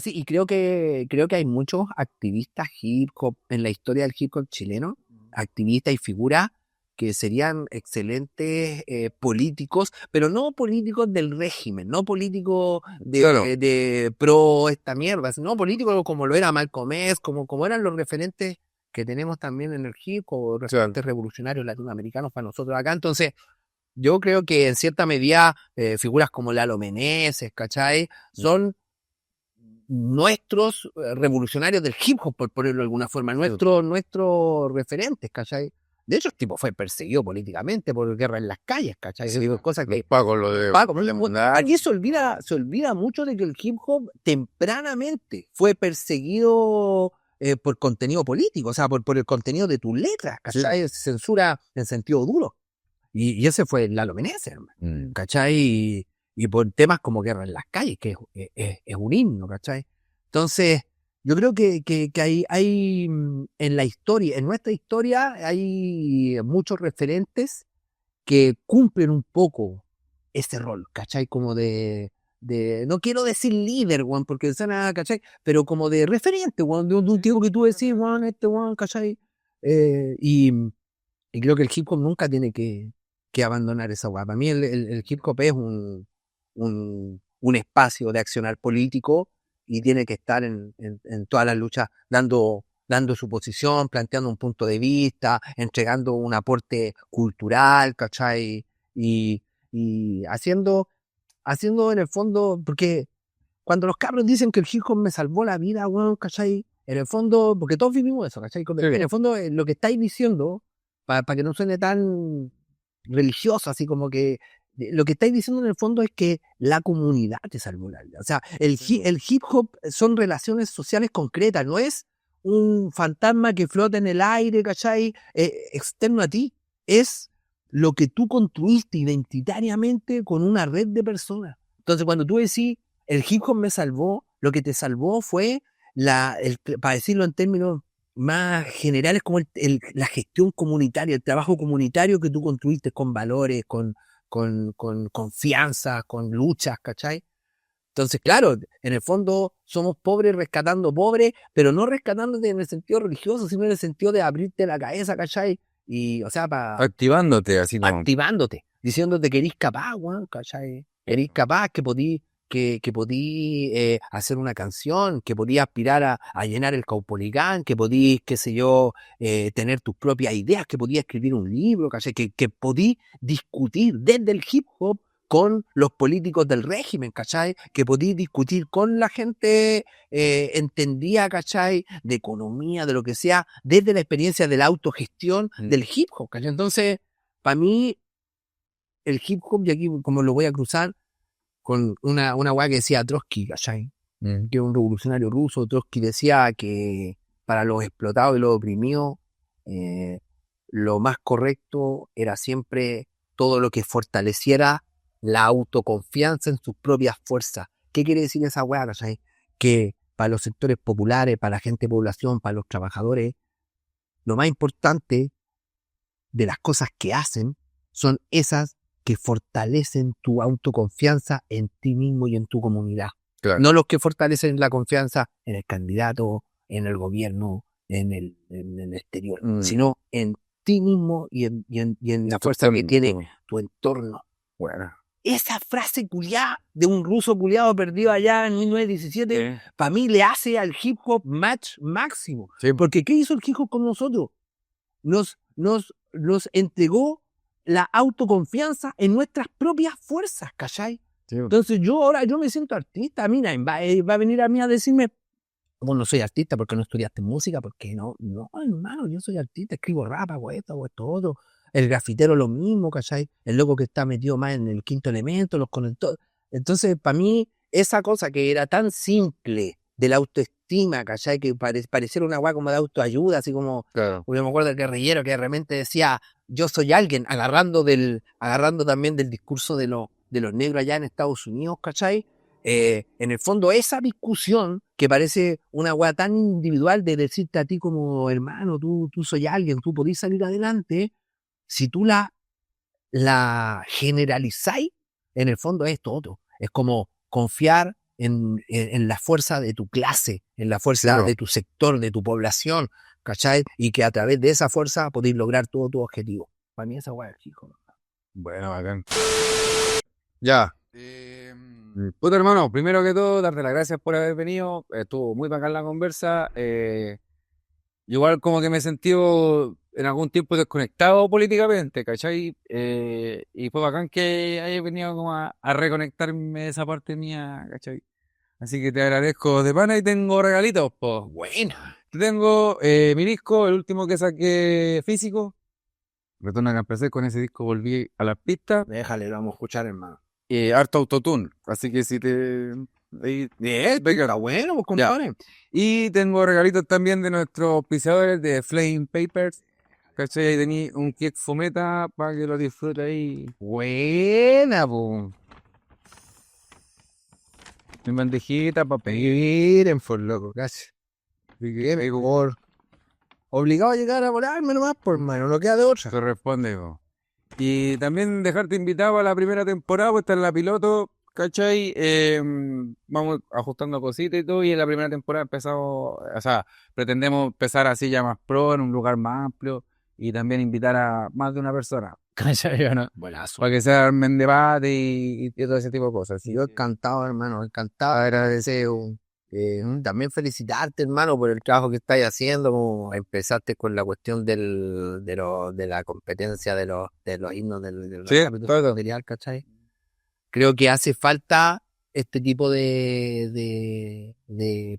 sí, y creo que hay muchos activistas hip hop en la historia del hip hop chileno, activistas y figuras que serían excelentes políticos, pero no políticos del régimen, no políticos Claro. de pro esta mierda, sino políticos como lo era Malcolm X, como eran los referentes que tenemos también en el hip hop, referentes revolucionarios latinoamericanos para nosotros acá. Entonces, yo creo que en cierta medida figuras como Lalo Meneses, ¿cachai? Son nuestros revolucionarios del hip hop, por ponerlo de alguna forma, nuestros referentes, ¿cachai? De hecho, el tipo fue perseguido políticamente por guerra en las calles, ¿cachai? Sí. Cosas que... Paco, lo de... Aquí se olvida mucho de que el hip hop tempranamente fue perseguido por contenido político, o sea, por el contenido de tus letras, ¿cachai? Sí. Censura en sentido duro. Y ese fue Lalo Meneses, ¿cachai? Y por temas como guerra en las calles, que es un himno, ¿cachai? Entonces, yo creo que hay en la historia, en nuestra historia, hay muchos referentes que cumplen un poco ese rol, ¿cachai? Como no quiero decir líder, Juan, porque suena, ¿cachai? Pero como de referente, Juan, de un tipo que tú decís, Juan, Juan, ¿cachai? Y creo que el hip hop nunca tiene que abandonar esa guapa. Para mí el hip hop es un espacio de accionar político y tiene que estar en todas las luchas dando su posición, planteando un punto de vista, entregando un aporte cultural, ¿cachai? Y haciendo en el fondo, porque cuando los cabros dicen que el hip hop me salvó la vida, bueno, ¿cachai? En el fondo, porque todos vivimos eso, ¿cachai? En el fondo, lo que estáis diciendo, para que no suene tan religioso, así como que lo que estáis diciendo en el fondo es que la comunidad te salvó la vida. O sea, el hip hop son relaciones sociales concretas, no es un fantasma que flota en el aire, ¿cachai? Externo a ti. Es lo que tú construiste identitariamente con una red de personas. Entonces, cuando tú decís, el hip hop me salvó, lo que te salvó fue, para decirlo en términos más generales, como la gestión comunitaria, el trabajo comunitario que tú construiste con valores, con confianza, con luchas, ¿cachai? Entonces, claro, en el fondo somos pobres rescatando pobres, pero no rescatándote en el sentido religioso, sino en el sentido de abrirte la cabeza, ¿cachai? Y, o sea, activándote, así como... activándote, diciéndote que eres capaz, weón, ¿cachai? Eres capaz, que podí hacer una canción, que podí aspirar a llenar el Caupolicán, que podí, qué sé yo, tener tus propias ideas, que podí escribir un libro, ¿cachai? Que podí discutir desde el hip hop con los políticos del régimen, ¿cachai? Que podís discutir con la gente entendida, ¿cachai? De economía, de lo que sea, desde la experiencia de la autogestión del hip hop, ¿cachai? Entonces, para mí, el hip hop, y aquí como lo voy a cruzar, con una weá que decía Trotsky, ¿cachai? Que es un revolucionario ruso. Trotsky decía que para los explotados y los oprimidos, lo más correcto era siempre todo lo que fortaleciera la autoconfianza en sus propias fuerzas. ¿Qué quiere decir esa weá, cachai? Que para los sectores populares, para la gente de población, para los trabajadores, lo más importante de las cosas que hacen son esas que fortalecen tu autoconfianza en ti mismo y en tu comunidad. Claro. No los que fortalecen la confianza en el candidato, en el gobierno, en el exterior, sino en ti mismo y en la fuerza que tiene tu entorno. Bueno. Esa frase culiada de un ruso culiado perdido allá en 1917, para mí le hace al hip hop match máximo. Sí. Porque ¿qué hizo el hip hop con nosotros? Nos entregó la autoconfianza en nuestras propias fuerzas, ¿cachai? Sí. Entonces yo me siento artista. Mira, va a venir a mí a decirme, vos no soy artista porque no estudiaste música, porque no, hermano, yo soy artista, escribo rap, hago esto otro. El grafitero lo mismo, ¿cachai? El loco que está metido más en el quinto elemento, los conectores. Entonces, para mí, esa cosa que era tan simple de la autoestima, ¿cachai? Que pareciera una guay como de autoayuda, así como, claro. Yo me acuerdo del guerrillero que de repente decía, yo soy alguien, agarrando también del discurso de los negros allá en Estados Unidos, ¿cachai? En el fondo, esa discusión que parece una weá tan individual de decirte a ti como hermano, tú soy alguien, tú podés salir adelante, si tú la generalizáis, en el fondo es todo. Es como confiar en la fuerza de tu clase, en la fuerza de tu sector, de tu población, ¿cachai? Y que a través de esa fuerza podéis lograr todo tu objetivo. Para mí esa weá es hijo. Bueno, bacán. Ya. Puta hermano, primero que todo, darte las gracias por haber venido. Estuvo muy bacán la conversa. Igual como que me he sentido en algún tiempo desconectado políticamente, ¿cachai? Y fue bacán que hayas venido como a reconectarme de esa parte mía, ¿cachai? Así que te agradezco de pana y tengo regalitos, pues. Buena. Tengo mi disco, el último que saqué físico. Retorno a empecé con ese disco, volví a las pistas. Déjale, lo vamos a escuchar, hermano. Harto autotune, así que si te... Está bueno, pues compadre. Y tengo regalitos también de nuestros auspiciadores de Flame Papers. ¿Cachai? Ahí tení un kit fumeta para que lo disfrutes ahí. Buena, pues. Mi bandejita para Miren, por loco, casi. Por obligado a llegar a volarme nomás, por hermano, no queda de otra. Se responde, po. Y también dejarte invitado a la primera temporada, pues está en la piloto, ¿cachai? Vamos ajustando cositas y todo, y en la primera temporada pretendemos empezar así ya más pro, en un lugar más amplio, y también invitar a más de una persona, ¿cachai? ¿No? Buenazo. Para que se armen debate y todo ese tipo de cosas. Yo encantado, hermano, encantado. Agradecer, también felicitarte, hermano, por el trabajo que estáis haciendo. Como empezaste con la cuestión de la competencia de los himnos del todo. material, ¿cachai? Creo que hace falta este tipo de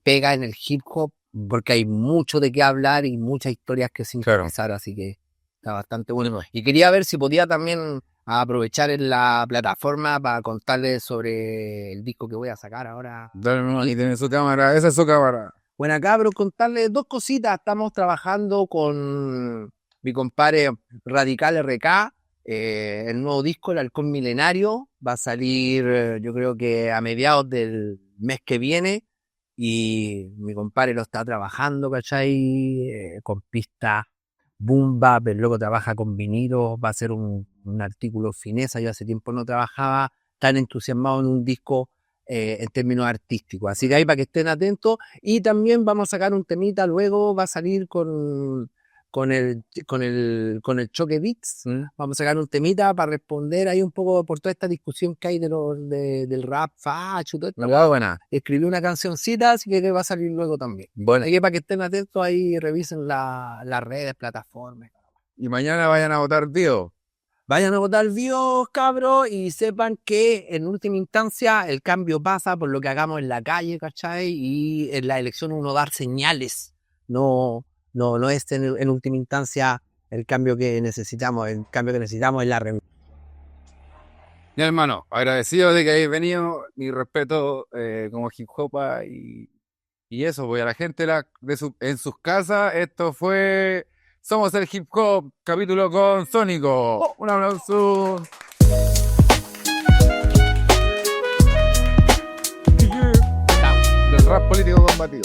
pega en el hip hop, porque hay mucho de qué hablar y muchas historias que sintetizar, así que está bastante bueno. Y quería ver si podía también aprovechar en la plataforma para contarles sobre el disco que voy a sacar ahora. Dale, y tiene su cámara, esa es su cámara. Bueno, cabros, contarles dos cositas. Estamos trabajando con mi compadre Radical RK. El nuevo disco, El Halcón Milenario, va a salir yo creo que a mediados del mes que viene. Y mi compadre lo está trabajando, ¿cachai? Con pistas boom bap, el loco trabaja con vinilo, va a ser un artículo fineza. Yo hace tiempo no trabajaba tan entusiasmado en un disco en términos artísticos. Así que ahí para que estén atentos. Y también vamos a sacar un temita, luego va a salir con el Choque Beats. Vamos a sacar un temita para responder ahí un poco por toda esta discusión que hay del rap facho y todo esto. Buena. Escribí una cancioncita, así que va a salir luego también. Bueno, así que para que estén atentos ahí revisen las redes, plataformas. Y mañana vayan a votar, tío. Vayan a votar vivos, cabros, y sepan que en última instancia el cambio pasa por lo que hagamos en la calle, ¿cachai? Y en la elección uno dar señales, no es en última instancia el cambio que necesitamos es la reunión. Mi hermano, agradecido de que hayáis venido, mi respeto como hip hop y eso, voy a la gente en sus casas, esto fue Somos el Hip Hop, capítulo con Sónico. Un aplauso. Del rap político combativo.